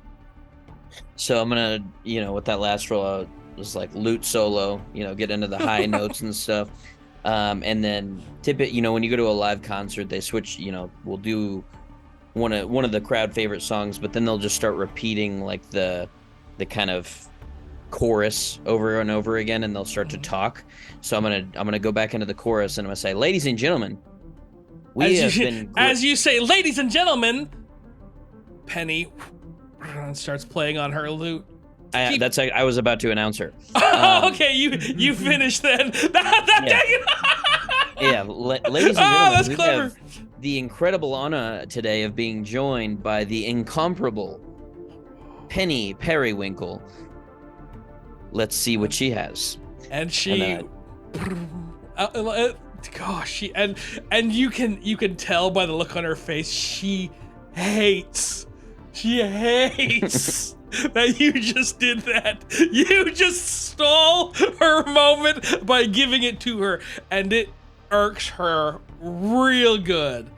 So I'm gonna, with that last roll, I was like loot solo, get into the high notes and stuff. And then when you go to a live concert, they switch, we'll do one of the crowd favorite songs, but then they'll just start repeating like the kind of chorus over and over again, and they'll start to talk. So I'm gonna go back into the chorus and I'm gonna say, ladies and gentlemen, as you say, ladies and gentlemen, Penny starts playing on her lute. I was about to announce her. Okay, you finished then. Yeah, ladies and gentlemen, that's we clever. have the incredible honor today of being joined by the incomparable Penny Periwinkle. Let's see what she has. And she, gosh, and you can tell by the look on her face, she hates that you just did that. You just stole her moment by giving it to her, and it irks her real good.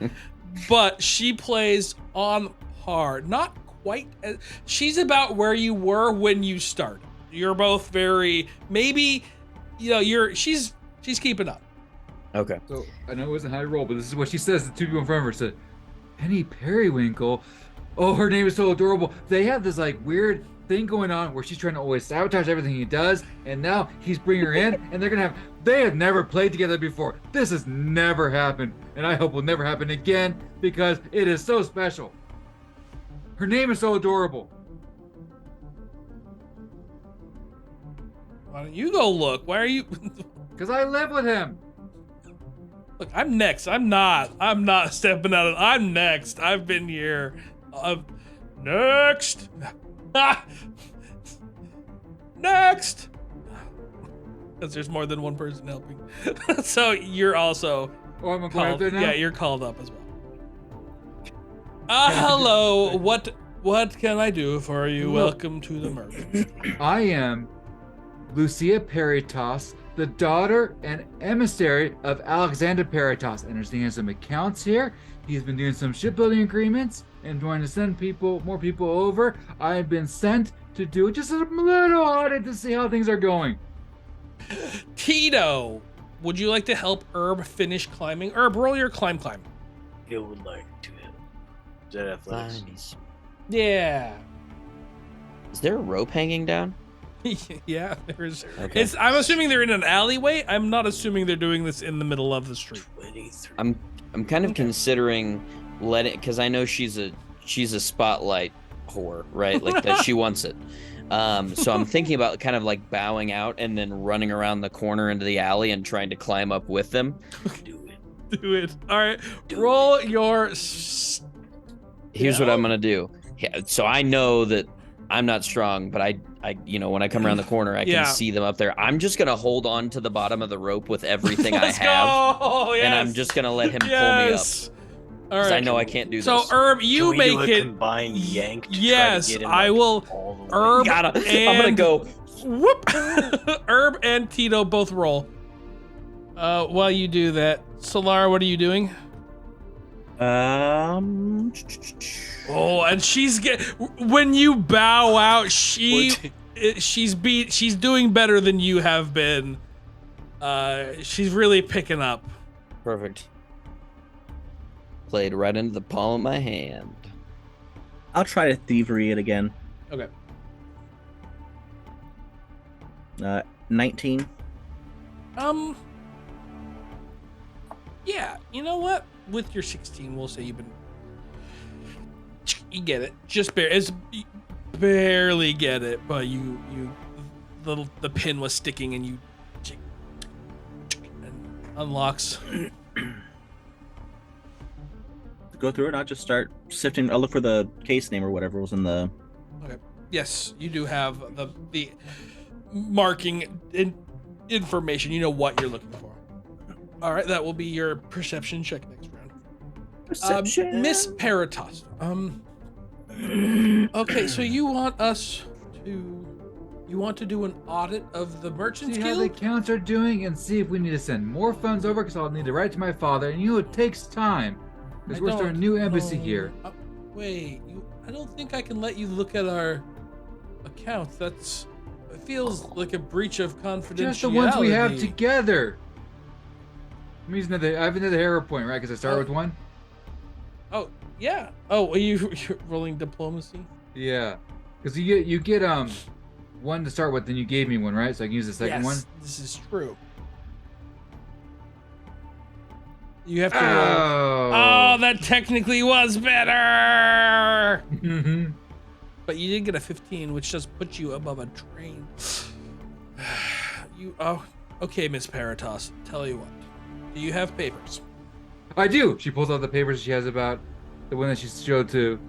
But she plays on par, not quite as, she's about where you were when you started. You're both very, maybe, she's keeping up. Okay. So I know it wasn't high roll, but this is what she says. The 2 people in front of her said, Penny Periwinkle. Oh, her name is so adorable. They have this like weird thing going on where she's trying to always sabotage everything he does, and now he's bringing her in, and they have never played together before. This has never happened, and I hope will never happen again because it is so special. Her name is so adorable. Why don't you go look? Why are you? Because I live with him. Look, I'm next. I'm not stepping out. I'm next. I've been here. Next. Next. Because there's more than one person helping. So you're also Oh, I'm called. there now? Yeah, you're called up as well. Hello. What can I do for you? Welcome to the merchant. I am Lucia Peritas, the daughter and emissary of Alexander Peritas. I understand he has some accounts here. He's been doing some shipbuilding agreements and trying to send more people over. I've been sent to do just a little audit to see how things are going. Tito, would you like to help Herb finish climbing? Herb, roll your climb. I would like to. Is that athletics? Nice. Yeah. Is there a rope hanging down? Yeah, there's. Okay. I'm assuming they're in an alleyway. I'm not assuming they're doing this in the middle of the street. 23. I'm kind of considering letting, because I know she's a spotlight whore, right? Like that she wants it. So I'm thinking about kind of like bowing out and then running around the corner into the alley and trying to climb up with them. Do it. All right. Roll your. Here's what I'm gonna do. Yeah, so I know that I'm not strong, but I when I come around the corner, I can see them up there. I'm just gonna hold on to the bottom of the rope with everything I have, and I'm just gonna let him pull me up. All right. I know I can't do this. So Herb, you Can we make do a it. combined yank. To Yes, try to get him, I will. all the way? Herb I'm and gonna go. Whoop. Herb and Tito both roll. While you do that, Solara, what are you doing? Oh, and when you bow out, she's doing better than you have been. She's really picking up. Perfect. Played right into the palm of my hand. I'll try to thievery it again. Okay. 19. Yeah, you know what? With your 16, we'll say you get it. Just barely get it, but the pin was sticking and you and unlocks. Go through it. I'll just start sifting. I'll look for the case name or whatever was in the. Okay. Yes, you do have the marking information. You know what you're looking for. All right, that will be your perception check next round. Perception. Miss Peritas. Okay, so you want to do an audit of the Merchants See how the Guild? accounts are doing and see if we need to send more funds over because I'll need to write to my father. And it takes time because we're starting a new embassy here. Wait, I don't think I can let you look at our accounts. It feels like a breach of confidentiality. Just the ones we have together. I have another hero point, right? Because I started with one. Oh yeah. Oh, you're rolling diplomacy? Yeah, because you get one to start with, then you gave me one, right? So I can use the second one. This is true. You have to roll. Oh, that technically was better. Mm-hmm. But you did get a 15, which just puts you above a train. Okay, Miss Peritas. Tell you what. Do you have papers? I do. She pulls out the papers she has about the one that she showed to.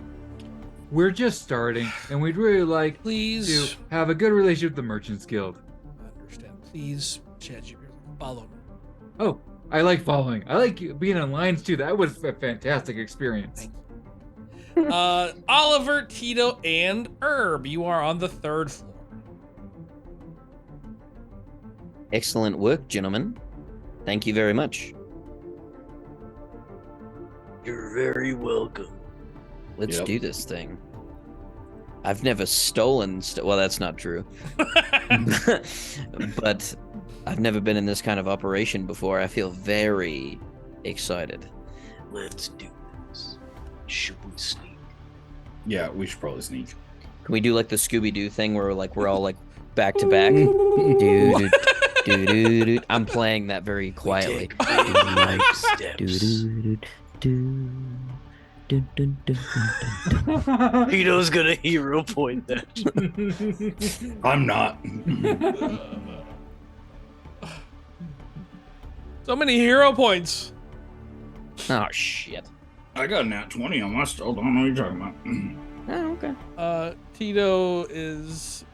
We're just starting, and we'd really like to have a good relationship with the Merchants Guild. I understand. Please, ChatGPT, follow me. Oh, I like following. I like being on lines too. That was a fantastic experience. Oliver, Tito, and Herb, you are on the 3rd floor. Excellent work, gentlemen. Thank you very much. You're very welcome. Let's do this thing. I've never stolen well, that's not true. But I've never been in this kind of operation before. I feel very excited. Let's do this. Should we sneak? Yeah, we should probably sneak. Can we do like the Scooby-Doo thing where we're all like back to back? Dude. I'm playing that very quietly. Life steps. Tito's gonna hero point that. I'm not. So many hero points. Oh shit. I got a nat 20 on my stealth. I don't know what you're talking about. Oh, okay. Tito is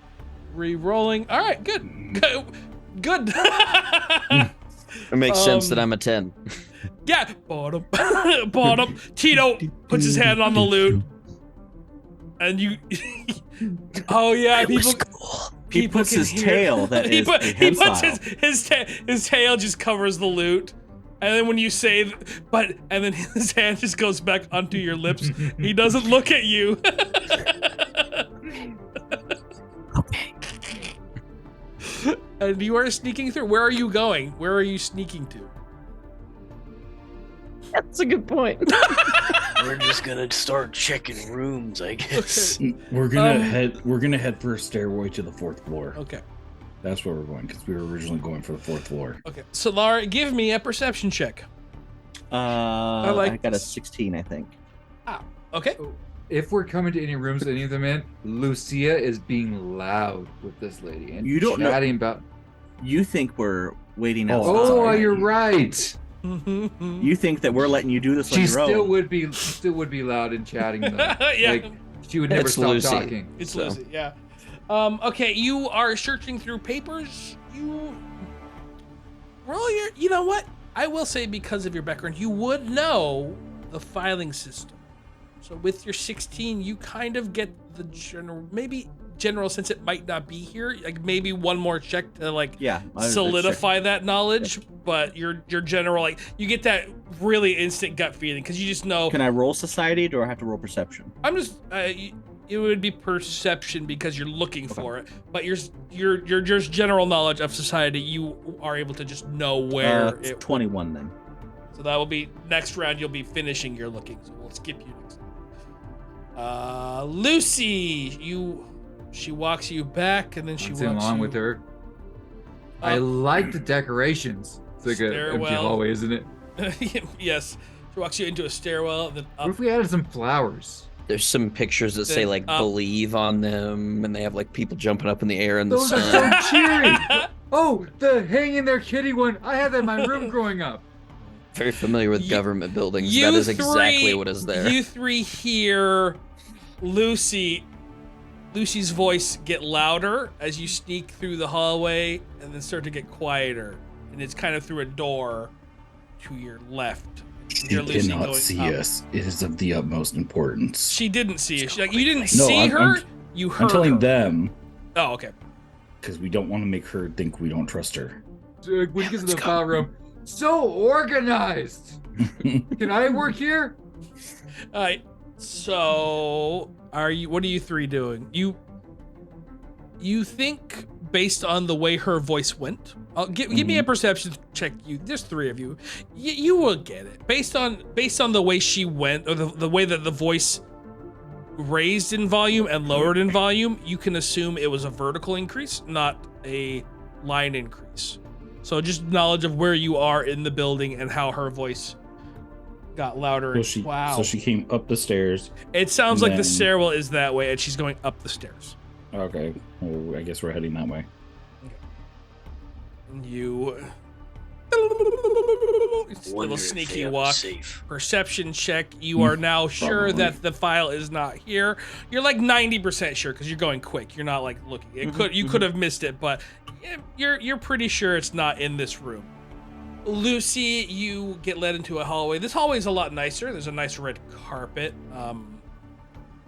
re-rolling. All right, good. Good. It makes sense that I'm a 10. Yeah, bottom. Bottom. Tito puts his hand on the loot. And you... Oh, yeah, people... He puts can his hear- tail that he is put- he puts prehensile. his tail just covers the loot. And then when you say, and then his hand just goes back onto your lips. He doesn't look at you. Okay. And you are sneaking through. Where are you going? Where are you sneaking to? That's a good point. We're just gonna start checking rooms, I guess. We're gonna head for a stairway to the 4th floor. Okay. That's where we're going because we were originally going for the 4th floor. Okay. So Lara, give me a perception check. I got a 16, I think. Okay. If we're coming to any rooms, any of them in, Lucia is being loud with this lady and You don't know- chatting about. You think we're waiting outside? Oh, you're right. You think that we're letting you do this on She your own? still would be loud and chatting though. Yeah. Like she would never It's stop Lucy. talking. It's So. Lucy, yeah. Okay, you are searching through papers. You know what? I will say because of your background, you would know the filing system. So with your 16, you kind of get the general sense it might not be here. Like maybe one more check to like solidify that knowledge, but your general you get that really instant gut feeling because you just know. Can I roll society, or do I have to roll perception? I'm just it would be perception because you're looking for it, but your just general knowledge of society, you are able to just know where It's 21 then. So that will be next round. You'll be finishing your looking. So we'll skip you next time. Lucy, she walks you back and then she Sing walks along you with her. I like the decorations. It's like an empty Stairwell. hallway, isn't it? Yes, she walks you into a stairwell and then What up. if we added some flowers? There's some pictures that say Then like up. believe on them, and they have like people jumping up in the air in the Those are sun. so cheery. Oh, the hang in there kitty one. I had that in my room growing up. Very familiar with You- government buildings. you That is exactly three- what is there. You three hear Lucy's voice get louder as you sneak through the hallway and then start to get quieter. And it's kind of through a door to your left. You hear She Lucy cannot going see up. us. It is of the utmost importance. She didn't see you. You didn't No, see I'm- her. I'm- You heard I'm telling her. them Oh, okay. because we don't want to make her think we don't trust her. So, when you get to the file room, so organized. Can I work here? All right. So, what are you three doing? You think based on the way her voice went? Give me a perception check. There's three of you. You will get it based on the way she went, or the way that the voice raised in volume and lowered in volume. You can assume it was a vertical increase, not a line increase. So just knowledge of where you are in the building and how her voice got louder. So she came up the stairs. It sounds and like the then- stairwell is that way, and she's going up the stairs. Okay, well, I guess we're heading that way. You. It's a little Wonder if sneaky they have a walk. safe. Perception check. You are now sure Probably. that the file is not here. You're like 90% sure because you're going quick. You're not like looking. You could have missed it, but you're pretty sure it's not in this room. Lucy, you get led into a hallway. This hallway is a lot nicer. There's a nice red carpet.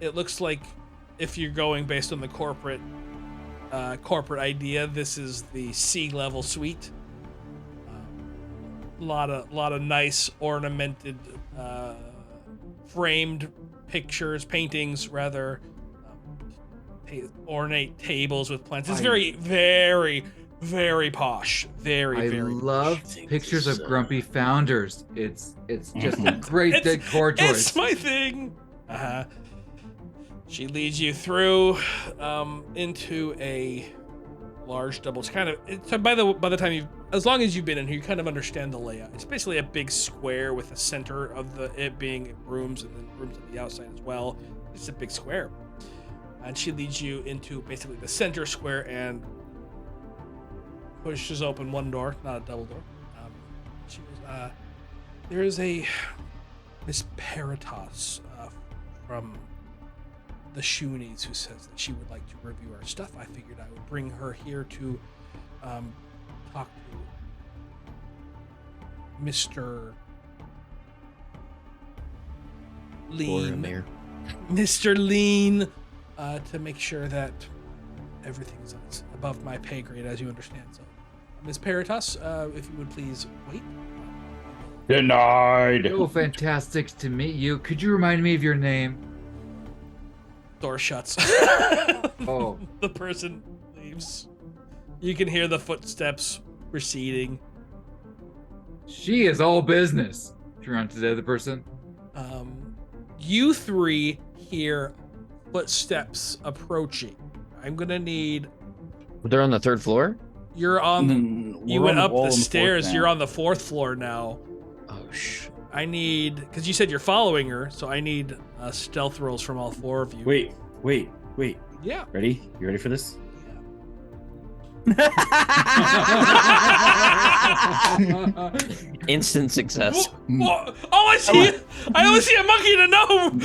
It looks like if you're going based on the corporate idea, this is the C-level suite. A lot of nice ornamented, framed pictures, paintings rather, ornate tables with plants. It's very, very, very posh. Very, I very. love think pictures this, of grumpy founders. It's just a Mhm. great decor choice. It's my thing. She leads you through into a large double. It's kind of so by the time as long as you've been in here, you kind of understand the layout. It's basically a big square with the center of it being rooms and then rooms on the outside as well. It's a big square, and she leads you into basically the center square and pushes open one door, not a double door. She goes, there is a Miss Peritas from the Shoonies who says that she would like to review our stuff. I figured I would bring her here to talk to Mr. Lean, Boromir. Mr. Lean, to make sure that everything's above my pay grade, as you understand. So, Ms. Peritas, if you would please wait. Denied. Oh, fantastic to meet you. Could you remind me of your name? Door shuts. Oh. The person leaves. You can hear the footsteps receding. She is all business. Turn around to the other person. You three hear footsteps approaching. I'm gonna need. They're on the 3rd floor? You're on. You We're went on up wall the on stairs. 4th You're now. on the 4th floor now. Oh, I need, because you said you're following her, so I need stealth rolls from all 4 of you. Wait. Yeah. Ready? You ready for this? Instant success. Whoa. Oh, I only see a monkey and a gnome.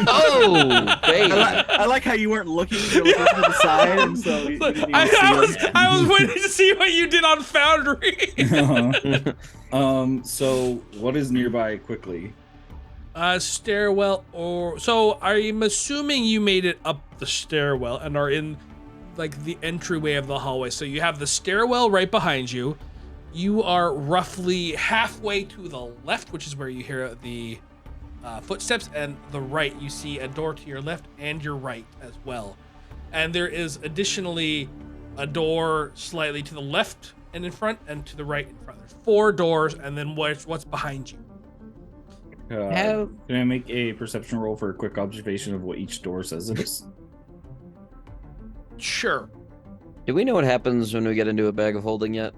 Oh, baby. I like how you weren't looking. You were looking to the side, and so you didn't even see I was them. waiting to see what you did on Foundry. So what is nearby quickly? Stairwell, or so I'm assuming you made it up the stairwell and are in like the entryway of the hallway. So you have the stairwell right behind you. You are roughly halfway to the left, which is where you hear the footsteps, and the right you see a door to your left and your right as well. And there is additionally a door slightly to the left and in front, and to the right in front. There's 4 doors, and then what's behind you. Can I make a perception roll for a quick observation of what each door says it is? Sure. Do we know what happens when we get into a bag of holding yet?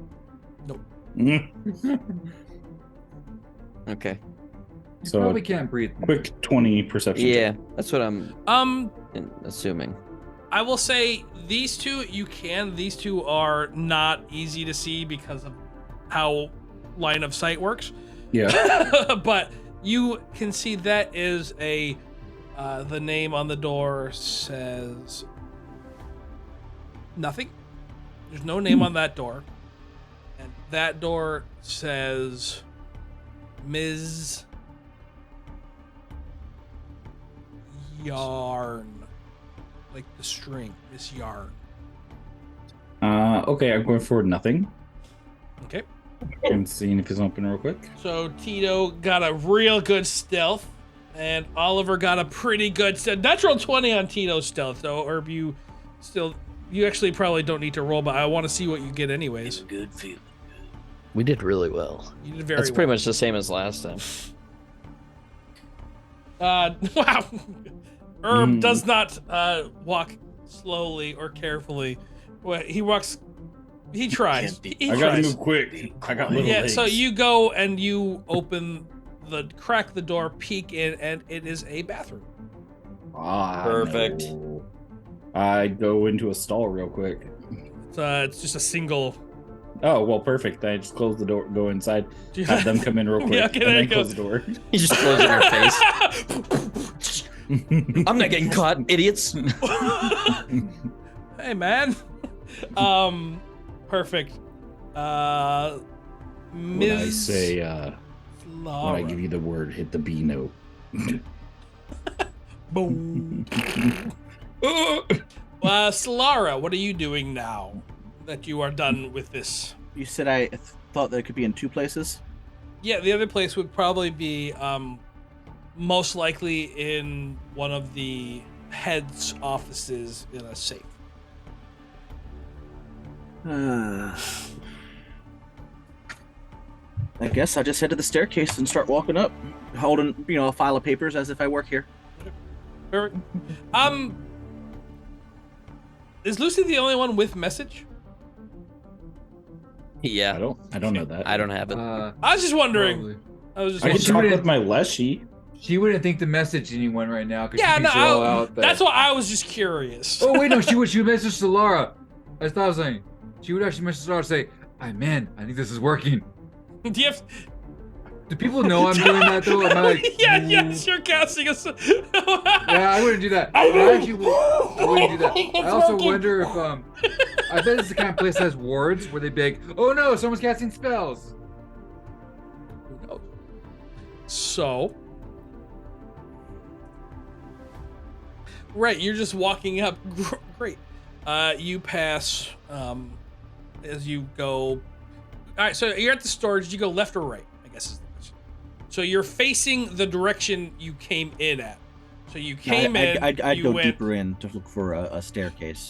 Okay. You So probably can't breathe. quick 20 perception. Yeah, that's what I'm assuming. I will say these two these two are not easy to see because of how line of sight works. Yeah. But you can see that is the name on the door says nothing. There's no name on that door. And that door says Ms. Yarn. Like the string, Miss Yarn. Okay, I'm going for nothing. Okay. I'm seeing if it's open real quick. So Tito got a real good stealth, and Oliver got a pretty good natural 20 on Tito's stealth. So Herb, you actually probably don't need to roll, but I want to see what you get anyways. Good feeling. We did really well. You did very That's well. pretty much the same as last time. Wow. Herb does not walk slowly or carefully. Well, he tries. He I gotta tries. move quick. I got little Yeah, legs. so you go and you crack the door, peek in, and it is a bathroom. Perfect. No. I go into a stall real quick. It's just a single. Oh, well, perfect. I just close the door, go inside, have them come in real quick, Yeah, okay, and there then you go. close the door. You just close in your face. I'm not getting caught, idiots. Hey, man. Perfect. When I Ms. say, when Lara. I give you the word, hit the B note. Boom. Solara, what are you doing now that you are done with this? You said I thought that it could be in 2 places. Yeah, the other place would probably be most likely in one of the head's offices in a safe. I guess I'll just head to the staircase and start walking up, holding, a file of papers as if I work here. Perfect. Is Lucy the only one with message? Yeah, I don't know that. I don't have it. I was just wondering. Probably. I was just I can wondering. talk with my leshy. She wouldn't think to message anyone right now because Yeah, she no, thinks they're all out there. that's why I was just curious. Oh wait, no, she would message to Laura. That's what I was saying. She would actually message Laura and say, I'm in. I think this is working. Do you have? Do people know I'm doing that though? Am I like, yes, you're casting us. yeah, I wouldn't do that. I wouldn't do that. I also wonder if I bet it's the kind of place that has wards where they'd be like, oh no, someone's casting spells. So, Right, you're just walking up. Great. You pass as you go. All right, so you're at the store. Did you go left or right? I guess is the question. So you're facing the direction you came in at. So you came in. I'd you go went, deeper in to look for a staircase.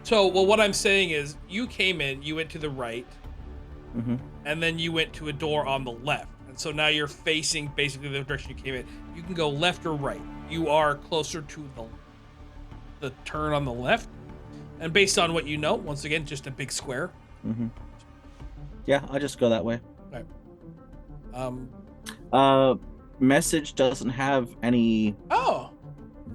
So, well, what I'm saying is, you came in. You went to the right, and then you went to a door on the left. And so now you're facing basically the direction you came in. You can go left or right. You are closer to the turn on the left. And based on what you know, once again, just a big square. Yeah, I'll just go that way. Right. Message doesn't have any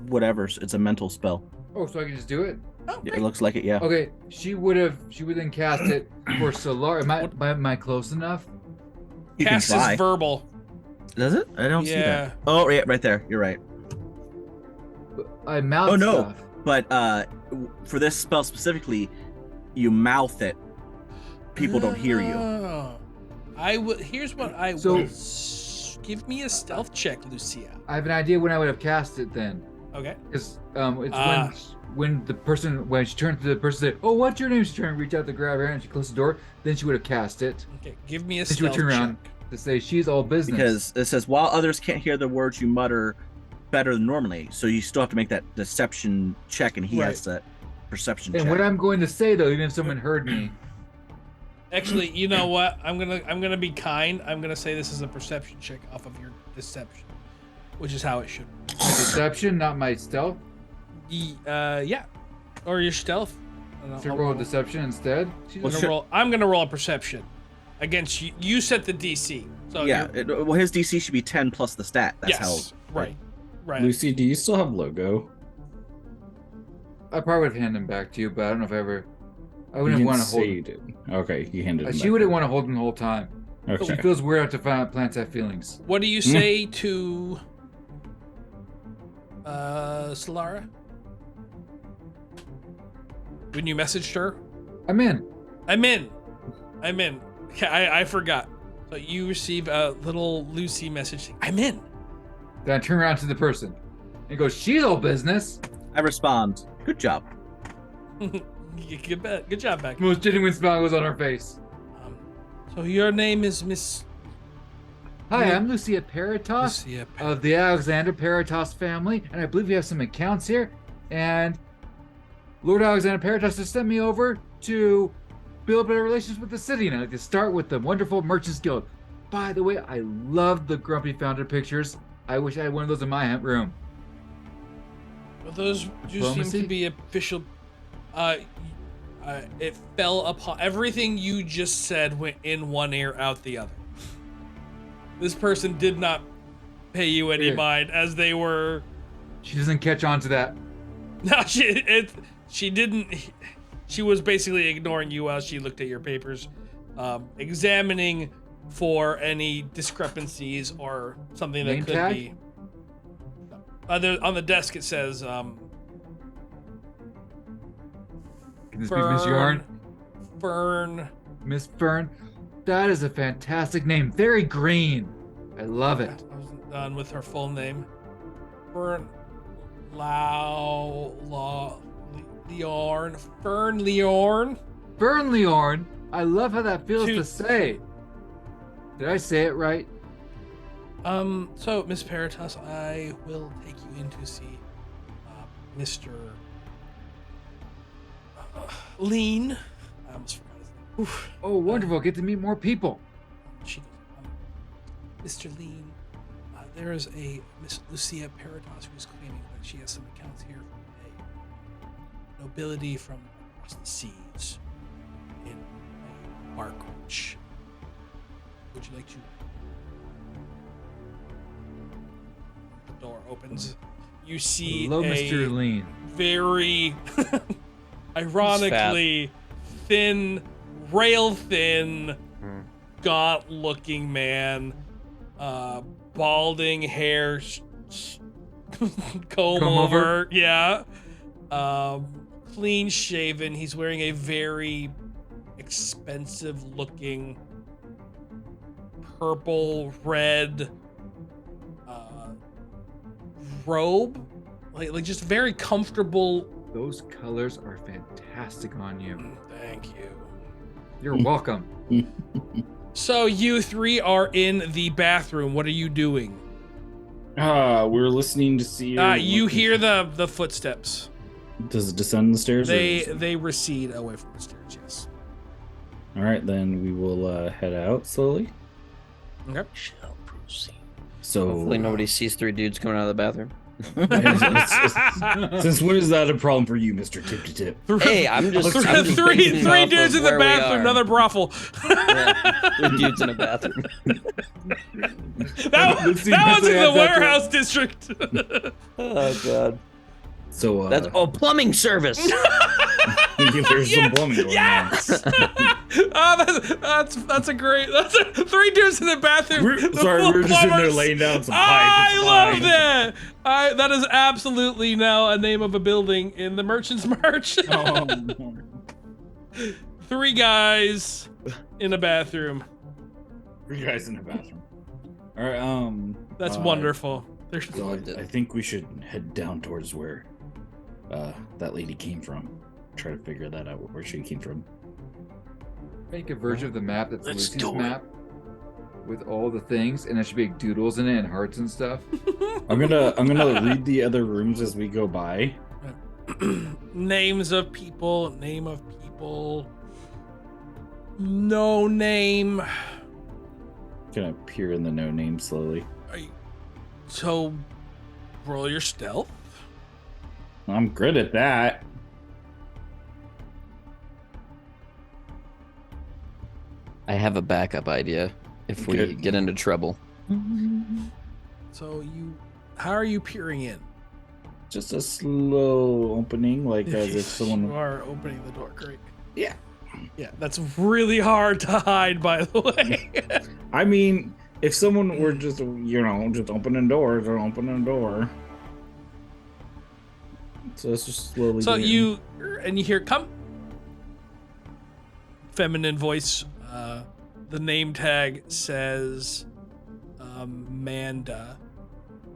whatever. It's a mental spell. Oh, so I can just do it? Oh, It looks like it, yeah. Okay, she would then cast it for Solar. Am I close enough? You can Cast fly. is verbal. Does it? I don't see Yeah. that. Oh, yeah, right there. You're right. I mouth Oh, no. stuff. But for this spell specifically, you mouth it. People don't hear you. I would. Here's what I So- will. Give me a stealth check, Lucia. I have an idea when I would have cast it then. Okay. Because it's when she turned to the person said, "Oh, what's your name?" She's trying to reach out to grab her and she closed the door. Then she would have cast it. Okay. Give me a Then she would stealth turn around check. to say she's all business. Because it says, while others can't hear the words you mutter better than normally, so you still have to make that deception check, and he has that perception and check. what I'm going to say though, even if someone heard me, Actually, you know what? I'm gonna be kind. I'm gonna say this is a perception check off of your deception, which is how it should. my deception, not my stealth. Yeah, or your stealth. I don't know. To roll deception instead. I'm gonna roll a perception against you. You set the DC. So yeah, his DC should be 10 plus the stat. That's yes, how. right. Lucy, do you still have logo? I probably would have handed him back to you, but I don't know if I You wouldn't didn't want to hold. say you did. Okay, you handed him She back. wouldn't want to hold him the whole time. She Okay. feels weird to find out plants have feelings. What do you say to Solara? When you messaged her? I'm in. I'm in. Okay, I forgot. So you receive a little Lucy message saying, I'm in. Then I turn around to the person and go, "She's all business." I respond, good job. Good job, Beck. Most genuine smile goes on her face. So your name is Miss Hi, I'm Lucia Peritos Lucia of the Alexander Peritos family, and I believe we have some accounts here. And Lord Alexander Peritos has sent me over to build better relations with the city, and I'd like to start with the wonderful Merchants Guild. By the way, I love the Grumpy Founder pictures. I wish I had one of those in my room. Well, those do seem Diplomacy? to be official. It fell upon everything you just said went in one ear, out the other. This person did not pay you any Weird. mind as they were. She doesn't catch on to that. No, she didn't. She was basically ignoring you while she looked at your papers, examining for any discrepancies or something that Name could tag? be. On the desk it says Can this be Miss Yarn? Fern. Miss Fern? That is a fantastic name. Very green. I love it. I wasn't done with her full name. Fern Leorn. Fern Leorn. Fern Leorn. I love how that feels To- to say. Did I say it right? So Miss Peritas, I will take you in to see Mr. Lean. I almost forgot his name. Oof. Oh, wonderful. Get to meet more people. She goes, Mr. Lean, there is a Miss Lucia Peritas who is claiming that she has some accounts here from a nobility from across the seas in Arkwich. Would you like to? The door opens. You see Hello, a Mr. Lean. very ironically thin, rail thin, gaunt looking man, balding hair, comb over, yeah, clean shaven. He's wearing a very expensive looking purple red robe, like just very comfortable. Those colors are fantastic on you. Thank you. You're welcome. So you three are in the bathroom. What are you doing? We're listening to see. You hear the footsteps. Does it descend the stairs? They recede away from the stairs. Yes. All right, then we will head out slowly. Okay. Shall proceed. So Hopefully nobody sees three dudes coming out of the bathroom. Since when is that a problem for you, Mr. Tip to Tip? Hey, I'm just Three thinking dudes off in of the where we bathroom, are. another brothel. Yeah, three dudes in a bathroom. that was in the warehouse district. Oh god. So That's plumbing service. there's some plumbing going Yes. That's a great. Three dudes in the bathroom. We're just sitting there laying down some pipes. I love that. That is absolutely now a name of a building in the Merchant's March. on. Three guys in a bathroom. Three guys in the bathroom. All right. That's wonderful. There's So I think we should head down towards where that lady came from. Try to figure that out, where she came from. Make a version of the map that's Let's Lucy's do it. map with all the things, and there should be like doodles in it and hearts and stuff. I'm gonna read the other rooms as we go by. names of people. Name of people. No name. Gonna appear in the no name slowly. So, roll your stealth. I'm good at that. I have a backup idea if we Good. get into trouble. So how are you peering in? Just a slow opening, like as if You someone. are opening the door. Great. Yeah. Yeah, that's really hard to hide, by the way. I mean, if someone were just just opening doors or opening a door. So it's just slowly. So doing- you hear come. Feminine voice. The name tag says Manda.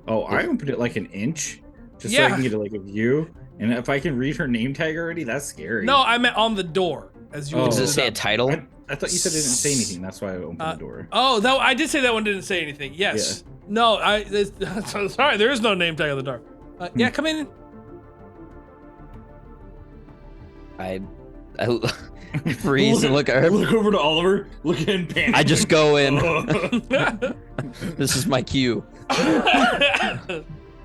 Oh, I opened it like an inch, just so Yeah. I can get like a view. And if I can read her name tag already, that's scary. No, I meant on the door. As you Oh. Does opened it say a up. title? I thought you said it didn't say anything. That's why I opened the door. Oh, no, I did say that one didn't say anything. Yes. No, sorry, there is no name tag on the door. Yeah, come in. I freeze and look at her. Look over to Oliver. Look in panic. I just go in. This is my cue.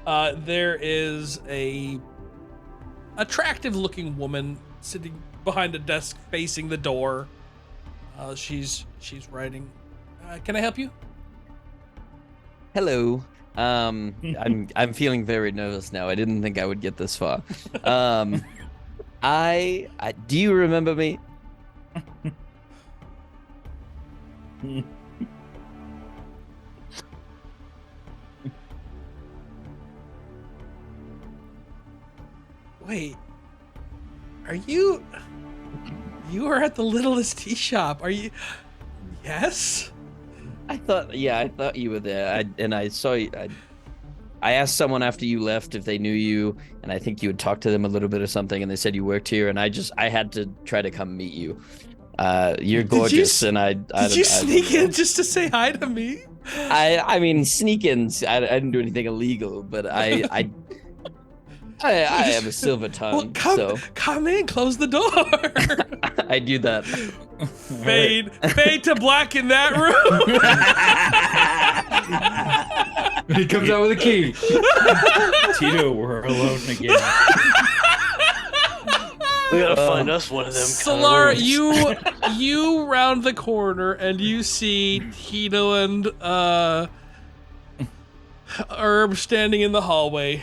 There is a attractive-looking woman sitting behind a desk facing the door. She's writing. Can I help you? Hello. I'm feeling very nervous now. I didn't think I would get this far. I do you remember me? Wait. Are you? You were at the Littlest Tea Shop. Are you? Yes. I thought you were there. I saw you. I asked someone after you left if they knew you, and I think you had talked to them a little bit or something, and they said you worked here, and I had to try to come meet you. You're gorgeous, and Did you sneak in just to say hi to me? I mean, sneak-ins. I didn't do anything illegal, but I have a silver tongue, Well, come in, close the door. I do that. Fade to black in that room. He comes out with a key. Tito, we're alone again. We gotta find us one of them. Solara, kind of rooms. you round the corner and you see Tito and Herb standing in the hallway.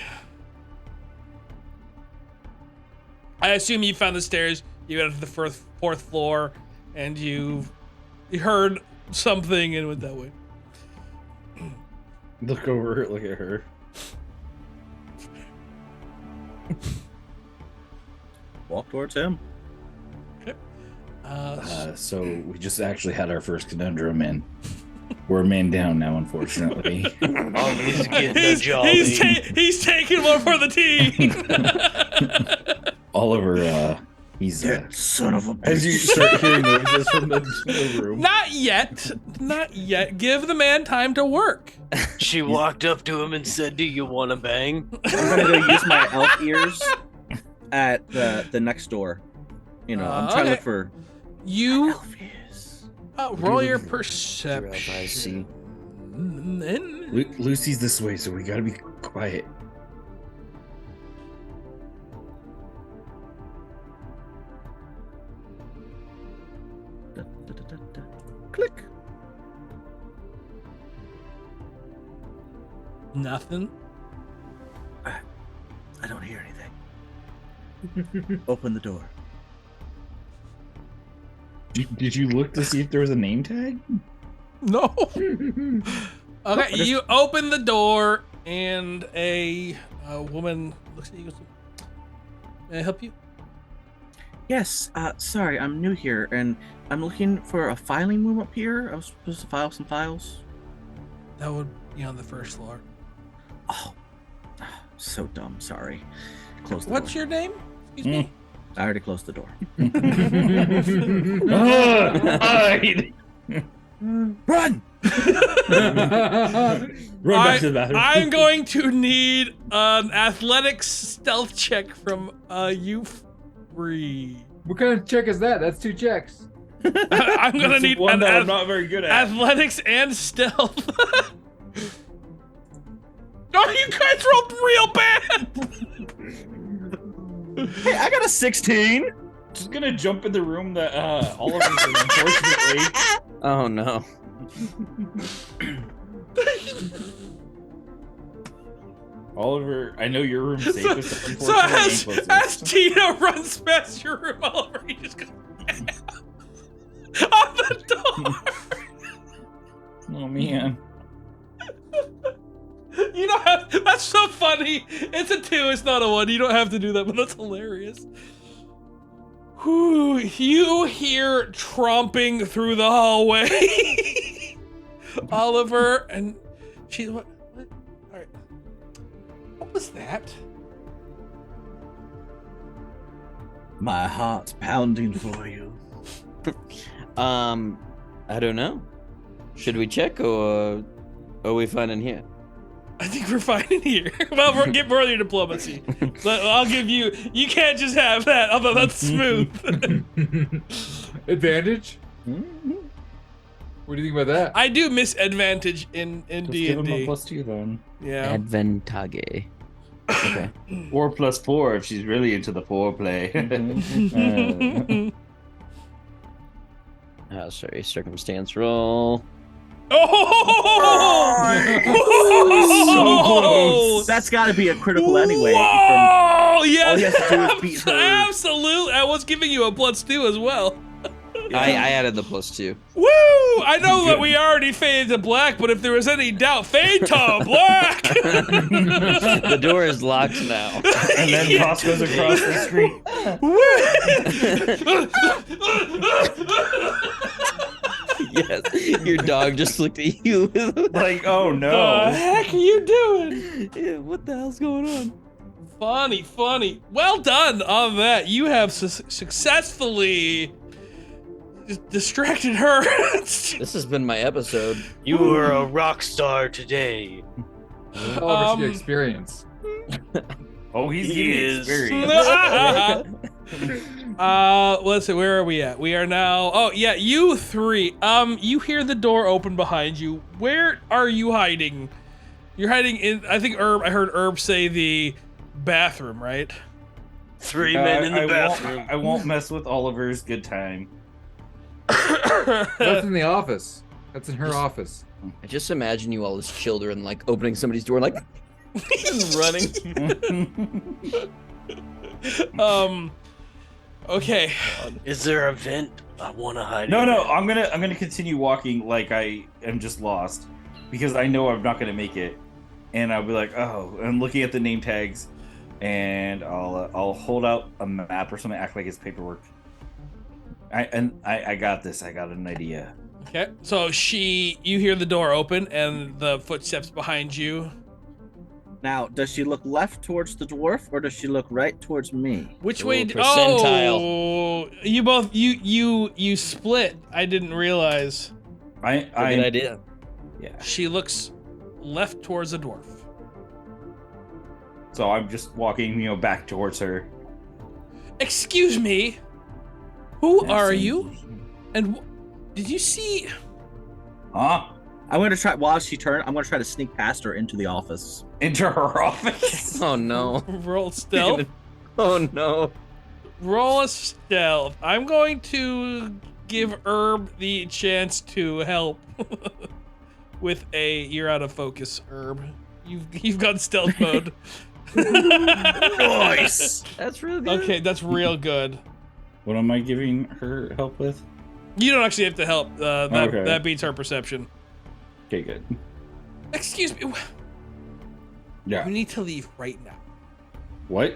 I assume you found the stairs. You went to the fourth floor, and you heard something and went that way. Look over. Look at her. Walk towards him. Okay. So we just actually had our first conundrum in. We're a man down now, unfortunately. He's getting a jolly. He's taking one for the team. Oliver, he's Son of a as you start hearing noises from the room. Not yet. Give the man time to work. She walked up to him and said, "Do you want to bang?" I'm gonna go use my elf ears at the next door. You know, I'm trying to okay. look for You elf ears. roll your I see. perception. Lucy's this way, so we gotta be quiet. Click. Nothing. I don't hear anything. Open the door. Did you look to see if there was a name tag? No. Okay, you open the door and a woman looks at you and goes, "May I help you?" Yes. Sorry, I'm new here, and I'm looking for a filing room up here. I was supposed to file some files. That would be on the first floor. Oh, so dumb. Sorry. Close the What's door. your name? Excuse me. I already closed the door. Hide! Run! Run back to the bathroom. I'm going to need an athletics stealth check from you three. What kind of check is that? That's 2 checks. I'm gonna It's need one an that I'm not very good at. athletics and stealth. Oh, you guys rolled real bad. Hey, I got a 16. Just gonna jump in the room that Oliver's in, unfortunately. Oh no. Oliver, I know your room's safest. So unfortunately, ain't as closest. Tito runs past your room, Oliver, he just goes on the door. Oh man. You don't have. That's so funny. It's a 2. It's not a 1. You don't have to do that, but that's hilarious. Whew, you hear tromping through the hallway, Oliver, and she's what? All right. What was that? My heart's pounding for you. I don't know. Should we check or are we fine in here? I think we're fine in here. Well, we'll get more of your diplomacy. I'll give you. You can't just have that, although that's smooth. Advantage? What do you think about that? I do miss advantage in Just give him a D&D. +2 then. Yeah. Advantage. Okay. 4 + 4 if she's really into the foreplay. Sorry, circumstance roll. Oh! That's got to be a critical anyway. Whoa! All he Yes, has to do is beat her. absolutely. I was giving you a +2 as well. I added the +2. Woo! I know that we already faded to black, but if there was any doubt, fade to black. The door is locked now. And then Costco's across the street. Yes, your dog just looked at you. Like, oh The no. heck are you doing? Yeah, what the hell's going on? Funny. Well done on that. You have successfully distracted her. This has been my episode. You were a rock star today. Oliver's your experience. Oh, he's He getting is. experience. Let's see, where are we at? We are now, oh yeah, you three. You hear the door open behind you. Where are you hiding? You're hiding in, I think I heard Herb say the bathroom, right? 3 men in the I bathroom. I won't mess with Oliver's good time. That's in the office. That's in her office. I just imagine you all as children, like opening somebody's door, like running. Okay. Is there a vent? I want to hide. No, in no, it. I'm gonna continue walking like I am just lost because I know I'm not gonna make it, and I'll be like, oh, I'm looking at the name tags, and I'll hold out a map or something, act like it's paperwork. I got this. I got an idea. Okay, so you hear the door open and the footsteps behind you. Now, does she look left towards the dwarf, or does she look right towards me? Which Ooh, way? percentile. Oh, you both you split. I didn't realize. Good idea. Yeah. She looks left towards the dwarf. So I'm just walking, back towards her. Excuse me. Who Yes, are and- you? And did you see? Huh? I'm going to try, while she turns, I'm going to try to sneak past her into the office. Into her office? Oh no. Roll stealth. Oh no. Roll a stealth. I'm going to give Herb the chance to help with you're out of focus, Herb. You've got stealth mode. Nice. That's really good. Okay, that's real good. What am I giving her help with? You don't actually have to help. Okay. That beats her perception. Okay, good. Excuse me. Yeah. We need to leave right now. What?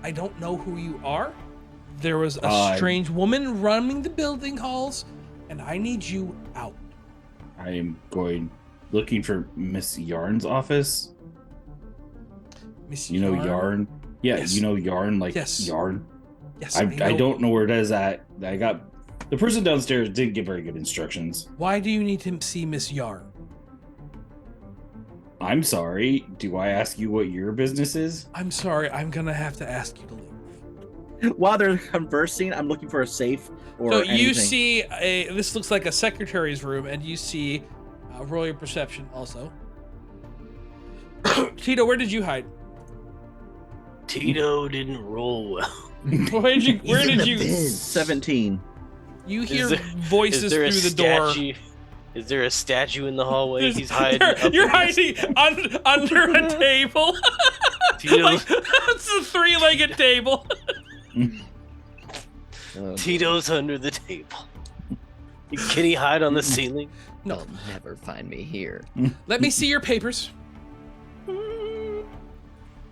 I don't know who you are. There was a strange woman running the building halls, and I need you out. I am looking for Miss Yarn's office. Miss You know Yarn? Yarn? Yeah, Yes. you know Yarn, like Yes. Yarn. Yes, I know. don't know where it is at. The person downstairs didn't give very good instructions. Why do you need to see Miss Yarn? I'm sorry. Do I ask you what your business is? I'm sorry. I'm gonna have to ask you to leave. While they're conversing, I'm looking for a safe or So anything. you see this looks like a secretary's room, and you see roll your perception also. Tito, where did you hide? Tito didn't roll well. Where did you? 17. You hear Is there- voices Is there through a the door. statue? Is there a statue in the hallway? There's- He's hiding. up You're against- hiding under a table. Tito, Like, it's a three-legged table. Tito's under the table. Can he hide on the ceiling? No. They'll never find me here. Let me see your papers.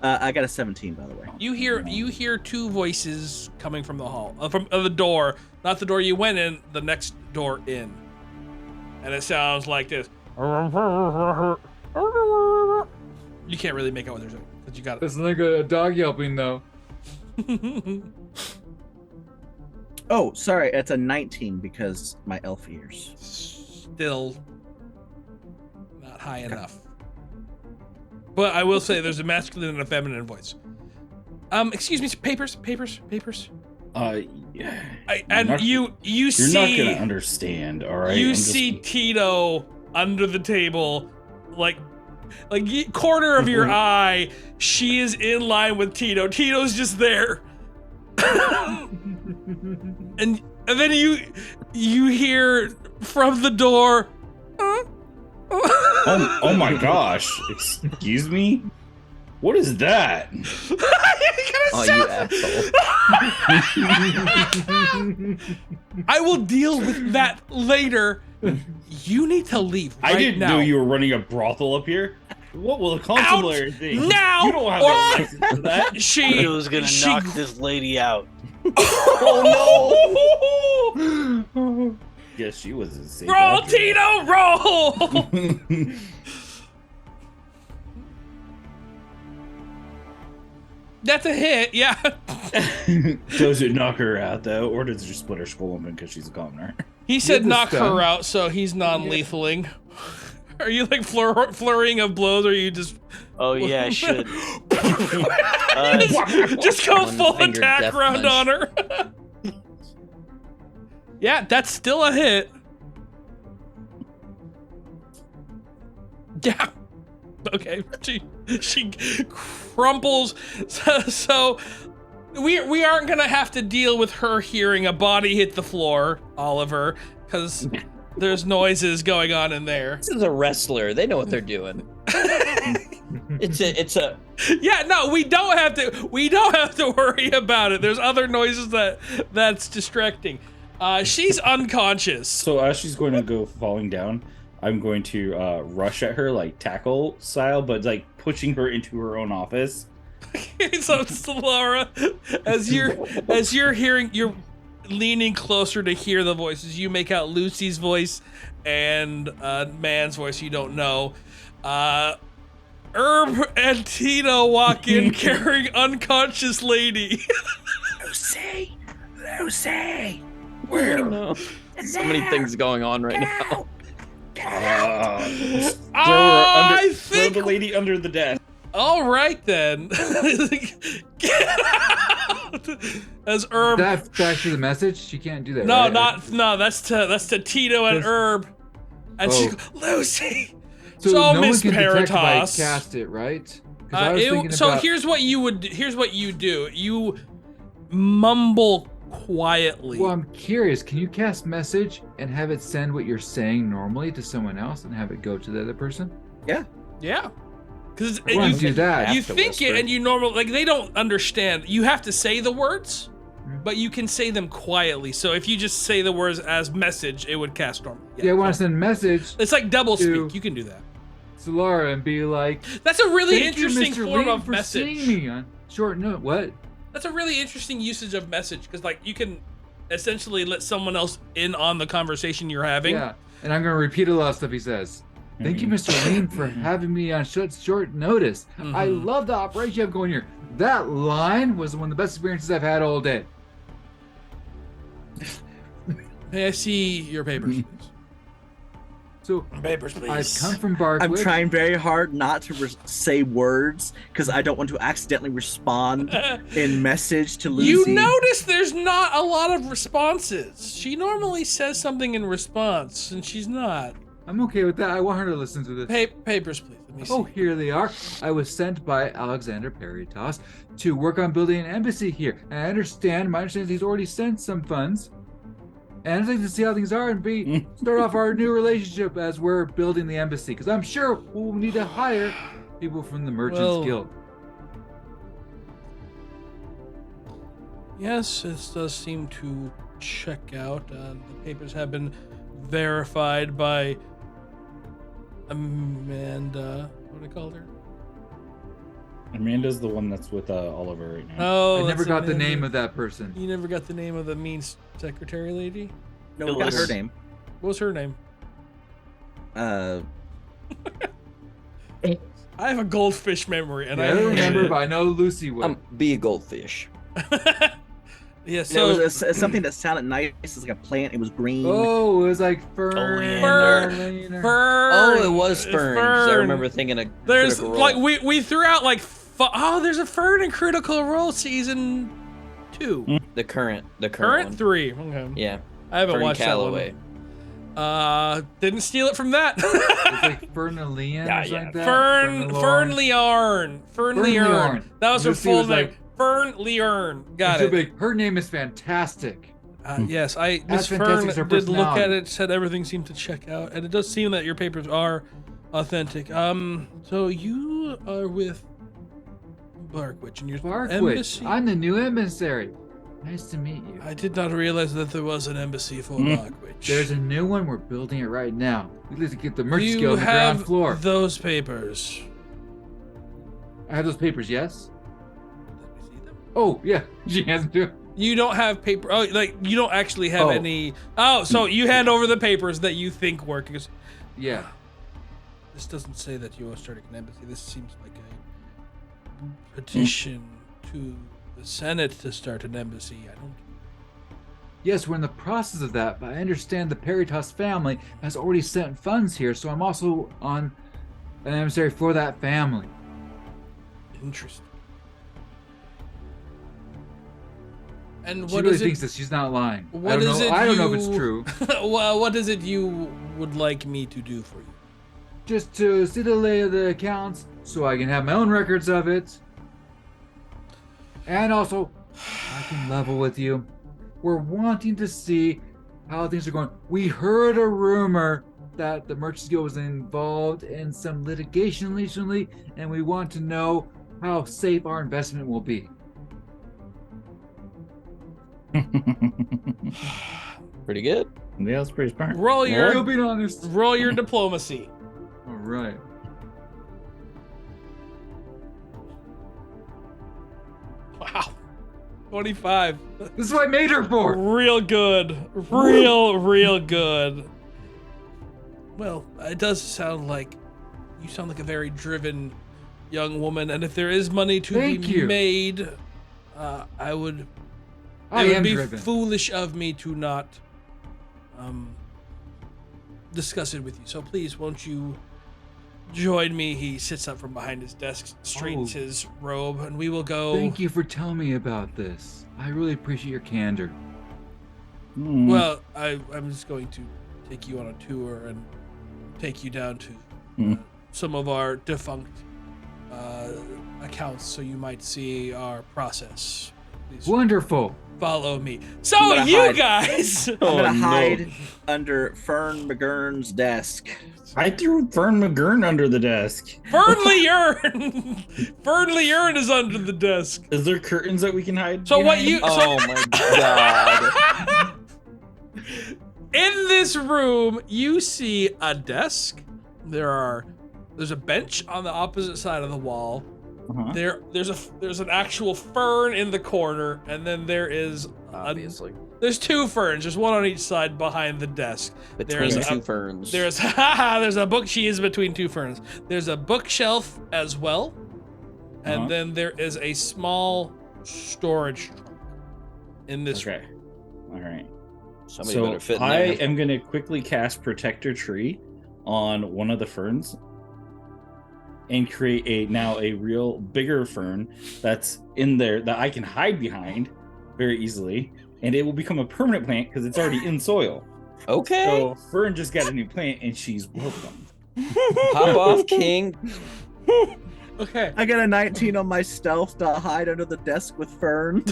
I got a 17, by the way. You hear two voices coming from the hall, from the door, not the door you went in, the next door in, and it sounds like this. You can't really make out what they're saying, but you got it. It's like a dog yelping though. Oh, sorry, it's a 19 because my elf ears. Still not high enough. But I will say there's a masculine and a feminine voice. Excuse me, papers. Yeah. And not- you You're see not gonna understand, all right? you I'm just- see Tito under the table, like corner of your eye. She is in line with Tito. Tito's just there. and then you hear from the door. Oh my gosh! Excuse me. What is that? Oh, you asshole. I will deal with that later. You need to leave right I didn't now. know you were running a brothel up here. What will the constabulary think? now, You don't have or- a license for that. Tito's gonna knock this lady out. Oh no! Yes, she was a safe. Roll, after Tito, roll! that. That's a hit, yeah. Does it knock her out though, or does it just split her skull open because she's a commoner? He said the knock stun. her out, so he's non-lethaling. Are you like flurrying of blows, or are you just Oh yeah, I should. just go full One-fingered attack death round punch. on her? Yeah, that's still a hit. Yeah. Okay. She crumples. So we aren't gonna have to deal with her hearing a body hit the floor, Oliver, because there's noises going on in there. This is a wrestler. They know what they're doing. It's a Yeah, no, we don't have to worry about it. There's other noises that's distracting. She's unconscious. So as she's going to go falling down, I'm going to rush at her like tackle style, but like pushing her into her own office. So Laura, as you're hearing leaning closer to hear the voices. You make out Lucy's voice and man's voice you don't know. Herb and Tito walk in carrying unconscious lady. Lucy, Lucy, No. So many things going on right now. I throw think. the lady under the desk. All right then. Get out. As Herb. That's actually the message. She can't do that. No, right? no. That's to Tito and Does- Herb. And she Oh. goes, Lucy. So So, no Miss one can detect if I Peritos. cast it, right? 'Cause I was thinking So about- here's what you do. You mumble quietly. Well, I'm curious. Can you cast message and have it send what you're saying normally to someone else and have it go to the other person? Yeah. Because I want to do that. you have to think whisper. it and you normally like they don't understand. You have to say the words, Mhm. but you can say them quietly. So if you just say the words as message, it would cast normally. Yeah, I want to send a message It's like double to- speak. You can do that. to Laura and be like, That's a really "Thank you, interesting Mr. form Lee, of for message. seeing me on short note." What? That's a really interesting usage of message because like you can essentially let someone else in on the conversation you're having. Yeah, and I'm gonna repeat a lot of stuff he says. Thank you, Mr. Lean, for having me on short notice. I Mhm. love the operation you have going here. That line was one of the best experiences I've had all day. May I see your papers, please? So Papers, I've come from Barkwich. I'm trying very hard not to say words because I don't want to accidentally respond in message to Lucy. You notice there's not a lot of responses. She normally says something in response, and she's not. I'm okay with that. I want her to listen to this. Papers, please. Let me see. Oh, here they are. I was sent by Alexander Peritos to work on building an embassy here. And my understanding is he's already sent some funds. And I'd like to see how things are and start off our new relationship as we're building the embassy. Because I'm sure we'll need to hire people from the Merchants Well- Guild. Yes, this does seem to check out. The papers have been verified by Amanda. What do I call her? Amanda's the one that's with Oliver right now. Oh, I never that's got the Amanda. name of that person. You never got the name of the mean secretary lady? No, we got her name. What was her name? Uh, I have a goldfish memory, and I don't remember, but I know Lucy would. Be a goldfish. Yeah, so so it was something that sounded nice. It's like a plant. It was green. Oh, it was like Fern. Fern. Oh, it was It's Fern. 'Cause I remember thinking of There's Critical Role. like we threw out like there's a Fern in Critical Role season 2. the current Current one. 3. Okay. Yeah. I haven't Fern watched Calloway. that one. Didn't steal it from that. It's like Fernalian or something like that. Fern Fernalorn. Liarn. Fern Liarn. Liarn. That was her Lucy full was name. like- Fern Liarn. Got And she'll it. be like, her name is fantastic. Yes, Miss That's Fern fantastic, it's her did look at personality. it, said everything seemed to check out, and it does seem that your papers are authentic. So you are with Arkwich, and your Barkwich. embassy. I'm the new emissary. Nice to meet you. I did not realize that there was an embassy for Arkwich. There's a new one. We're building it right now. We need to get the merch You skill on the have ground floor. those papers. I have those papers, yes? Let me see them. Oh, yeah. She has to. You don't have paper. Oh, like you don't actually have Oh. any. Oh, so you hand over the papers that you think work. Because Yeah. this doesn't say that you are starting an embassy. This seems like a petition to the Senate to start an embassy. I don't. Yes, we're in the process of that, but I understand the Peritos family has already sent funds here, so I'm also on an emissary for that family. Interesting. And She what really is thinks it? that she's not lying. What I don't is know. it? I don't know if you- it's true. Well, what is it you would like me to do for you? Just to see the lay of the accounts so I can have my own records of it. And also, I can level with you. We're wanting to see how things are going. We heard a rumor that the Merchants Guild was involved in some litigation recently, and we want to know how safe our investment will be. Pretty good. Yeah, that's pretty smart. Roll You're your being honest. roll your diplomacy. All right. Wow. 25. This is what I made her for. Real good. Real good. Well, it does sound like you sound like a very driven young woman, and if there is money to be made, it would be driven. foolish of me to not discuss it with you. So please, won't you join me? He sits up from behind his desk, straightens his robe, and we will go. Thank you for telling me about this. I really appreciate your candor. Well, I'm just going to take you on a tour and take you down to some of our defunct accounts, so you might see our process. Please Wonderful. follow me. So you guys, I'm gonna hide under Fern McGurn's desk. I threw Fern McGurn under the desk. Fernley Urn. Fernley Urn is under the desk. Is there curtains that we can hide? So what behind? you? Oh my god. In this room, you see a desk. There's a bench on the opposite side of the wall. There's an actual fern in the corner, and then there is Obviously. there's two ferns. There's one on each side behind the desk. Between two ferns. There's a book. She is between two ferns. There's a bookshelf as well, and then there is a small storage trunk in this room. All right. Somebody better fit in I there. am going to quickly cast Protector Tree on one of the ferns and create a real bigger fern that's in there that I can hide behind very easily, and it will become a permanent plant because it's already in soil. Okay. So Fern just got a new plant and she's welcome. Pop off, King. Okay. I got a 19 on my stealth to hide under the desk with Fern.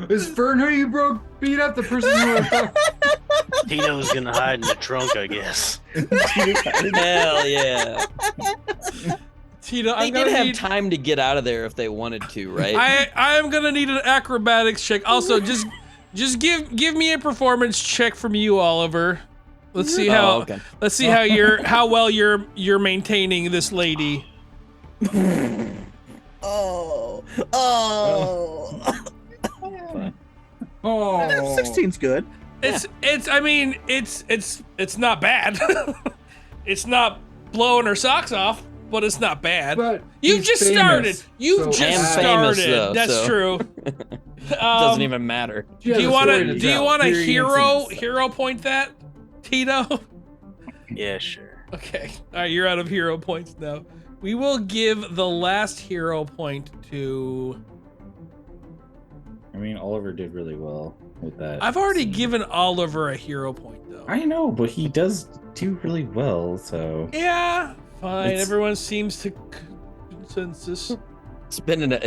Is Fern who you beat up the person who were Tito's gonna hide in the trunk, I guess. Hell yeah. Tito, They I'm did gonna have need. time to get out of there if they wanted to, right? I am gonna need an acrobatics check. Also, just give me a performance check from you, Oliver. Let's see how okay. let's see how well you're maintaining this lady. Oh. 16's good. It's not bad. It's not blowing her socks off, but it's not bad. But You've he's just famous, started. You've so- just I am started. famous, though, That's so- true. Doesn't even matter. She has Do you a want story to? to Do you tell. want to Experience and hero point that, Tito? Yeah, sure. Okay. All right, you're out of hero points now. We will give the last hero point to. I mean, Oliver did really well with that. I've already given Oliver a hero point though. I know, but he does do really well, so. Yeah. Fine. It's- Everyone seems to consensus. It's been a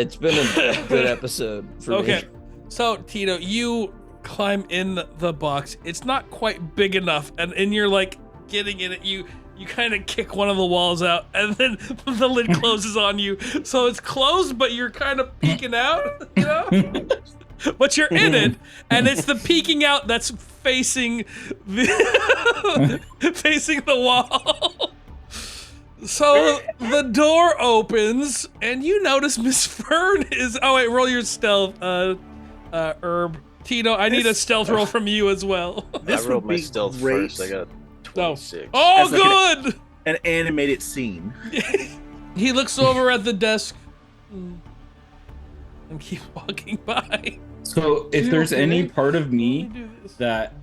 good episode for Okay. me. So Tito, you climb in the box. It's not quite big enough, and you're like getting in it. You kind of kick one of the walls out, and then the lid closes on you. So it's closed, but you're kind of peeking out, you know? But you're in it, and it's the peeking out that's facing facing the wall. So the door opens, and you notice Miss Fern is. Oh wait, roll your stealth, Herb. Tito, I need a stealth roll from you as well. This I rolled would my be stealth great. first. I got No. 26. Oh, As like good. An animated scene. He looks over at the desk and keeps walking by. So, if You there's okay? any part of Let me do this. that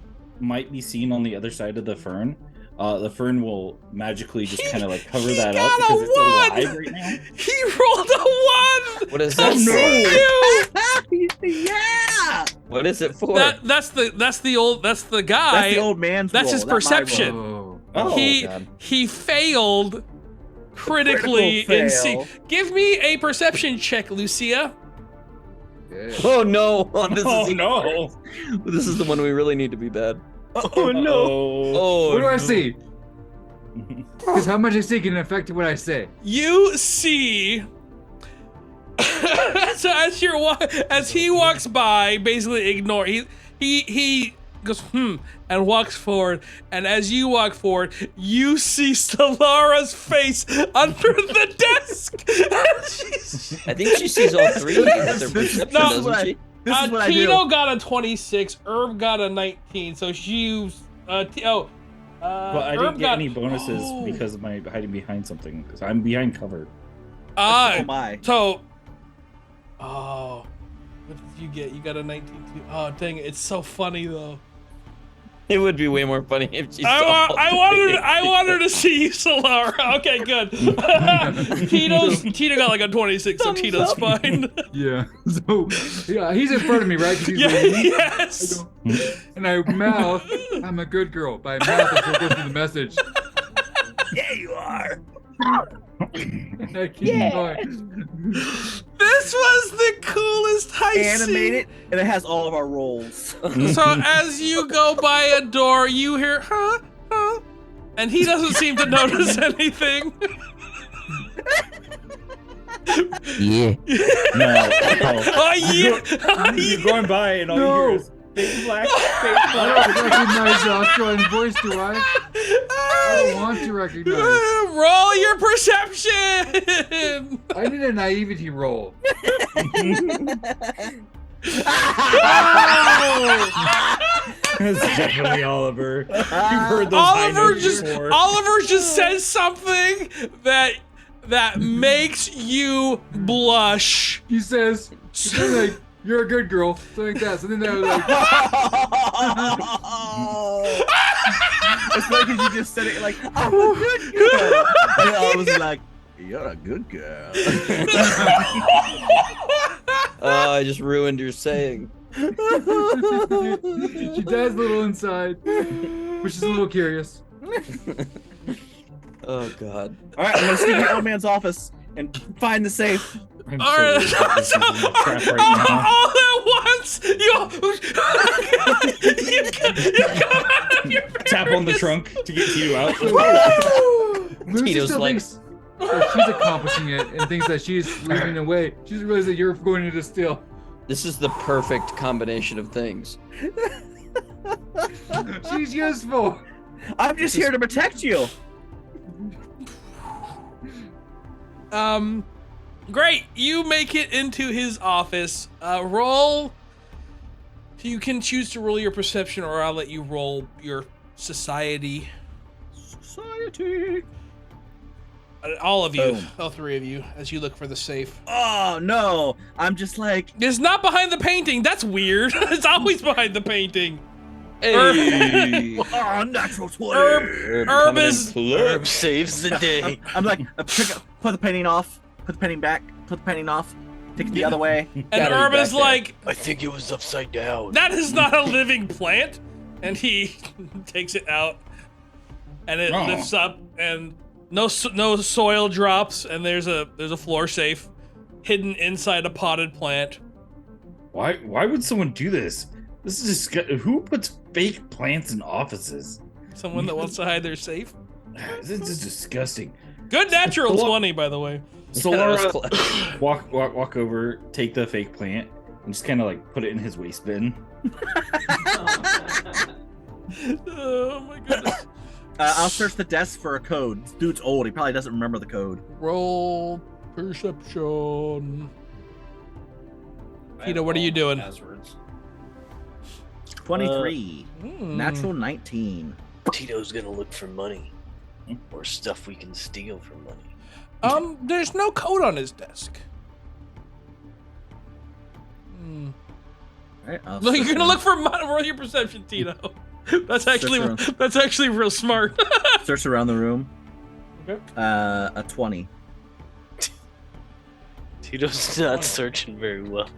might be seen on the other side of the fern will magically just kind of like cover He that up got a because it's one! alive right now. He rolled a 1. What is to that? see you. Yeah! What is it for? That's the guy. That's the old man's That's roll, his not my perception. roll. Oh, he failed critically in fail. give me a perception check, Lucia. Oh no! This Oh, is even no. worse. This is the one we really need to be bad. Oh no! Oh, What do I no. see? Because how much I see can affect what I say. You see so as he walks by, basically ignore he goes, and walks forward. And as you walk forward, you see Stellara's face under the desk. I think she sees all three with her perception, doesn't she? This is what I do. Tito got a 26, Herb got a 19, so she But I didn't Herb get any bonuses because of my hiding behind something. Because I'm behind cover. Oh my. So, what did you get? You got a 19 too. Oh, dang it. It's so funny, though. It would be way more funny if she saw I wanted to see you, Solara. Okay, good. Tito got like a 26, so Tito's fine. Yeah. So, yeah, he's in front of me, right? 'Cause he's Yes. And I mouth, I'm a good girl. By mouth, I still go through the message. Yeah, you are. And I keep going. This was the coolest heist Animated, and it has all of our rolls. So as you go by a door, you hear, huh, and he doesn't seem to notice anything. Yeah. No. Oh, yeah. You're going by, and all you hear is fake black, fake I black. don't recognize Australian voice, do I? I don't want to recognize. Roll your perception. I need a naivety roll. It's definitely Oliver. You've heard those high notes before. Oliver just says something that makes you blush. He says, like, you're a good girl, something like that. Something that was like, It's like because you just said it like, I'm a good girl. And I was like, you're a good girl. Oh, I just ruined your saying. she dies a little inside, which is a little curious. Oh God. All right, I'm gonna sneak in the old man's office and find the safe. I'm All right, so trap right now. all at once, you come out of your Tap on the trunk to get you out. Lucy Tito's still like- thinks that she's accomplishing it and thinks that she's leading the way. She doesn't realize that you're going to steal. This is the perfect combination of things. She's useful. I'm just here to protect you. Great. You make it into his office. Roll. You can choose to roll your perception, or I'll let you roll your society. Society. All of you, Boom. all three of you, as you look for the safe. Oh no! I'm just like, It's not behind the painting. That's weird. It's always behind the painting. Hey. oh, natural 20. Herb is. Herb saves the day. I'm like, put the painting off, put the painting back, put the painting off, take it the other way. And Gotta be Herb back is there. like, I think it was upside down. that is not a living plant. And he takes it out, and it Oh. lifts up, and no soil drops, and there's a floor safe hidden inside a potted plant. Why would someone do this? This is just who puts fake plants in offices? Someone that wants to hide their safe. This is disgusting. Good natural 20, by the way. So That was Laura, walk over, take the fake plant, and just kind of like put it in his waste bin. Oh my goodness. I'll search the desk for a code. This dude's old. He probably doesn't remember the code. Roll perception. Tito, what are you doing? Passwords. 23. Hmm. Natural 19. Tito's gonna look for money. Or stuff we can steal for money. There's no code on his desk. Hmm. All right, I'll Look, search you're gonna around- look for roll your perception, Tito. That's actually real smart. Search around the room. Okay. A 20. Tito's not searching very well.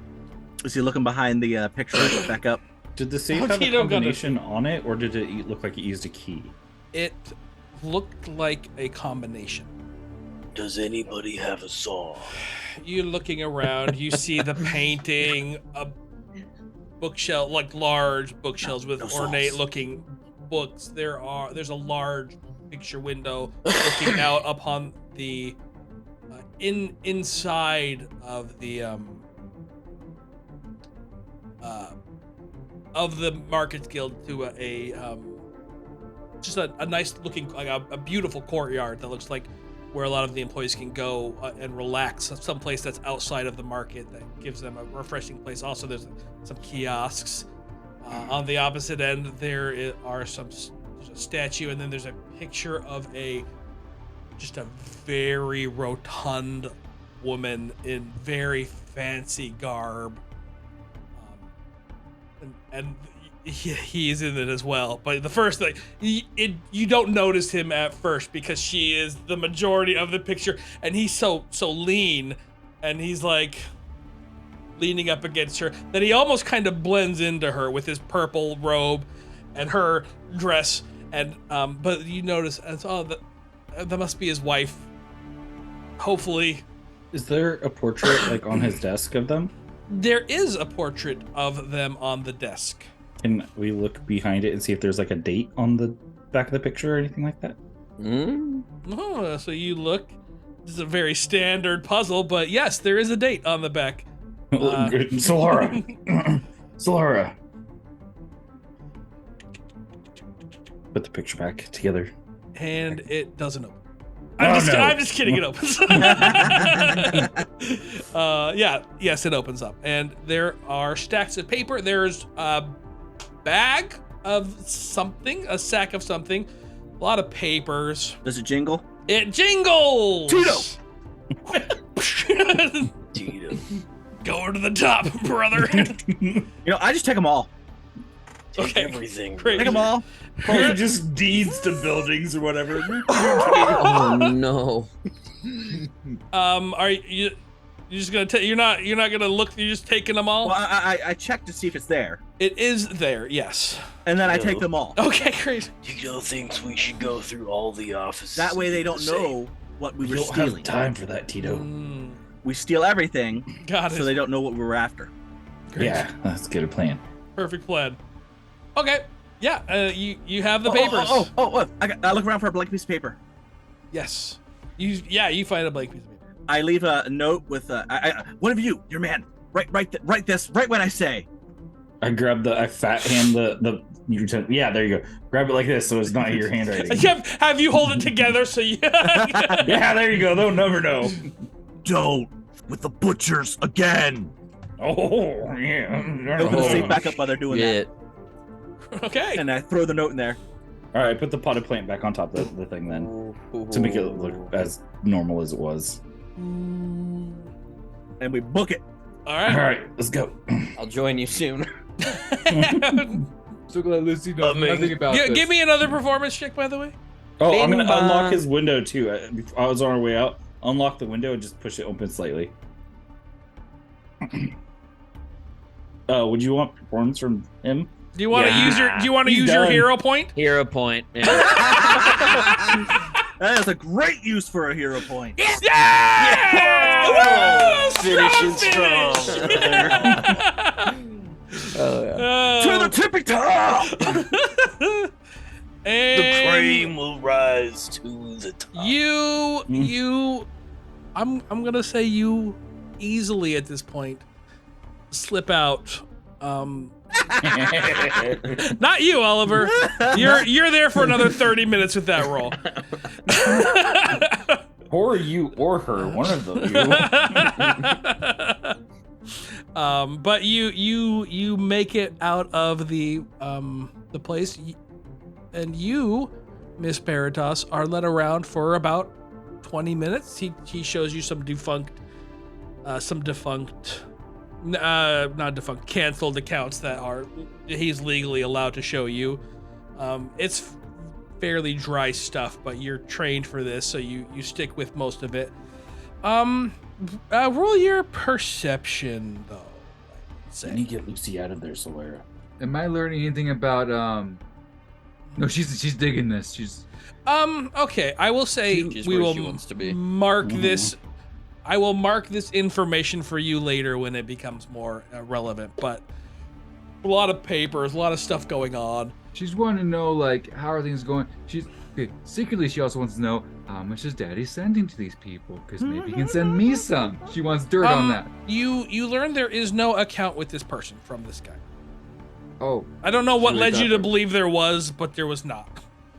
Is he looking behind the picture I put back up? Did the safe Oh, have a Tito got combination on it, or did it look like it used a key? It looked like a combination. Does anybody have a saw? You're looking around, you see the painting, a bookshelf, like large bookshelves with No sauce. ornate looking books. There's a large picture window looking out upon the inside of the of the Markets Guild to just a nice looking, like a beautiful courtyard that looks like where a lot of the employees can go and relax, someplace that's outside of the market that gives them a refreshing place. Also, there's some kiosks. On the opposite end, there's a statue, and then there's a picture of just a very rotund woman in very fancy garb. And he's in it as well. But the first thing, you don't notice him at first because she is the majority of the picture, and he's so lean, and he's like leaning up against her that he almost kind of blends into her with his purple robe and her dress. And but you notice, that must be his wife. Hopefully. Is there a portrait like on his desk of them? There is a portrait of them on the desk. Can we look behind it and see if there's like a date on the back of the picture or anything like that? Oh, so you look. This is a very standard puzzle, but yes, there is a date on the back. Solara. Solara. Put the picture back together. And it doesn't open. No. I'm just kidding, it opens. Yes, it opens up. And there are stacks of paper. There's a bag of something, a sack of something, a lot of papers. Does it jingle? It jingles! Tito! Tito. Go to the top, brother. I just take them all. Take everything. Great. Take them all. Probably just deeds to buildings or whatever. Oh no. Are you just gonna take? You're not gonna look. You're just taking them all. Well, I check to see if it's there, It is there. Yes. and then I take them all. Okay, great. Tito thinks we should go through all the offices. That way they don't know what we were We don't have stealing. time for that, Tito. We steal everything, Got it. so they don't know what we were after. Great. Yeah, that's a good plan. Perfect plan. Okay. Yeah. You have the papers. I look around for a blank piece of paper. Yes. You find a blank piece of paper. I leave a note with one of you, your man. Write this right when I say. I grab I fat hand the yeah, there you go. Grab it like this so it's not your handwriting. Have you hold it together so you. Yeah, there you go. They'll never know. Don't with the butchers again. Oh yeah. I put the safe back up while they're doing that, Okay. and I throw the note in there. All right, put the potted plant back on top of the thing then, to make it look as normal as it was. And we book it. All All right. right, let's go. I'll join you soon. So glad Lucy knows nothing about this. Give me another performance check, by the way. Oh, I'm gonna Bing bong. unlock his window too. I was on our way out. Unlock the window and just push it open slightly. Would you want performance from him? Do you want to use your? Do you want to He's use your done. hero point? Hero point. Yeah. That is a great use for a hero point. Yeah! Woo! Finishing strong. Oh yeah. To the tippy top. The And cream will rise to the top. I'm gonna say you easily at this point slip out. Not you, Oliver. You're there for another 30 minutes with that roll. Or you or her, one of them. But you make it out of the place, and you, Miss Peritas, are led around for about 20 minutes. He shows you some canceled accounts that he's legally allowed to show you. It's fairly dry stuff, but you're trained for this, so you stick with most of it. Roll your perception, though. I need to get Lucy out of there, Solera. Am I learning anything about No, she's digging this. She's okay, I will say She's we where will she wants to be. mark this. I will mark this information for you later when it becomes more relevant, but a lot of papers, a lot of stuff going on. she's wanting to know like how are things going. Secretly she also wants to know how much is Daddy sending to these people because maybe he can send me some. She wants dirt on that. You learn there is no account with this person from this guy. Oh, I don't know what She led really you to thought- believe there was, but there was not.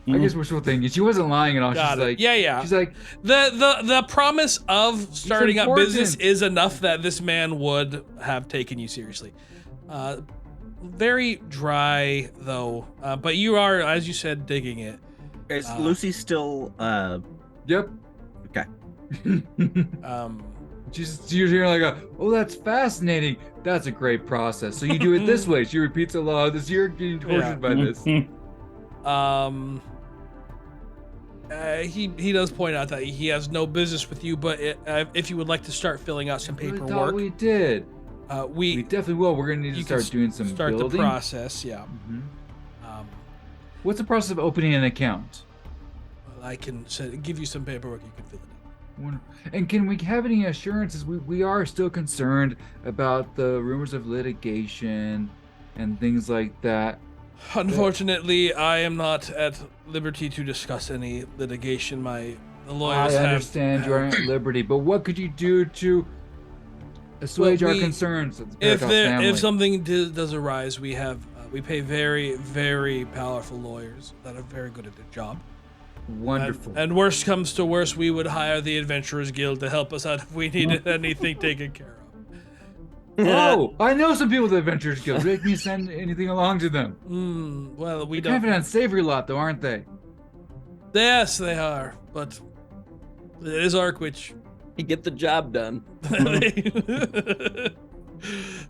I guess we're still thinking she wasn't lying at all. Got She's it. like, Yeah. She's like, The promise of starting up business important. is enough that this man would have taken you seriously. Very dry though, but you are, as you said, digging it. Is Lucy still? yep. Okay. You're hearing like oh, that's fascinating. That's a great process. So you do it this way. She repeats a lot of this. You're getting tortured by this. He does point out that he has no business with you, but if you would like to start filling out some I thought paperwork, we did. we definitely will. We're gonna need to you can start doing some start building. the process. Yeah. Mhm. What's the process of opening an account? I can give you some paperwork. You can fill it out. Wonderful. And can we have any assurances? We are still concerned about the rumors of litigation and things like that. Unfortunately, I am not at liberty to discuss any litigation. The lawyers I understand you're at liberty, but what could you do to assuage our concerns? As the Paradox family? If something does arise, we pay very, very powerful lawyers that are very good at their job. Wonderful. And worst comes to worst, we would hire the Adventurers Guild to help us out if we needed anything taken care of. Oh, I know some people at the Adventurers Guild. Make me send anything along to them. Well, we They're kind of don't. an unsavory lot, though, aren't they? Yes, they are, but it is Arkwich. You get the job done.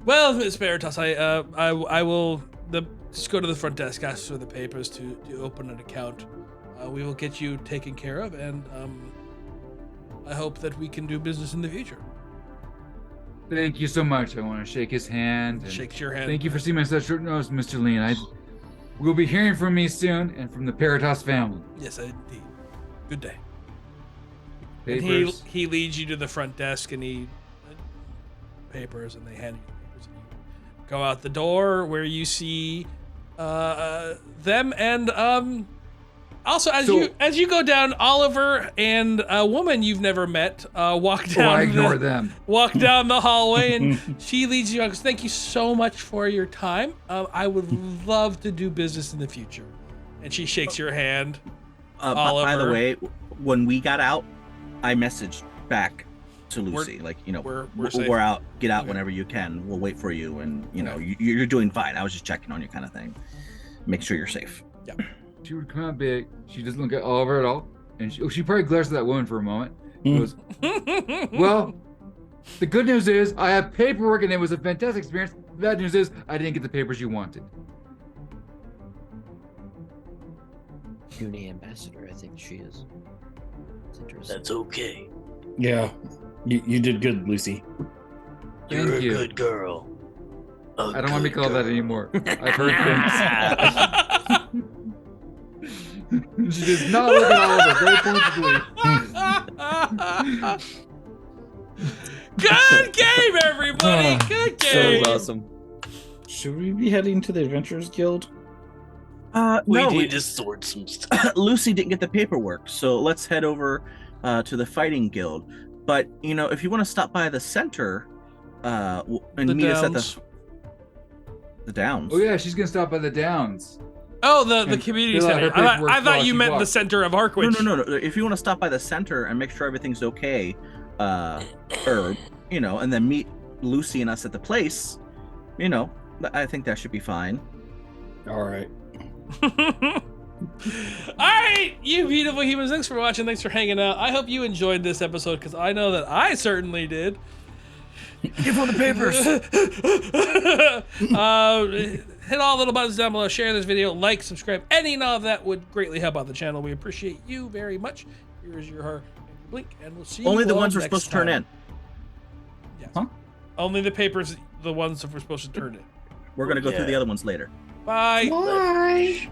Well, Miss Veritas, I will just go to the front desk, ask for the papers to open an account. We will get you taken care of, and I hope that we can do business in the future. Thank you so much. I want to shake his hand. and Shakes your hand. Thank you for seeing my such short notice, Mr. Lean. We'll be hearing from me soon and from the Paratos family. Yes, indeed. Good day. Papers. And he leads you to the front desk, and papers, and they hand you the papers. And you go out the door where you see them, and also as you go down, Oliver and a woman you've never met walk down. I ignore them. Walk down the hallway, and she leads you out. Goes, thank you so much for your time. I would love to do business in the future. And she shakes your hand. By the Oliver. way, when we got out, I messaged back to Lucy, we're safe. we're out. Get out Okay. whenever you can. We'll wait for you, and Okay. you're doing fine. I was just checking on you, kind of thing. Make sure you're safe. She would come out big. She doesn't look at Oliver at all. And she probably glares at that woman for a moment. Goes, well, the good news is I have paperwork and it was a fantastic experience. The bad news is I didn't get the papers you wanted. Puny ambassador, I think she is. It's interesting. That's okay. Yeah, you did good, Lucy. You're Thank you. a good girl. I don't want to be called that anymore. I've heard things. She does not look at Oliver very pointedly. Good game, everybody. Good So game. awesome. Should we be heading to the Adventurers Guild? We No, need to sort some stuff. Lucy didn't get the paperwork, so let's head over to the Fighting Guild. But if you want to stop by the center and The meet us at Downs. the Downs. Oh yeah, she's gonna stop by the Downs. Oh, the And community fill out center. her paperwork I thought while you she meant the walks. center of Arkwich. No. If you want to stop by the center and make sure everything's okay, and then meet Lucy and us at the place, I think that should be fine. All right. All right, you beautiful humans. Thanks for watching. Thanks for hanging out. I hope you enjoyed this episode because I know that I certainly did. Give her the papers. Hit all the little buttons down below. Share this video. Like, subscribe. Any and all of that would greatly help out the channel. We appreciate you very much. Here is your blink, and we'll see you Only the all ones we're next supposed to turn time. in. Yes. Huh? Only the papers, the ones that we're supposed to turn in. We're gonna go through Yeah. the other ones later. Bye. Bye.